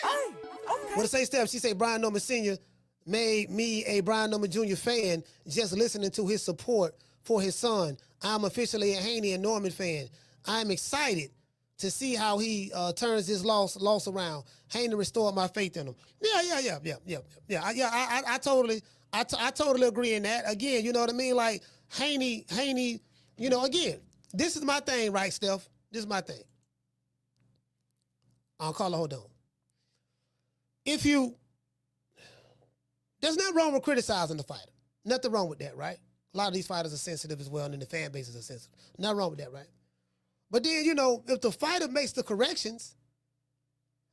Oh, okay. What to say, Steph? She say Brian Norman Sr. made me a Brian Norman Jr. fan just listening to his support for his son. I'm officially a Haney and Norman fan. I'm excited to see how he turns his loss around. Haney restored my faith in him. Yeah. I totally agree in that. Again, you know what I mean? Like Haney, again, this is my thing, right, Steph? This is my thing. I'll call it, hold on. There's nothing wrong with criticizing the fighter. Nothing wrong with that, right? A lot of these fighters are sensitive as well, and the fan bases are sensitive. Nothing wrong with that, right? But then, if the fighter makes the corrections,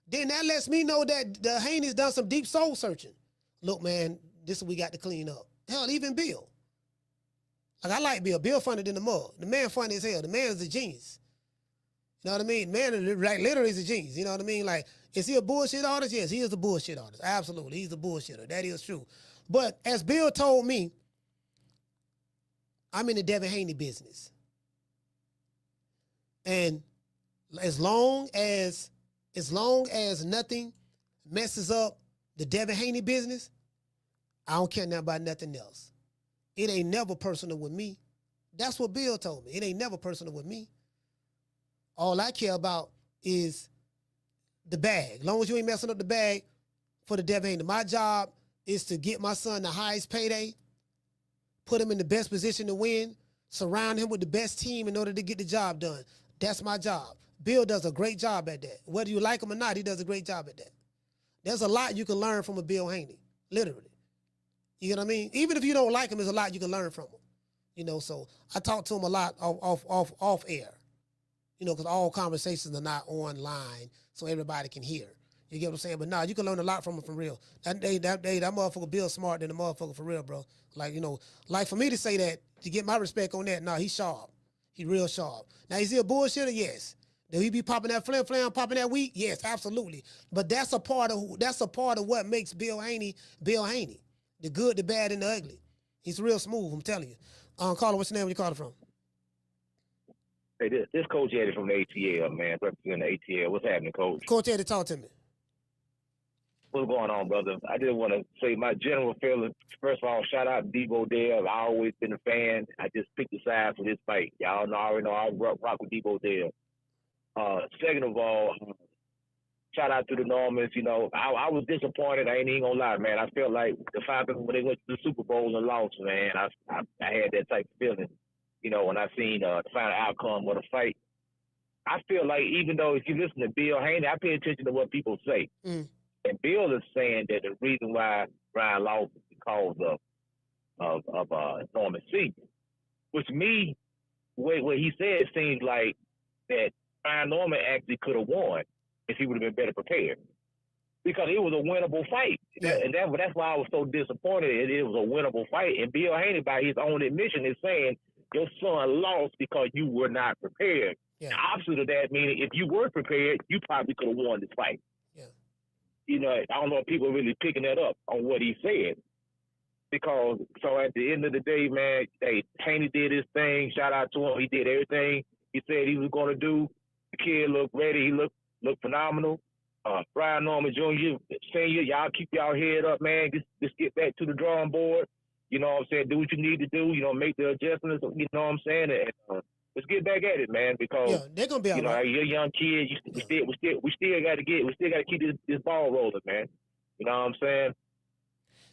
then that lets me know that the Haney's done some deep soul searching. Look, man, this is what we got to clean up. Hell, even Bill. Like, I like Bill. Bill funny than the mug. The man funny as hell. The man is a genius. know what I mean? Man, like literally is a genius. You know what I mean? Like, is he a bullshit artist? Yes, he is a bullshit artist. Absolutely, he's a bullshitter. That is true. But as Bill told me, I'm in the Devin Haney business, and as long as nothing messes up the Devin Haney business, I don't care nothing about nothing else. It ain't never personal with me. That's what Bill told me. It ain't never personal with me. All I care about is the bag. As long as you ain't messing up the bag for the Devin Haney. My job is to get my son the highest payday, put him in the best position to win, surround him with the best team in order to get the job done. That's my job. Bill does a great job at that. Whether you like him or not, he does a great job at that. There's a lot you can learn from a Bill Haney, literally. You know what I mean? Even if you don't like him, there's a lot you can learn from him. You know, so I talk to him a lot off air. You know, because all conversations are not online, so everybody can hear. You get what I'm saying? But nah, you can learn a lot from him for real. That motherfucker Bill smart than the motherfucker for real, bro. Like, you know, like for me to say that, to get my respect on that, nah, he's sharp. He real sharp. Now, is he a bullshitter? Yes. Do he be popping that flam, popping that weed? Yes, absolutely. But that's a part of what makes Bill Haney. The good, the bad, and the ugly. He's real smooth, I'm telling you. Caller, what's your name? Where you calling from? Hey, this Coach Eddie from the ATL, man, representing the ATL. What's happening, Coach? Coach Eddie, talk to me. What's going on, brother? I just want to say my general feeling. First of all, shout out to Debo Dale. I always been a fan. I just picked the side for this fight. Y'all know, I already know I rock with Debo Dale. Second of all, shout out to the Normans. You know, I was disappointed. I ain't even gonna lie, man. I felt like the Falcons, when they went to the Super Bowl and lost, man, I had that type of feeling. You know, when I seen the final outcome of the fight, I feel like even though if you listen to Bill Haney, I pay attention to what people say. Mm. And Bill is saying that the reason why Brian lost is because of Norman Senior, which me, what he said seems like that Brian Norman actually could have won if he would have been better prepared, because it was a winnable fight. Yeah. That's why I was so disappointed. It was a winnable fight. And Bill Haney, by his own admission, is saying your son lost because you were not prepared. Yeah. The opposite of that, meaning if you were prepared, you probably could have won this fight. Yeah. You know, I don't know if people are really picking that up on what he said. Because, so at the end of the day, man, hey, Haney did his thing. Shout out to him. He did everything he said he was going to do. The kid looked ready. He looked phenomenal. Brian Norman Jr., Senior, y'all keep y'all head up, man. Just get back to the drawing board. You know what I'm saying? Do what you need to do. You know, make the adjustments. You know what I'm saying? And, let's get back at it, man. Because they're gonna be all right. You're a young kid. We still got to keep this ball rolling, man. You know what I'm saying?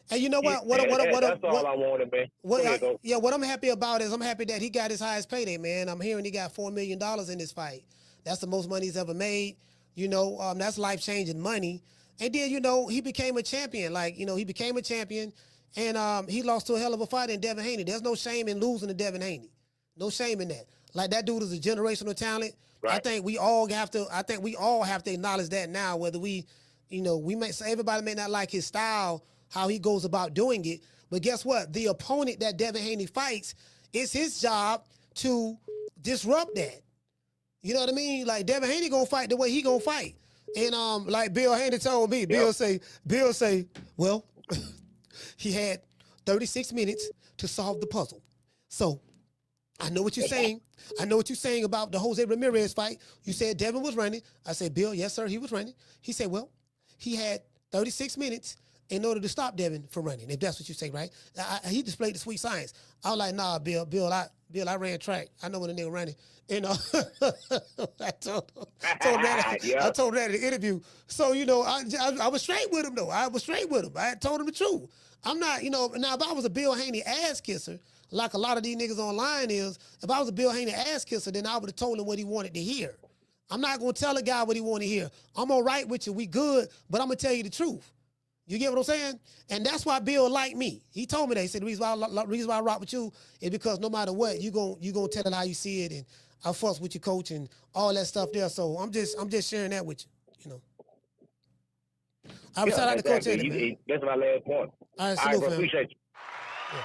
And you know what? That's all I wanted, man. What I'm happy about is I'm happy that he got his highest payday, man. I'm hearing he got $4 million in this fight. That's the most money he's ever made. You know, that's life-changing money. And then, you know, he became a champion. Like, you know, he became a champion, and he lost to a hell of a fight in Devin Haney. There's no shame in losing to Devin Haney. No shame in that. Like, that dude is a generational talent. Right. I think we all have to acknowledge that now, whether we, you know, everybody may not like his style, how he goes about doing it. But guess what? The opponent that Devin Haney fights, it's his job to disrupt that. You know what I mean? Like, Devin Haney gonna fight the way he gonna fight. And like Bill Haney told me, Bill say, well, he had 36 minutes to solve the puzzle. So I know what you're saying. I know what you're saying about the Jose Ramirez fight. You said Devin was running. I said, Bill, yes, sir, he was running. He said, well, he had 36 minutes in order to stop Devin from running, if that's what you say, right? He displayed the sweet science. I was like, nah, Bill, I ran track. I know when a nigga running. And I told that in the interview. So, you know, I was straight with him, though. I was straight with him. I told him the truth. I'm not, you know, now if I was a Bill Haney ass kisser, like a lot of these niggas online is, if I was a Bill Haney ass kisser, then I would have told him what he wanted to hear. I'm not going to tell a guy what he want to hear. I'm all right with you. We good, but I'm going to tell you the truth. You get what I'm saying? And that's why Bill liked me. He told me that. He said the reason why I rock with you is because no matter what, you gonna tell it how you see it, and I fuss with your coach and all that stuff there. So I'm just sharing that with you. You know. I was shout out to Coach Eddie, man. That's my last point. All right, salute, I appreciate you. Yeah.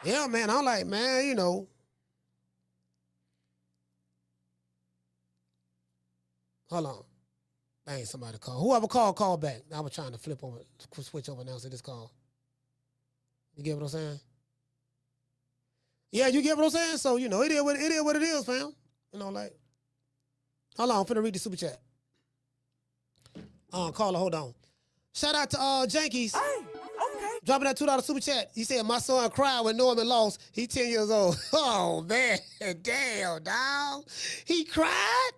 Yeah, man. I'm like, man, you know. Hold on. Dang, somebody call. Whoever call back. I was trying to switch over now to this call. You get what I'm saying? Yeah, you get what I'm saying? So, you know, it is what it is, fam. You know, like, hold on, I'm finna read the super chat. Caller, hold on. Shout out to Jankies. Hey, okay. Dropping that $2 super chat. He said, my son cried when Norman lost. He 10 years old. Oh, man. Damn, dog. He cried?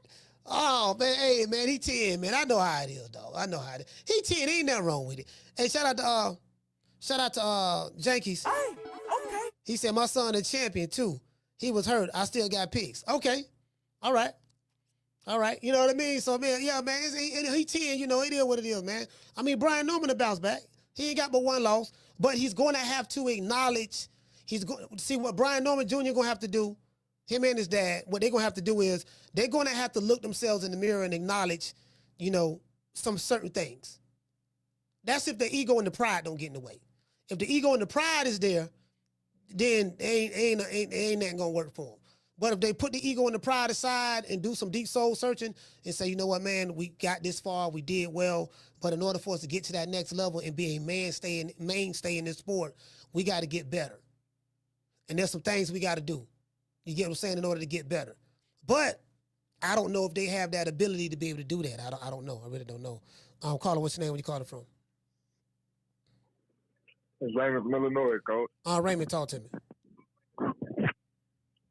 Oh, man. Hey, man, he 10, man. I know how it is, dog. I know how it is. He 10. Ain't nothing wrong with it. Hey, shout out to Jankies. Hey, okay. He said, my son a champion, too. He was hurt. I still got picks. Okay. All right. You know what I mean? So, man, yeah, man, he 10, you know, it is what it is, man. I mean, Brian Norman to bounce back. He ain't got but one loss, but he's going to have to acknowledge, see what Brian Norman Jr. going to have to do, him and his dad, what they're going to have to do is they're going to have to look themselves in the mirror and acknowledge, you know, some certain things. That's if the ego and the pride don't get in the way. If the ego and the pride is there, then ain't nothing going to work for them. But if they put the ego and the pride aside and do some deep soul searching and say, you know what, man, we got this far, we did well, but in order for us to get to that next level and be a mainstay in this sport, we got to get better. And there's some things we got to do. You get what I'm saying? In order to get better. But I don't know if they have that ability to be able to do that. I don't know. I really don't know. Caller, what's your name? Where you calling from? It's Raymond from Illinois, Coach. Raymond, talk to me.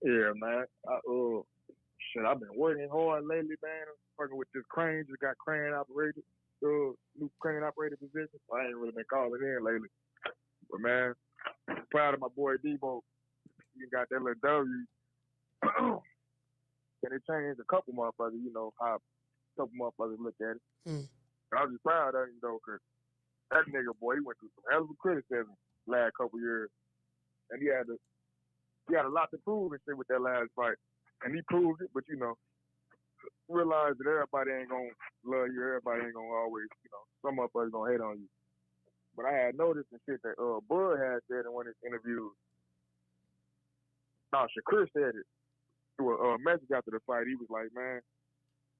Yeah, man. I've been working hard lately, man. I'm working with this crane. Just got crane operated, new crane operated position. So I ain't really been calling in lately. But, man, proud of my boy Debo. He got that little W. And it changed a couple motherfuckers, you know, how a couple motherfuckers look at it. But I'm just proud of him, though, because that nigga, boy, he went through some hell of a criticism last couple years. And he had a lot to prove and shit with that last fight. And he proved it, but, you know, realize that everybody ain't going to love you. Everybody ain't going to always, you know, some motherfuckers going to hate on you. But I had noticed and shit that Bud had said in one of his interviews. No, Shakur said it through a message after the fight. He was like, man,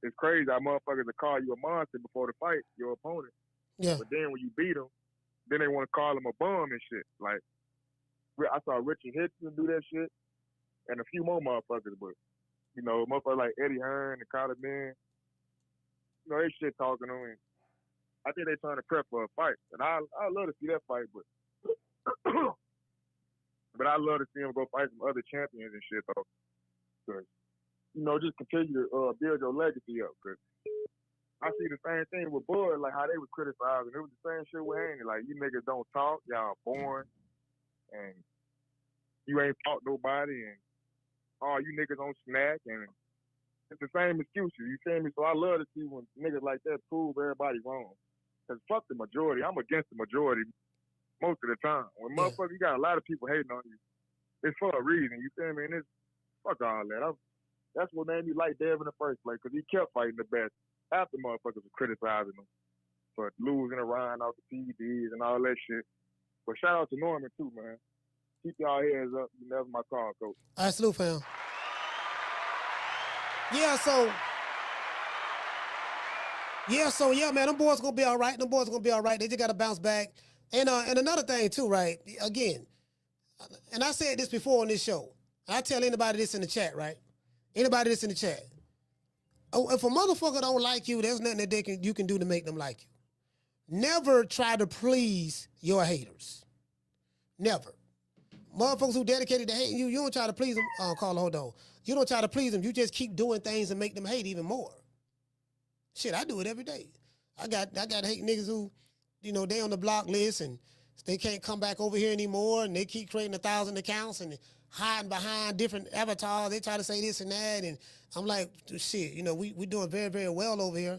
it's crazy how motherfuckers will call you a monster before the fight, your opponent. Yeah. But then when you beat them, then they want to call him a bum and shit. Like, I saw Richard Hitchens do that shit, and a few more motherfuckers, but, you know, motherfuckers like Eddie Hearn and Carter Ben, you know, they shit talking them, and I think they trying to prep for a fight, and I love to see that fight, but but I love to see him go fight some other champions and shit, though, because, you know, just continue to build your legacy up, because I see the same thing with Bud, like how they was criticizing. It was the same shit with Haney, like, you niggas don't talk, y'all boring, and you ain't fought nobody, and you niggas don't snack, and it's the same excuses, you feel me? So I love to see when niggas like that prove everybody wrong. Because fuck the majority. I'm against the majority most of the time. When motherfucker, you got a lot of people hating on you, it's for a reason, you feel me? And it's, fuck all that. That's what made me like Devin in the first place, because he kept fighting the best after motherfuckers were criticizing him for losing a round off the PEDs and all that shit. But shout out to Norman, too, man. Keep y'all heads up. You never my call, Coach. All right, salute, fam. Yeah, man, them boys gonna be all right. They just gotta bounce back. And another thing too, right? Again, and I said this before on this show. I tell anybody this in the chat, right? Anybody this in the chat. Oh, if a motherfucker don't like you, there's nothing that you can do to make them like you. Never try to please your haters. Never. Motherfuckers who dedicated to hating you, you don't try to please them. Caller, hold on. You don't try to please them. You just keep doing things and make them hate even more. Shit, I do it every day. I got hate niggas who, you know, they on the block list and they can't come back over here anymore, and they keep creating 1,000 accounts and hiding behind different avatars. They try to say this and that, and I'm like, shit, you know, we doing very, very well over here.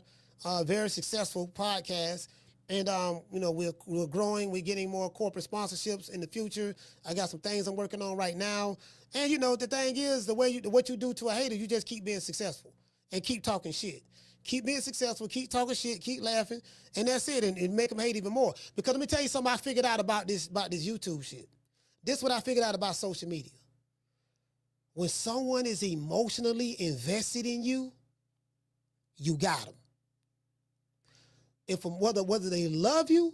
Very successful podcast. And, you know, we're growing. We're getting more corporate sponsorships in the future. I got some things I'm working on right now. And, you know, the thing is, what you do to a hater, you just keep being successful and keep talking shit. Keep being successful, keep talking shit, keep laughing, and that's it, and make them hate even more. Because let me tell you something I figured out about this YouTube shit. This is what I figured out about social media. When someone is emotionally invested in you, you got them. If whether they love you,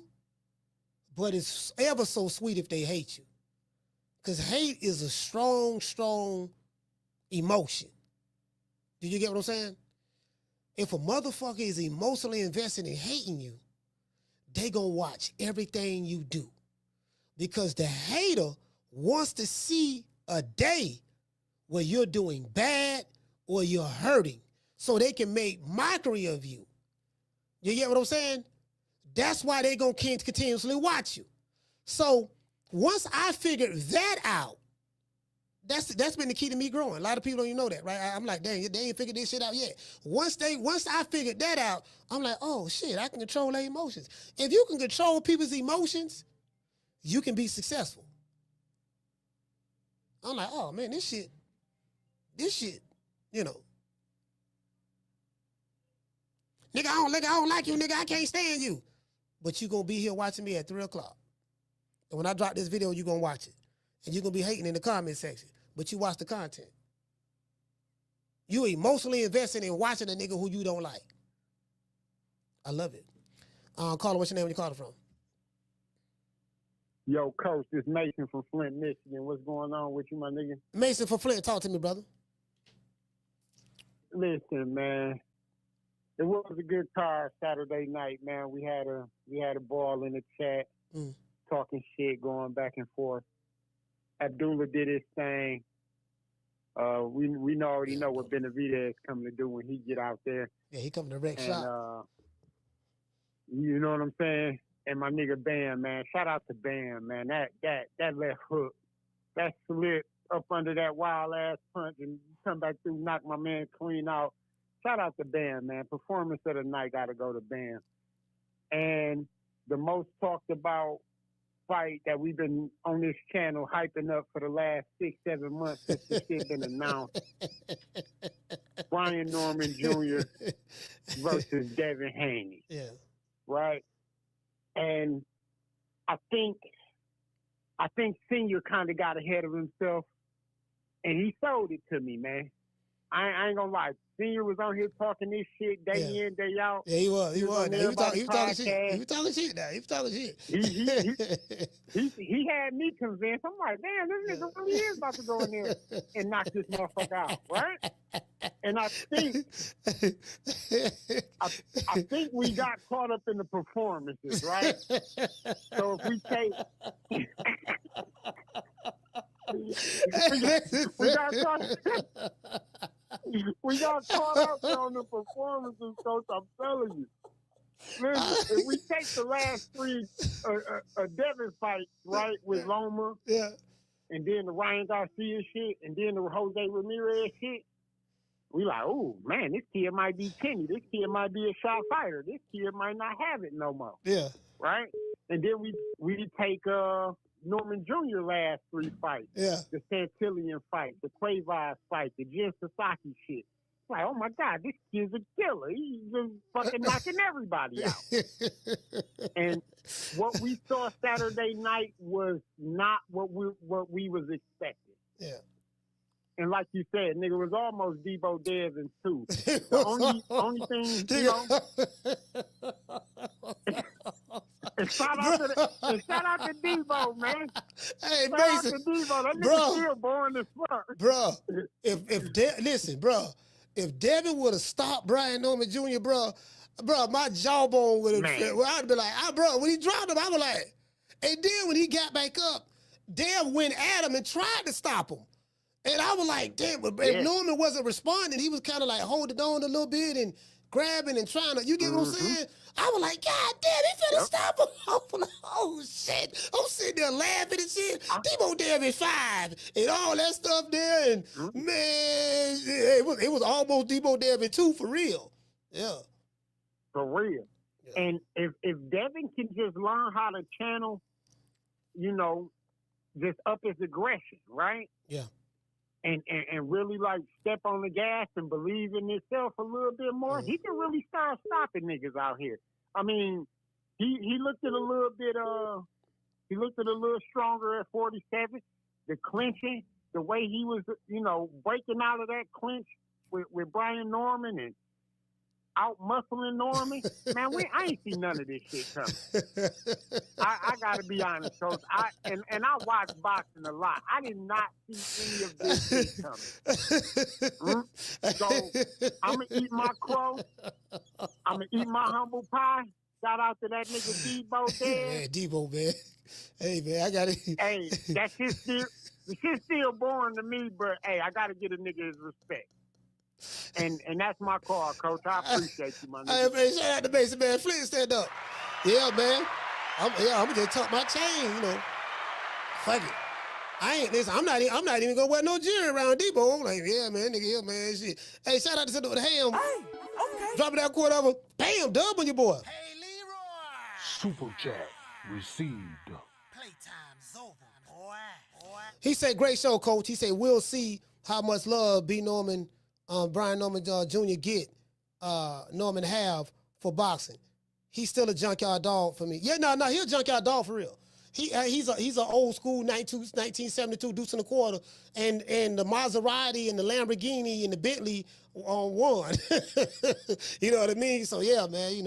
but it's ever so sweet if they hate you. Because hate is a strong, strong emotion. Do you get what I'm saying? If a motherfucker is emotionally invested in hating you, they gonna watch everything you do. Because the hater wants to see a day where you're doing bad or you're hurting so they can make mockery of you. You get what I'm saying? That's why they gonna continuously watch you. So once I figured that out, that's been the key to me growing. A lot of people don't even know that, right? I'm like, dang, they ain't figured this shit out yet. Once I figured that out, I'm like, oh shit, I can control their emotions. If you can control people's emotions, you can be successful. I'm like, oh man, this shit, you know. Nigga, I don't like you, nigga. I can't stand you. But you gonna be here watching me at 3 o'clock. And when I drop this video, you gonna watch it. And you're gonna be hating in the comment section. But you watch the content. You emotionally invested in watching a nigga who you don't like. I love it. Caller, what's your name when you call it from? Yo, Coach, this Mason from Flint, Michigan. What's going on with you, my nigga? Mason from Flint, talk to me, brother. Listen, man. It was a good time Saturday night, man. We had a ball in the chat, talking shit, going back and forth. Abdullah did his thing. We already know what Benavidez coming to do when he get out there. Yeah, he coming to wreck shop. You know what I'm saying? And my nigga Bam, man. Shout out to Bam, man. That left hook, that slip up under that wild ass punch and come back through, knock my man clean out. Shout out to Bam, man. Performance of the night got to go to Bam. And the most talked about fight that we've been on this channel hyping up for the last 6-7 months since the shit been announced. Brian Norman Jr. versus Devin Haney. Yeah. Right? And I think Senior kind of got ahead of himself, and he sold it to me, man. I ain't gonna lie. Senior was on here talking this shit day in, day out. Yeah, he was. He was talking shit. He was talking shit. He had me convinced. I'm like, damn, this nigga really is about to go in there and knock this motherfucker out, right? And I think we got caught up in the performances, right? So if we take we got caught up on the performances, Coach. I'm telling you. Listen, if we take the last 3 Devin fights, right, with Loma, and then the Ryan Garcia shit, and then the Jose Ramirez shit, we like, oh man, this kid might be Kenny. This kid might be a shot fighter. This kid might not have it no more. Yeah. Right? And then we take Norman Jr. last 3 fights. Yeah. The Santillian fight, the Quavaz fight, the Jin Sasaki shit. It's like, oh my God, this kid's a killer. He's just fucking knocking everybody out. And what we saw Saturday night was not what we was expecting. Yeah. And like you said, nigga, was almost Debo Devin too. The only thing, you know. And shout out to Debo, man. Hey, shout Mason, out to Debo. That nigga still boring as fuck. Bro, listen, bro, if Devin would have stopped Brian Norman Jr., bro, my jawbone would have. I'd be like, bro, when he dropped him, I was like, and then when he got back up, Dev went at him and tried to stop him. And I was like, damn, but if Norman wasn't responding, he was kind of like holding on a little bit and grabbing and trying to, you get what I'm saying? I was like, God damn, he finna stop him. I was like, oh shit. I'm sitting there laughing and shit. Debo Devin 5 and all that stuff there. And man, it was almost Debo Devin 2 for real. Yeah. For real. Yeah. And if Devin can just learn how to channel, you know, just up his aggression, right? Yeah. And really like step on the gas and believe in himself a little bit more, he can really start stopping niggas out here. I mean, he looked at a little bit He looked a little stronger at 47. The clinching, the way he was, breaking out of that clinch with Brian Norman and out muscling Norman. Man, I ain't seen none of this shit coming. I gotta be honest, Coach. I watch boxing a lot. I did not see any of this shit coming. So I'm gonna eat my crow. I'm gonna eat my humble pie. Shout out to that nigga Debo there. Man, Debo, man. Hey, man, I got it. Hey, that shit's still boring to me, but hey, I gotta get a nigga his respect. And that's my call, Coach. I appreciate you, my nigga. Hey, man, shout out to Mason, man. Flint, stand up. Yeah, man. I'm gonna just tuck my chain, Fuck it. I'm not even gonna wear no jewelry around Debo. I'm like, yeah, man, nigga, yeah, man, shit. Hey, shout out to the Ham. Hey, okay. Dropping that quarter over. Bam, dub on your boy. Hey, Super chat received. Playtime's over, boy. He said, great show, Coach. He said, we'll see how much love Brian Norman Jr. get Norman have for boxing. He's still a junkyard dog for me. Yeah, no, he's a junkyard dog for real. He's an old school 1972 deuce and a quarter, and the Maserati and the Lamborghini and the Bentley on one. You know what I mean? So yeah, man,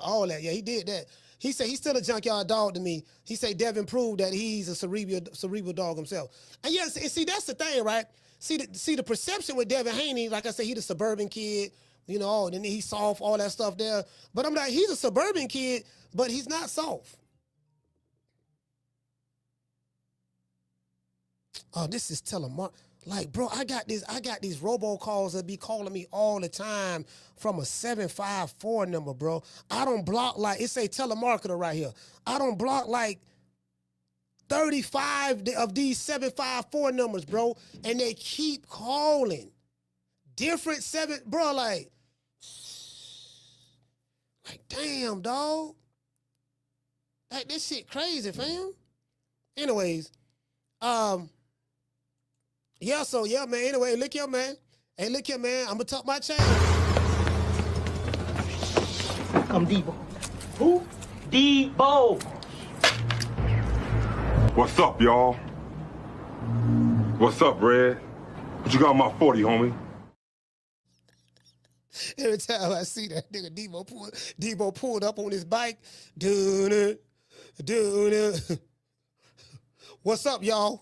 all that. Yeah, he did that. He said he's still a junkyard dog to me. He said Devin proved that he's a cerebral dog himself. And yes, and see, that's the thing, right? See the perception with Devin Haney, like I said, he the suburban kid, and then he's soft, all that stuff there. But I'm like, he's a suburban kid, but he's not soft. Oh, this is telemark. Like, bro, I got these robocalls that be calling me all the time from a 754 number, bro. I don't block it say telemarketer right here. I don't block 35 of these 754 numbers, bro, and they keep calling. Different bro, like damn, dog. Like, this shit crazy, fam. Anyways, yeah, so yeah, man. Anyway, look here, man. Hey, look here, man. I'm gonna tuck my chain. I'm Debo. Who? Debo. What's up, y'all? What's up, Red? What you got on my 40, homie? Every time I see that nigga Debo pulled up on his bike, doing it. What's up, y'all?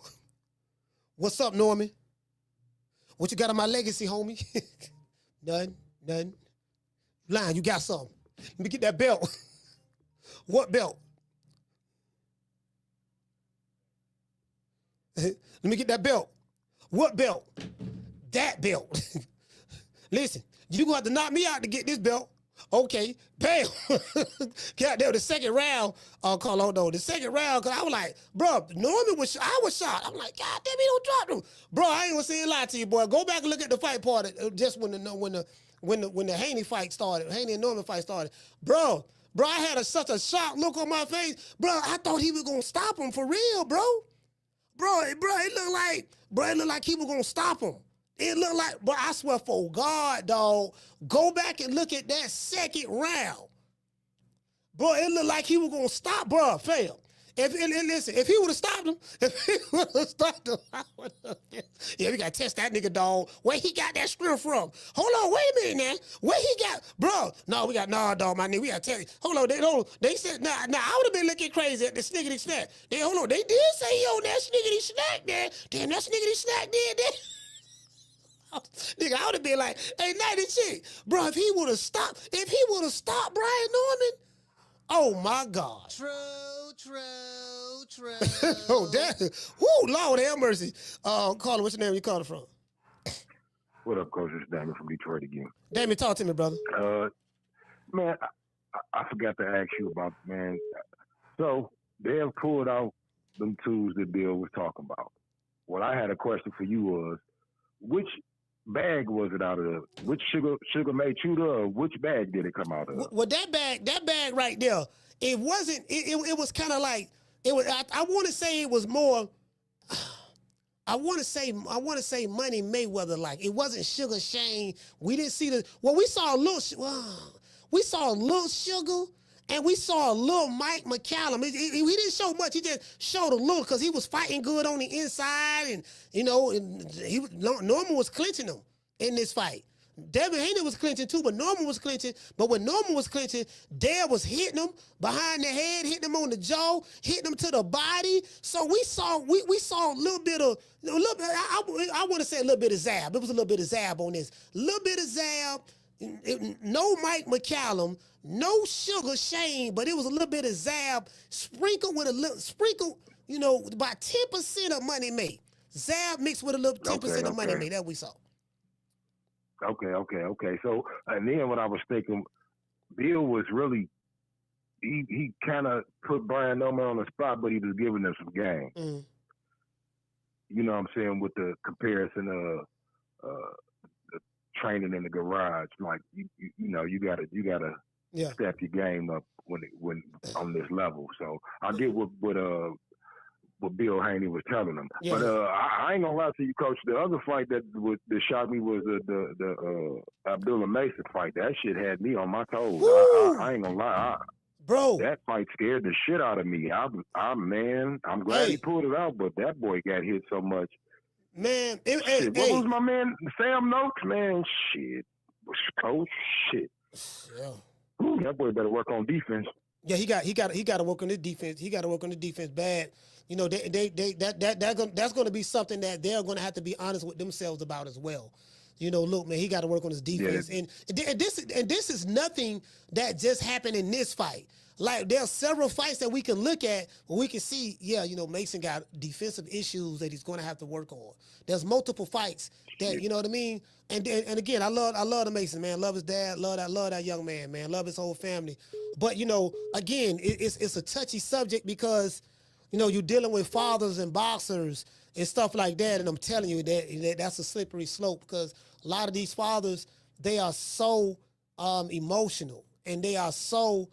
What's up, Norman? What you got on my legacy, homie? Nothing. Lying, you got something. Let me get that belt. What belt? Let me get that belt. What belt? That belt. Listen, you gonna have to knock me out to get this belt. Okay, bam. God damn, the second round, the second round, because I was like, bro, Norman I was shocked. I'm like, God damn, he don't drop them. Bro, I ain't gonna say a lie to you, boy. Go back and look at the fight part just when the Haney fight started, Haney and Norman fight started. Bro, I had such a shocked look on my face. Bro, I thought he was gonna stop him for real, bro. Bro, it looked like he was gonna stop him. It looked like, but I swear for God, dog, go back and look at that second round. Bro, it looked like he was going to stop, bro, fam. Listen, if he would have stopped him, yeah, we got to test that nigga, dog. Where he got that strength from? Hold on, wait a minute now. Where he got, bro, dog, my nigga, we got to tell you. Hold on, they said, I would have been looking crazy at the sniggity snack. They did say he on that sniggity snack there. Damn, that sniggity snack did that. Nigga, I would have been like, hey, nighty chick, bro, if he would have stopped Brian Norman, oh my God. True. Oh, that, whoo, Lord have mercy. Caller, what's your name? You calling from? What up, Coach? It's Damon from Detroit again. Damon, talk to me, brother. Man, I forgot to ask you about, man. So, they have pulled out them tools that Bill was talking about. What I had a question for you was, which bag was it out of? Which sugar made shooter, or which bag did it come out of? Well, that bag right there, it wasn't. It was kind of like it was. I want to say it was more. I want to say Money Mayweather like. It wasn't Sugar Shane. We didn't see we saw a little. We saw a little Sugar, And we saw a little Mike McCallum. He didn't show much. He just showed a little because he was fighting good on the inside. And, Norman was clinching him in this fight. Devin Haney was clinching too, but Norman was clinching. But when Norman was clinching, Dale was hitting him behind the head, hitting him on the jaw, hitting him to the body. So we saw a little bit of, I want to say a little bit of zab. It was a little bit of zab on this. A little bit of zab. No Mike McCallum, no Sugar Shane, but it was a little bit of zab sprinkled with about 10% of Money Made. Zab mixed with a little 10% of Money Made. That we saw. Okay. So, and then what I was thinking, Bill was really, he kind of put Brian Norman on the spot, but he was giving him some game. Mm. You know what I'm saying, with the comparison of the training in the garage. Like, you gotta step your game up when on this level. So I get what Bill Haney was telling him. Yeah. But I ain't gonna lie to you, Coach. The other fight that shocked me was the Abdullah Mason fight. That shit had me on my toes. I ain't gonna lie. Bro, that fight scared the shit out of me. I'm glad he pulled it out, but that boy got hit so much. Man, what was my man Sam Noakes? Man, shit, Coach, shit. Yeah. Ooh, that boy better work on defense. Yeah, he got to work on the defense. He got to work on the defense bad. That's going to be something that they're going to have to be honest with themselves about as well. Look, man, he got to work on his defense. Yeah. And this is nothing that just happened in this fight. Like, there are several fights that we can look at where we can see, Mason got defensive issues that he's going to have to work on. There's multiple fights that, you know what I mean? And again, I love the Mason, man. Love his dad. Love that young man. Love his whole family. But, again, it's a touchy subject because, you're dealing with fathers and boxers and stuff like that. And I'm telling you that's a slippery slope because a lot of these fathers, they are so emotional and they are so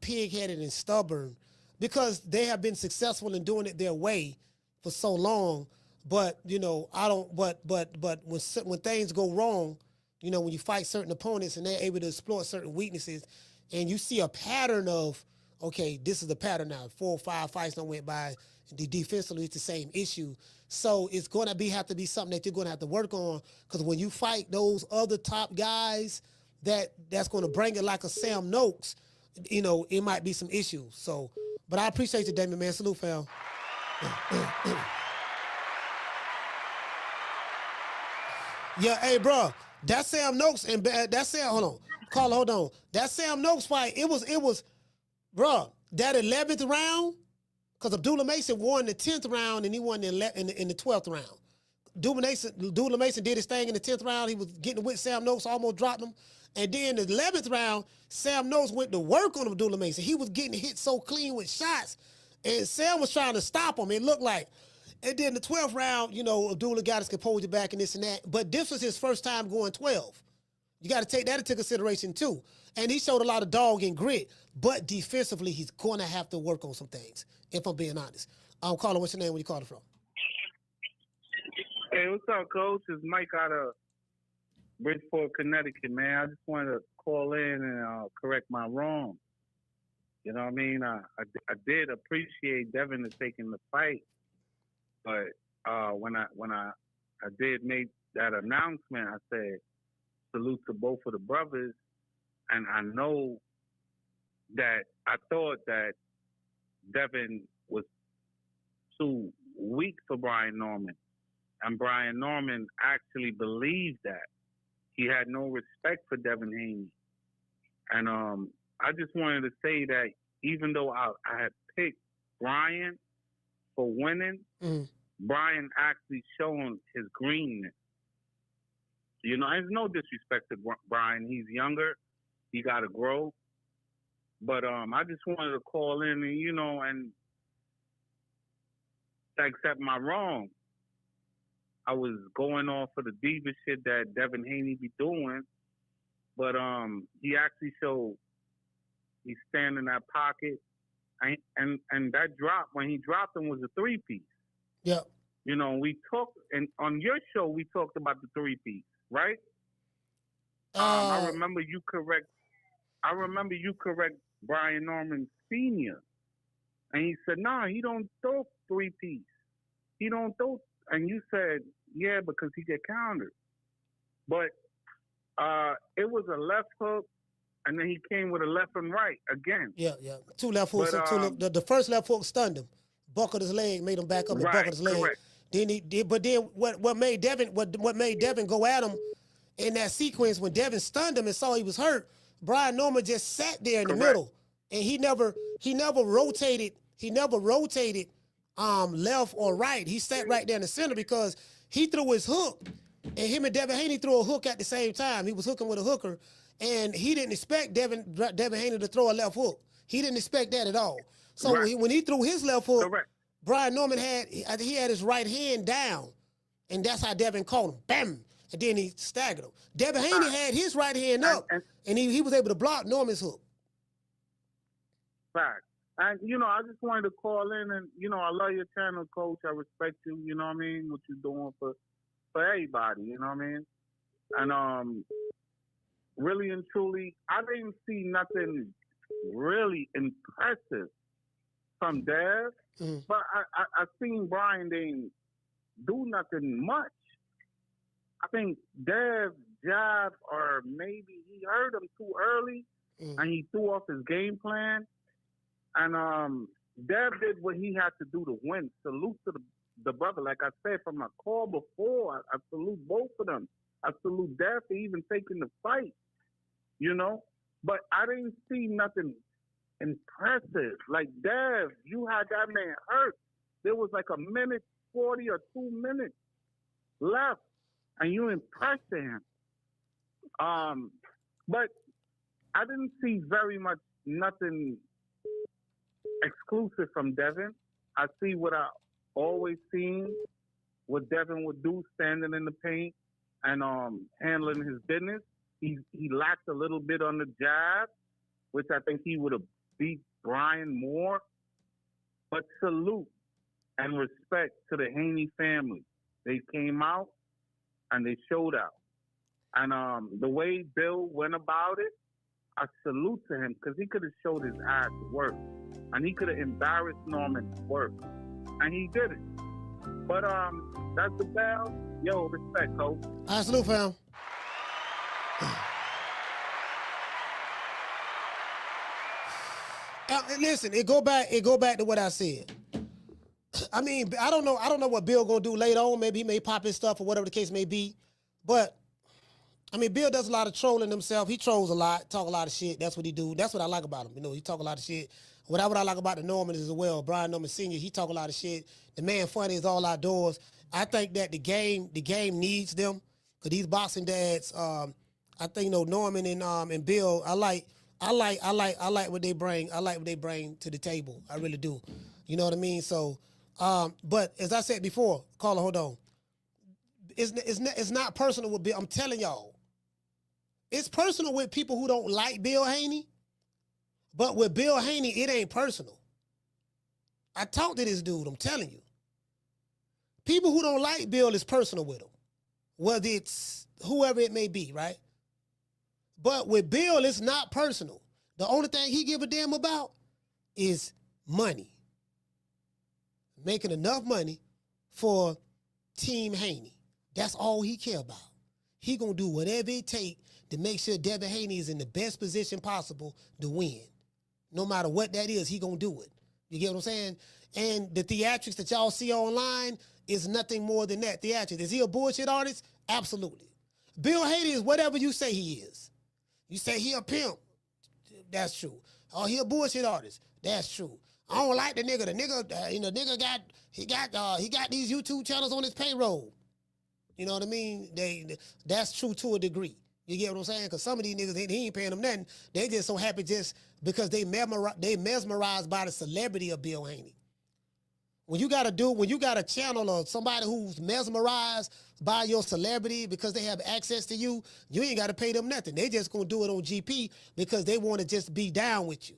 pig-headed and stubborn because they have been successful in doing it their way for so long. But but when things go wrong, when you fight certain opponents and they're able to exploit certain weaknesses, and you see a pattern of, okay, this is the pattern now. 4 or 5 fights don't went by. The defensively, it's the same issue. So it's going to have to be something that you're going to have to work on because when you fight those other top guys, that's going to bring it like a Sam Noakes. It might be some issues. So, but I appreciate you, Damien, man. Salute, fam. Yeah, hey, bro. That Sam Noakes and that Sam. Hold on, Carla. Hold on. That Sam Noakes fight. It was, bro. That 11th round, because Abdullah Mason won the 10th round and he won in the 12th round. Abdullah Mason did his thing in the 10th round. He was getting with Sam Noakes, almost dropped him. And then the 11th round, Sam Noakes went to work on Abdullah Mason. He was getting hit so clean with shots, and Sam was trying to stop him. It looked like. And then the 12th round, Abdullah got his composure back and this and that. But this was his first time going 12. You got to take that into consideration too. And he showed a lot of dog and grit. But defensively, he's going to have to work on some things, if I'm being honest. Carla, what's your name? Where you calling from? Hey, what's up, Coach? It's Mike out of Bridgeport, Connecticut, man. I just wanted to call in and correct my wrong. You know what I mean? I did appreciate Devin taking the fight, but when I did make that announcement, I said salute to both of the brothers, and I know that I thought that Devin was too weak for Brian Norman, and Brian Norman actually believed that. He had no respect for Devin Haney. And I just wanted to say that even though I had picked Brian for winning, Brian actually shown his greenness. There's no disrespect to Brian. He's younger. He got to grow. But I just wanted to call in and accept my wrong. I was going off of the diva shit that Devin Haney be doing, but he actually showed he's standing in that pocket, and that drop when he dropped him was a 3-piece. Yeah. We talked, and on your show we talked about the 3-piece, right? I remember you correct Brian Norman Sr. And he said, nah, he don't throw 3-piece. He don't throw. And you said, yeah, because he get countered. But it was a left hook, and then he came with a left and right again. Yeah. 2 left hooks. The first left hook stunned him, buckled his leg, made him back up and buckled his leg. Correct. Then what made Devin go at him in that sequence when Devin stunned him and saw he was hurt, Brian Norman just sat there in the middle, and he never rotated. He never rotated left or right. He sat right there in the center because he threw his hook, and him and Devin Haney threw a hook at the same time. He was hooking with a hooker, and he didn't expect Devin Haney to throw a left hook. He didn't expect that at all. So when he threw his left hook, Brian Norman had his right hand down, and that's how Devin caught him. Bam! And then he staggered him. Devin Haney had his right hand up, and he was able to block Norman's hook. Fact. And, I just wanted to call in and, I love your channel, Coach. I respect you, you know what I mean? What you're doing for everybody, you know what I mean? And really and truly, I didn't see nothing really impressive from Dev, but I seen Brian didn't do nothing much. I think Dev's jab, or maybe he heard him too early and he threw off his game plan. And Dev did what he had to do to win. Salute to the brother. Like I said from my call before, I salute both of them. I salute Dev for even taking the fight, But I didn't see nothing impressive. Like, Dev, you had that man hurt. There was like 1:40 or 2 minutes left, and you impressed him. But I didn't see very much, nothing exclusive from Devin. I see what I always seen, what Devin would do, standing in the paint and handling his business. He lacked a little bit on the jab, which I think he would have beat Brian more. But salute and respect to the Haney family. They came out and they showed out. And the way Bill went about it, I salute to him, because he could have showed his ass work. And he could have embarrassed Norman's work. And he did it. But that's the bell. Yo, respect, Coach. I salute, fam. Listen, it go back to what I said. I mean, I don't know what Bill gonna do later on. Maybe he may pop his stuff or whatever the case may be. But I mean, Bill does a lot of trolling himself. He trolls a lot, talk a lot of shit. That's what he do. That's what I like about him. He talk a lot of shit. What I like about the Normans as well. Brian Norman Sr., he talk a lot of shit. The man funny is all outdoors. I think that the game needs them, because these boxing dads. I think Norman and Bill. I like what they bring. I like what they bring to the table. I really do. You know what I mean? So, but as I said before, caller, hold on. It's not personal with Bill. I'm telling y'all. It's personal with people who don't like Bill Haney, but with Bill Haney, it ain't personal. I talked to this dude, I'm telling you. People who don't like Bill is personal with him, whether it's whoever it may be, right? But with Bill, it's not personal. The only thing he give a damn about is money. Making enough money for Team Haney. That's all he care about. He gonna do whatever it take to make sure Devin Haney is in the best position possible to win. No matter what that is, he gonna do it. You get what I'm saying? And the theatrics that y'all see online is nothing more than that, theatrics. Is he a bullshit artist? Absolutely. Bill Haney is whatever you say he is. You say he a pimp, that's true. Oh, he a bullshit artist, that's true. I don't like the nigga. The nigga got these YouTube channels on his payroll. You know what I mean? That's true to a degree. You get what I'm saying? Because some of these niggas, he ain't paying them nothing. They just so happy just because they mesmerized by the celebrity of Bill Haney. When you got a channel or somebody who's mesmerized by your celebrity because they have access to you, you ain't got to pay them nothing. They just gonna do it on GP because they want to just be down with you.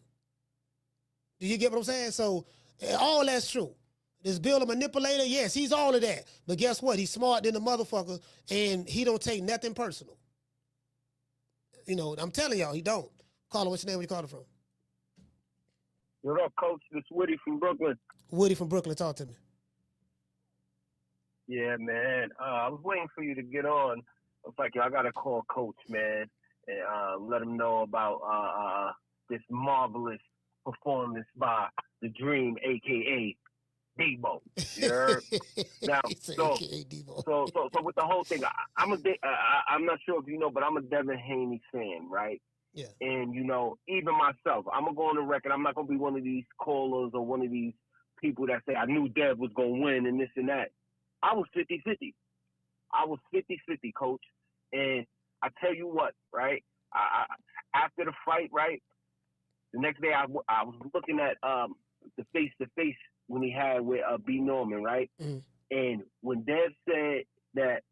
Do you get what I'm saying? So all that's true. Is Bill a manipulator? Yes, he's all of that. But guess what? He's smart than the motherfucker, and he don't take nothing personal. I'm telling y'all, he don't. Caller, what's your name? Where you calling from? What up, Coach? This Woody from Brooklyn. Woody from Brooklyn, talk to me. Yeah, man. I was waiting for you to get on. I was like, yo, I got to call Coach, man, and let him know about this marvelous performance by the Dream, a.k.a. Debo. You heard? Now, so with the whole thing, I'm not sure if you know, but I'm a Devin Haney fan, right? Yeah. And, you know, even myself, I'm going to go on the record. I'm not going to be one of these callers or one of these people that say I knew Dev was going to win and this and that. I was 50-50. I was 50-50, Coach. And I tell you what, right? After the fight, right, the next day I was looking at the face-to-face when he had with B. Norman, right? Mm-hmm. And when Dev said that,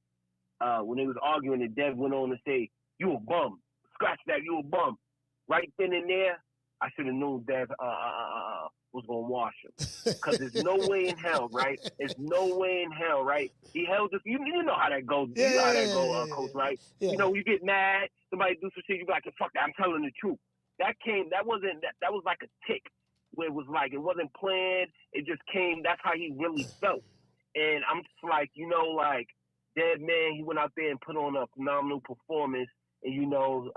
when they was arguing, and Dev went on to say, you a bum. Scratch that, you a bum. Right then and there, I should have known Dev was going to wash him. Because there's no way in hell, right? There's no way in hell, right? He held this. You know how that goes. You know how that goes, Coach, right? Yeah. You know, you get mad, somebody do some shit, you be like, fuck that, I'm telling the truth. That was like a tick. Where it was like, it wasn't planned, it just came, that's how he really felt. And I'm just like, you know, like, Dead man, he went out there and put on a phenomenal performance, and, you know,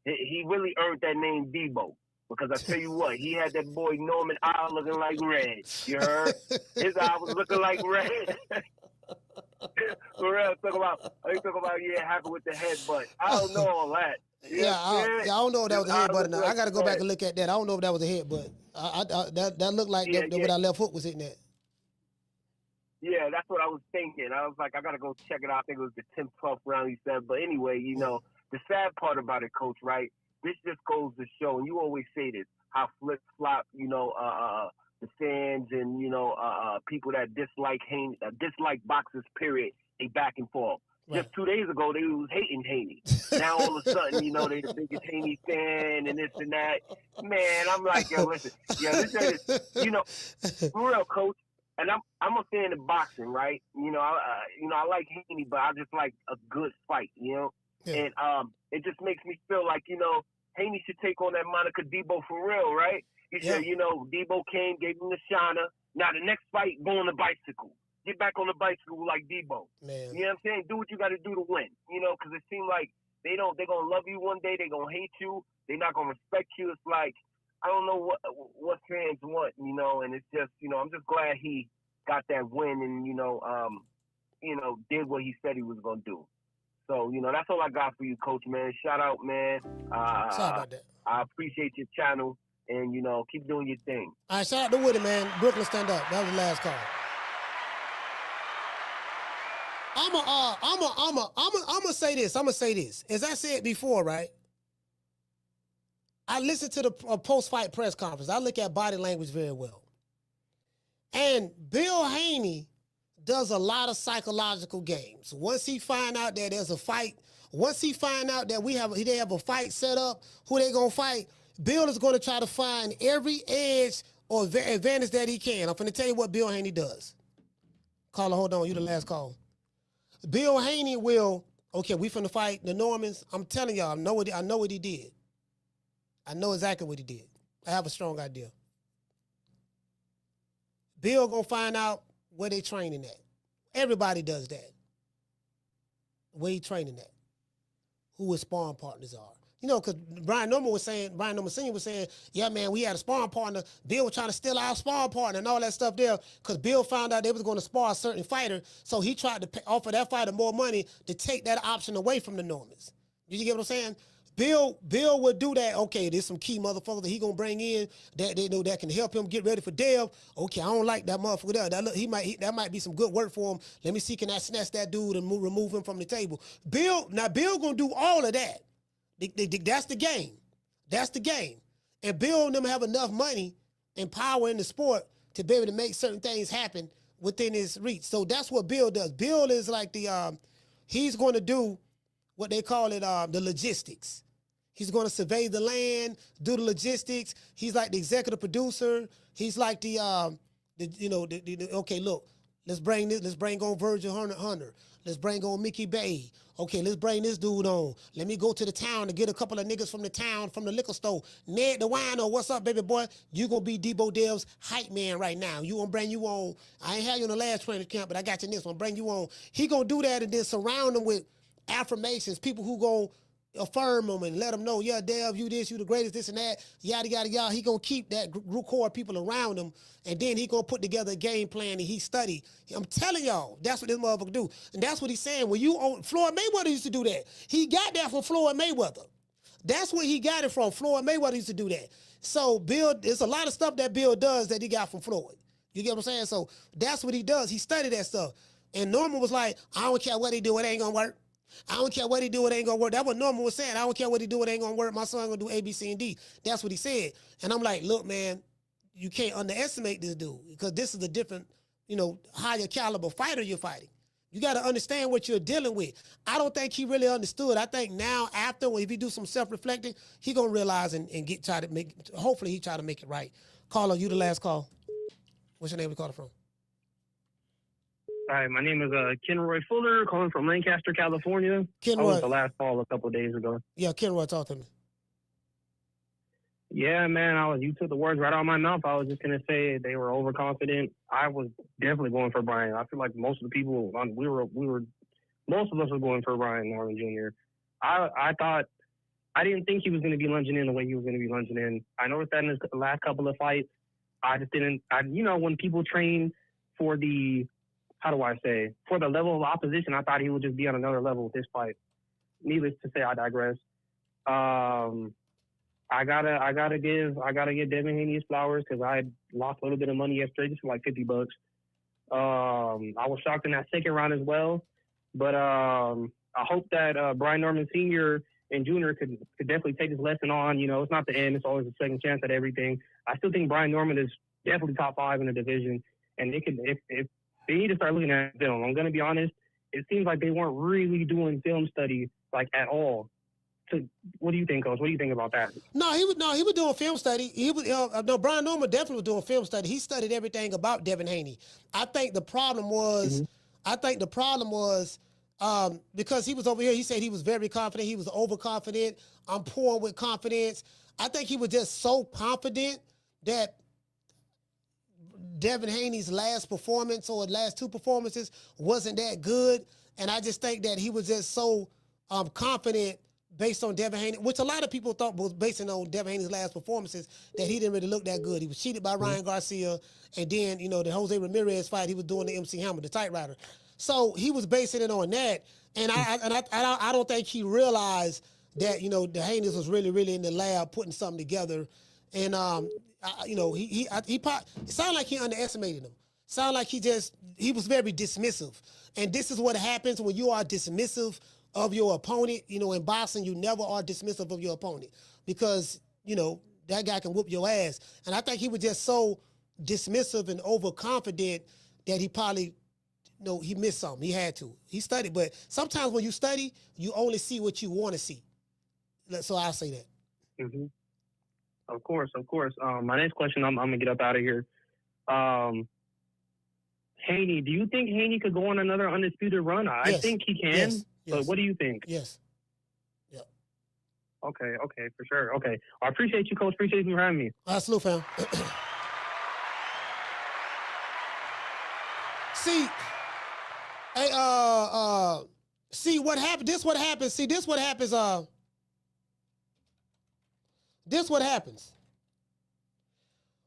he really earned that name Debo. Because I tell you what, he had that boy Norman eye looking like red. You heard? His eye was looking like red. For real, talk about happy with the headbutt. I don't know all that. I don't know if that was a headbutt. Now I got to go back and look at that. I don't know if that was a headbutt. That looked like where that left foot was hitting at. Yeah, that's what I was thinking. I was like, I got to go check it out. I think it was the 10th, 12th round, he said. But anyway, you know, the sad part about it, Coach, right? This just goes to show, and you always say this, how flip-flop, you know, the fans and, you know, people that dislike boxers, period, they back and forth. Right. Just 2 days ago, they was hating Haney. Now all of a sudden, you know, they the biggest Haney fan and this and that. Man, I'm like, yo, listen, this is, you know, for real, Coach. And I'm a fan of boxing, right? You know, I like Haney, but I just like a good fight, you know. Yeah. And it just makes me feel like, you know, Haney should take on that Monica Debo for real, right? He said, you know, Debo came, gave him the shiner. Now the next fight, go on the bicycle. Get back on the bicycle like Debo. Man. You know what I'm saying? Do what you got to do to win. You know, because it seems like they're going to love you one day. They're going to hate you. They're not going to respect you. It's like, I don't know what fans want, you know, and it's just, you know, I'm just glad he got that win and, you know, did what he said he was going to do. So, you know, that's all I got for you, Coach, man. Shout out, man. Sorry about that. I appreciate your channel and, you know, keep doing your thing. All right, shout out to Woody, man. Brooklyn, stand up. That was the last call. I'm gonna say this. As I said before, right? I listened to the post-fight press conference. I look at body language very well. And Bill Haney does a lot of psychological games. Once he find out that there's a fight, once he find out that they have a fight set up, who they gonna fight, Bill is gonna try to find every edge or advantage that he can. I'm finna tell you what Bill Haney does. Caller, hold on, you the last call. Bill Haney will, okay, we finna fight the Normans. I'm telling y'all, I know what he did. I know exactly what he did. I have a strong idea. Bill gonna find out where they training at. Everybody does that. Where he training at. Who his sparring partners are. You know, because Brian Norman Sr. was saying, yeah, man, we had a sparring partner. Bill was trying to steal our sparring partner and all that stuff there because Bill found out they was going to spar a certain fighter, so he tried to offer that fighter more money to take that option away from the Normans. Did you get what I'm saying? Bill would do that. Okay, there's some key motherfuckers that he gonna bring in that they know that can help him get ready for Dev. Okay, I don't like that motherfucker there. That might be some good work for him. Let me see, can I snatch that dude and remove him from the table? Bill gonna do all of that. That's the game. That's the game. And Bill and them have enough money and power in the sport to be able to make certain things happen within his reach. So that's what Bill does. Bill is like he's going to do what they call it, the logistics. He's going to survey the land, do the logistics. He's like the executive producer. He's like okay, look, Let's bring on Virgil Hunter. Let's bring on Mickey Bay. Okay, let's bring this dude on. Let me go to the town to get a couple of niggas from the town, from the liquor store. Ned the wino, what's up, baby boy? You gonna be Debo Dev's hype man right now. You gonna bring you on. I ain't had you in the last training camp, but I got you in this one. Bring you on. He gonna do that and then surround him with affirmations, people who gonna affirm him and let him know, yeah, Dev, you this, you the greatest, this and that, yada, yada, yada. He gonna keep that group core of people around him, and then he gonna put together a game plan and he study. I'm telling y'all, that's what this motherfucker do. And that's what he's saying. When you own, Floyd Mayweather used to do that. He got that from Floyd Mayweather. That's where he got it from. Floyd Mayweather used to do that. So Bill, there's a lot of stuff that Bill does that he got from Floyd. You get what I'm saying? So that's what he does. He studied that stuff. And Norman was like, I don't care what he do, it ain't gonna work. I don't care what he do, it ain't gonna work. That's what Norman was saying. I don't care what he do, it ain't gonna work. My son gonna do A, B, C, and D. That's what he said. And I'm like, look, man, you can't underestimate this dude because this is a different, higher caliber fighter you're fighting. You got to understand what you're dealing with. I don't think he really understood. I think now, if he do some self-reflecting, he gonna realize and hopefully he try to make it right. Caller, you the last call. What's your name? We call it from? Hi, my name is Kenroy Fuller, calling from Lancaster, California. I was the last call a couple of days ago. Yeah, Kenroy, talk to me. Yeah, man, you took the words right out of my mouth. I was just gonna say they were overconfident. I was definitely going for Brian. I feel like most of the people most of us were going for Brian Norman Jr. I didn't think he was gonna be lunging in the way he was gonna be lunging in. I noticed that in his last couple of fights. I just didn't. When people train for the for the level of opposition, I thought he would just be on another level with this fight. Needless to say, I digress. I gotta give Devin Haney his flowers because I lost a little bit of money yesterday, just for like $50. I was shocked in that second round as well, but I hope that Brian Norman Sr. and Jr. could definitely take his lesson on. It's not the end; it's always a second chance at everything. I still think Brian Norman is definitely top 5 in the division, and they could if they need to start looking at film. I'm gonna be honest; it seems like they weren't really doing film study like at all. So what do you think, Coach? What do you think about that? No, he was doing film study. Brian Norman definitely was doing film study. He studied everything about Devin Haney. I think the problem was, because he was over here. He said he was very confident. He was overconfident. I'm pouring with confidence. I think he was just so confident that Devin Haney's last performance or last 2 performances wasn't that good, and I just think that he was just so confident. Based on Devin Haney, which a lot of people thought was based on Devin Haney's last performances, that he didn't really look that good. He was cheated by Ryan Garcia, and then, the Jose Ramirez fight, he was doing the MC Hammer, the tight rider. So he was basing it on that, and I don't think he realized that, the Haneys was really, really in the lab putting something together, and it sounded like he underestimated him. Sounded like he was very dismissive, and this is what happens when you are dismissive of your opponent. In boxing, you never are dismissive of your opponent because, that guy can whoop your ass. And I think he was just so dismissive and overconfident that he probably, he missed something. He had to. He studied. But sometimes when you study, you only see what you want to see. So I'll say that. Mm-hmm. Of course. My next question, I'm going to get up out of here. Haney, do you think Haney could go on another undisputed run? I think he can. Yes. But what do you think? Yes. Yep. Okay, for sure. Okay. I appreciate you, Coach. Appreciate you for having me. Salute, fam. See, see what happened. This what happens. See, this what happens. This what happens.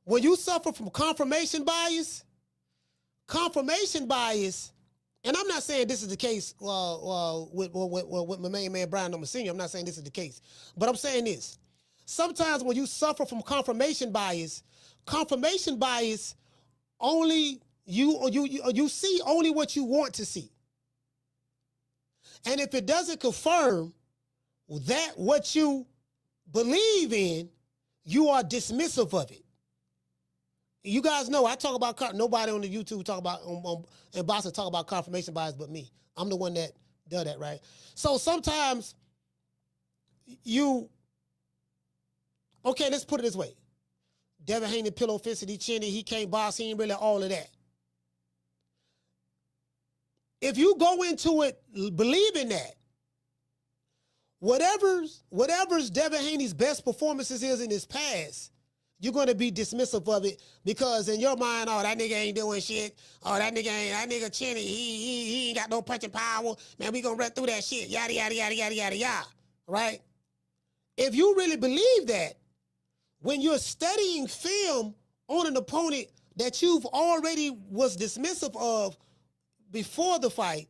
When you suffer from confirmation bias, and I'm not saying this is the case with my main man, Brian Norman Sr. I'm not saying this is the case. But I'm saying this. Sometimes when you suffer from confirmation bias only you see only what you want to see. And if it doesn't confirm that what you believe in, you are dismissive of it. You guys know I talk about, nobody on the YouTube talk about and boxing talk about confirmation bias but me. I'm the one that does that, right? So sometimes okay, let's put it this way. Devin Haney, pillow fisted, he chinned, he can't box, he ain't really all of that. if you go into it believing that, whatever's Devin Haney's best performances is in his past, you're going to be dismissive of it because in your mind, oh, that nigga ain't doing shit. Oh, that nigga Chinny, he ain't got no punching power. Man, we going to run through that shit. Yada, yada, yada, yada, yada, yada. Right? If you really believe that, when you're studying film on an opponent that you've already was dismissive of before the fight,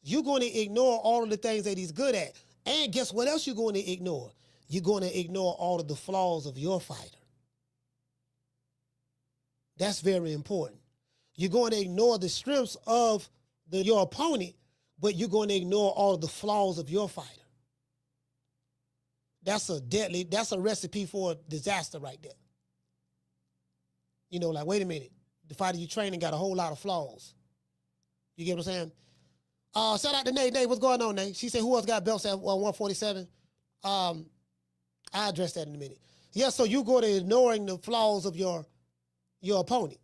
you're going to ignore all of the things that he's good at. And guess what else you're going to ignore? You're going to ignore all of the flaws of your fighter. That's very important. You're going to ignore the strengths of your opponent, but you're going to ignore all of the flaws of your fighter. That's a recipe for a disaster right there. You know, like, wait a minute. The fighter you training got a whole lot of flaws. You get what I'm saying? Shout out to Nate. Nate, what's going on, Nate? She said, who else got belts at 147? I'll address that in a minute. Yeah, so you go to ignoring the flaws of your opponent.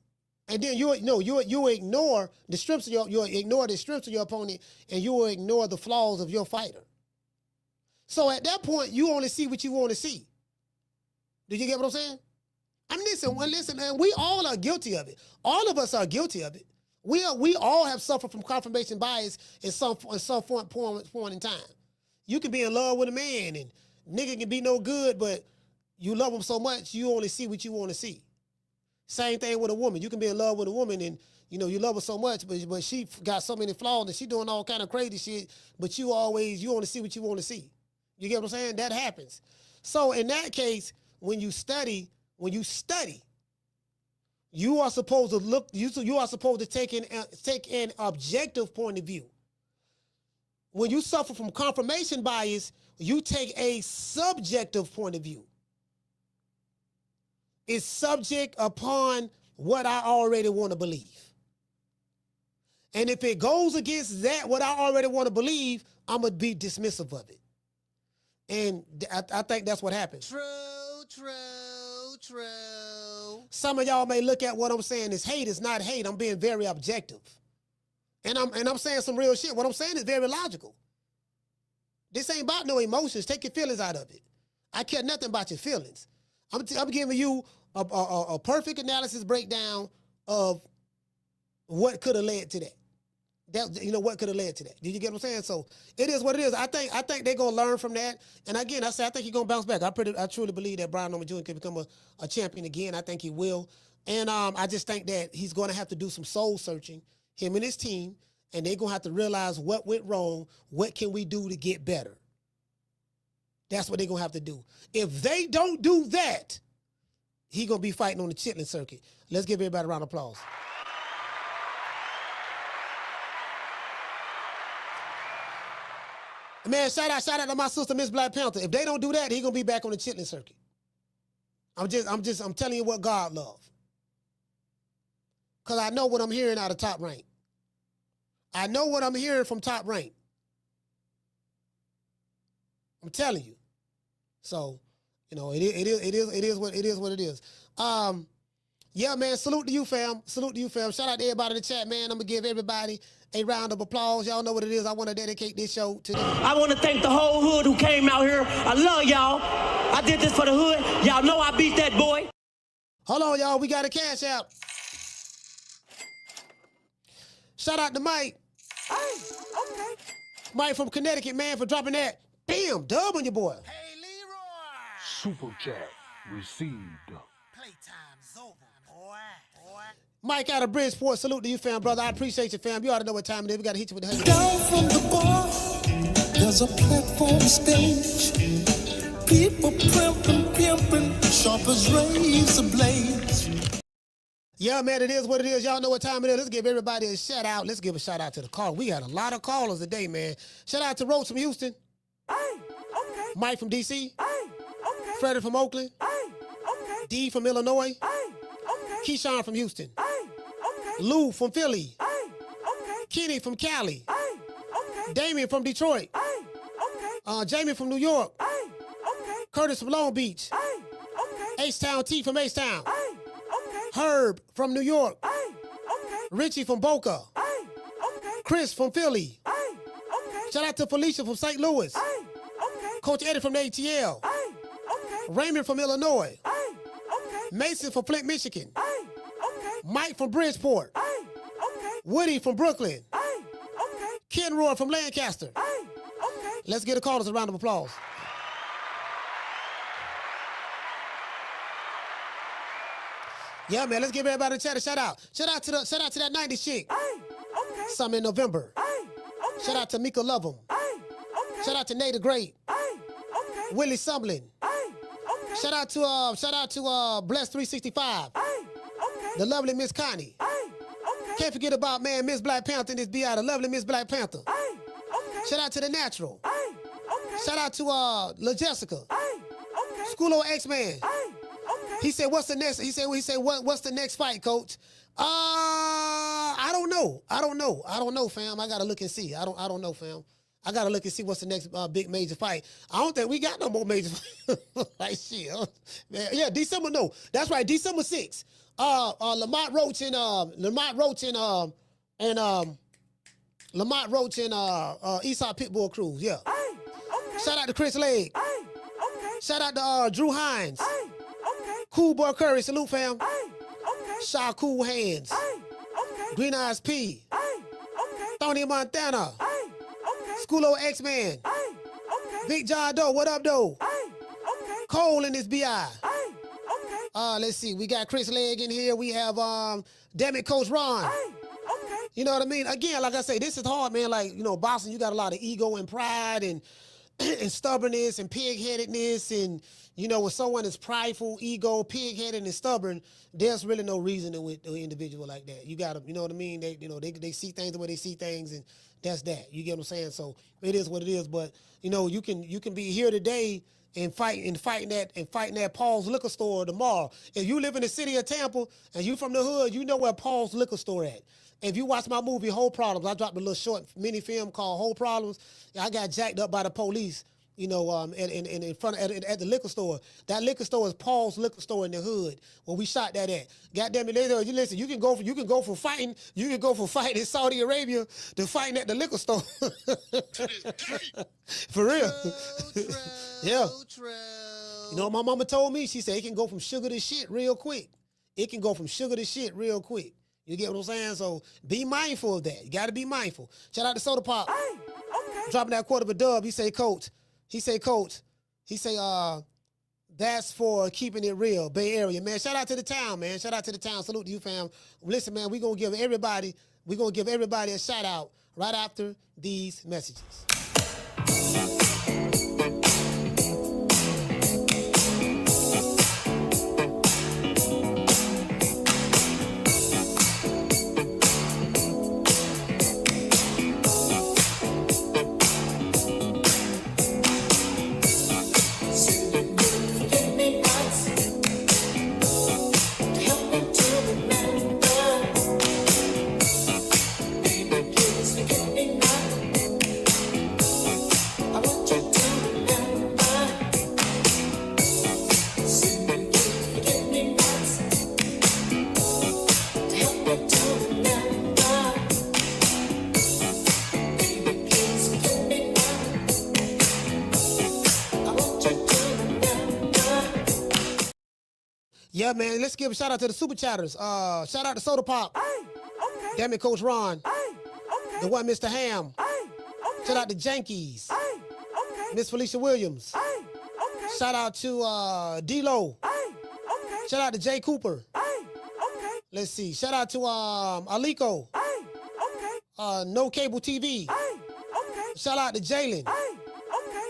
And then you ignore the strengths of your opponent, and you will ignore the flaws of your fighter. So at that point, you only see what you want to see. Do you get what I'm saying? I mean, listen, man, we all are guilty of it. All of us are guilty of it. We all have suffered from confirmation bias at some point in time. You can be in love with a man and nigga can be no good, but you love him so much, you only see what you want to see. Same thing with a woman. You can be in love with a woman and you love her so much, but she got so many flaws and she doing all kind of crazy shit, but you only see what you want to see. You get what I'm saying? That happens. So in that case, when you study, you are supposed to look. You are supposed to take an objective point of view. When you suffer from confirmation bias, you take a subjective point of view. It's subject upon what I already want to believe. And if it goes against that, what I already want to believe, I'm going to be dismissive of it. And I think that's what happens. True. Some of y'all may look at what I'm saying as hate. It's not hate. I'm being very objective. And I'm saying some real shit. What I'm saying is very logical. This ain't about no emotions. Take your feelings out of it. I care nothing about your feelings. I'm giving you a perfect analysis breakdown of what could have led to that. What could have led to that. Did you get what I'm saying? So it is what it is. I think they're gonna learn from that. And again, I think he's gonna bounce back. I truly believe that Brian Norman Jr. can become a champion again. I think he will. And I just think that he's gonna have to do some soul searching, him and his team, and they're gonna have to realize what went wrong, what can we do to get better. That's what they're gonna have to do. If they don't do that, he's gonna be fighting on the chitlin circuit. Let's give everybody a round of applause. Man, shout out to my sister, Miss Black Panther. If they don't do that, he's gonna be back on the chitlin circuit. I'm telling you what God loves. Cause I know what I'm hearing out of Top Rank. I know what I'm hearing from Top Rank. I'm telling you. So, it is what it is. Yeah, man, salute to you, fam. Shout out to everybody in the chat, man. I'm gonna give everybody a round of applause. Y'all know what it is. I want to dedicate this show to them. I want to thank the whole hood who came out here. I love y'all. I did this for the hood. Y'all know I beat that boy. Hold on, y'all. We got a cash out. Shout out to Mike. Hey, okay. Mike from Connecticut, man, for dropping that. Damn, dub on your boy. Hey, Leroy. Super chat received. Playtime's over, boy. Mike out of Bridgeport. Salute to you, fam, brother. I appreciate you, fam. You ought to know what time it is. We got to hit you with the head. Down from the bar, there's a platform stage. People pimping, sharp as razor blades. Yeah, man, it is what it is. Y'all know what time it is. Let's give everybody a shout out. Let's give a shout out to the call. We got a lot of callers today, man. Shout out to Rose from Houston. Hey, okay. Mike from DC. Hey, okay. Freddie from Oakland. Hey, okay. D from Illinois. Hey, okay. Keyshawn from Houston. Hey, okay. Lou from Philly. Hey, okay. Kenny from Cali. Hey, okay. Damien from Detroit. Hey, okay. Jamie from New York. Hey, okay. Curtis from Long Beach. Hey, okay. H-Town T from H-Town. Hey, okay. Herb from New York. Hey, okay. Richie from Boca. Hey, okay. Chris from Philly. Shout out to Felicia from St. Louis. Coach Eddie from the ATL. Raymond from Illinois. Mason from Flint, Michigan. Mike from Bridgeport. Woody from Brooklyn. Ken Roy from Lancaster. Let's get the callers a round of applause. Yeah, man, let's give everybody in the chat a shout out. Shout out to that 90s chick. Some in November. Shout out to Mika Lovem. Shout out to Nate the Great. Willie Sumlin. Shout out to Bless 365. The lovely Miss Connie. Can't forget about Miss Black Panther in this BI, the lovely Miss Black Panther. Shout out to The Natural. Shout out to La Jessica. School of X-Man. He said, what's the next? He said, what's the next fight, coach? I don't know, fam. I gotta look and see. I don't know, fam. I gotta look and see what's the next big major fight. I don't think we got no more major like shit. Man, yeah, December, no. That's right, December 6th. Lamont Roach and Eastside Pitbull Cruz, yeah. Shout out to Chris Legg. Shout out to Drew Hines. Cool Boy Curry, salute, fam. Shaw Cool Hands. Green Eyes P. Tony Montana. Schoolo X-Man. Big John Doe, what up, Doe? Cole in this BI. Let's see, we got Chris Legg in here. We have, damn it, Coach Ron. You know what I mean? Again, like I say, this is hard, man. Like, you know, boxing, you got a lot of ego and pride and and stubbornness and pig-headedness, and you know, when someone is prideful, ego, pig-headed, and stubborn, there's really no reason with an individual like that. You gotta, you know what I mean? They, you know, they see things the way they see things, and that's that. You get what I'm saying? So it is what it is. But you know, you can be here today and fighting that Paul's Liquor Store tomorrow. If you live in the city of Tampa and you from the hood, you know where Paul's Liquor Store at. If you watch my movie Whole Problems, I dropped a little short mini film called Whole Problems. I got jacked up by the police, you know, in front at the liquor store. That liquor store is Paul's Liquor Store in the hood where we shot that at. Goddamn it, you listen, you can go from fighting in Saudi Arabia to fighting at the liquor store. For real. Yeah. You know what my mama told me? She said it can go from sugar to shit real quick. It can go from sugar to shit real quick. You get what I'm saying? So be mindful of that. You got to be mindful. Shout out to Soda Pop. Dropping that quarter of a dub. He say, coach. That's for keeping it real. Bay Area, man. Shout out to the town, man. Shout out to the town. Salute to you, fam. Listen, man, we're going to give everybody a shout out right after these messages. Yeah, man, let's give a shout out to the Super Chatters. Shout out to Soda Pop. Damn it, Coach Ron. The one, Mr. Ham. Shout out to Jankies. Miss Felicia Williams. Shout out to D-Lo. Shout out to Jay Cooper. Let's see. Shout out to Alico. No Cable TV. Shout out to Jalen.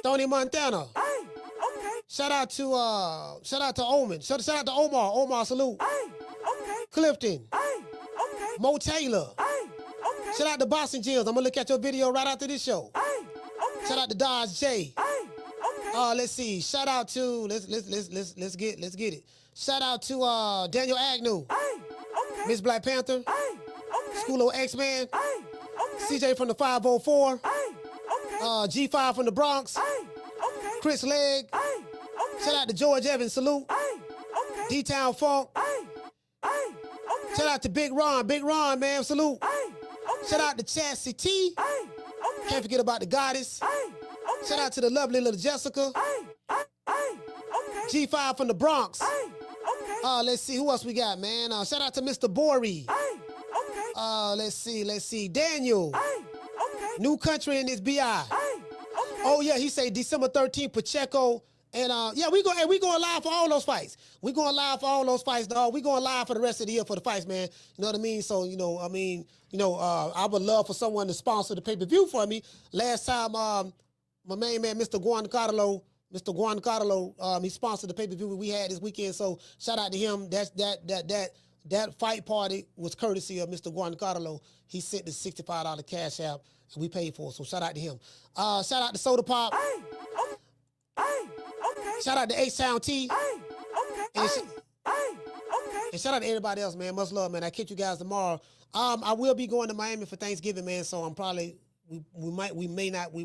Tony Montana. Shout out to Omen. Shout out to Omar, salute. Clifton. Mo Taylor. Shout out to Boston Jills. I'm gonna look at your video right after this show. Shout out to Dodge J. Let's see. Shout out to let's get it. Shout out to Daniel Agnew. Miss Black Panther. Schoolo X-Man. CJ from the 504. G5 from the Bronx. Chris Legg. Shout out to George Evans, salute. D-Town Funk. Shout out to Big Ron, man, salute. Shout out to Chassie T. Can't forget about the goddess. Shout out to the lovely little Jessica. G5 from the Bronx. Let's see, who else we got, man? Shout out to Mr. Bori. Let's see, Daniel. New country in this BI. Oh yeah, he say December 13th, Pacheco. And yeah, we going live for all those fights. We going live for all those fights, dog. We going live for the rest of the year for the fights, man. You know what I mean? So, I would love for someone to sponsor the pay-per-view for me. Last time, my main man, Mr. Guancarlo, he sponsored the pay-per-view we had this weekend. So shout out to him. That fight party was courtesy of Mr. Guancarlo. He sent the $65 cash app and we paid for it. So shout out to him. Shout out to Soda Pop. Shout out to H-Town T. And shout out to everybody else, man. Much love, man. I catch you guys tomorrow. I will be going to Miami for Thanksgiving, man. So I'm probably we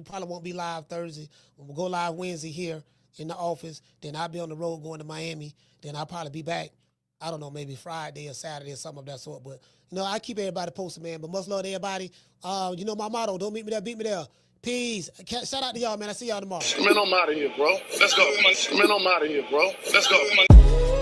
probably won't be live Thursday. We'll go live Wednesday here in the office. Then I'll be on the road going to Miami. Then I'll probably be back, I don't know, maybe Friday or Saturday or something of that sort. But, I keep everybody posted, man. But much love to everybody. My motto, don't meet me there, beat me there. Peace. Shout out to y'all, man. I see y'all tomorrow. Man, I'm out of here, bro. Let's go. Man, I'm out of here, bro. Let's go.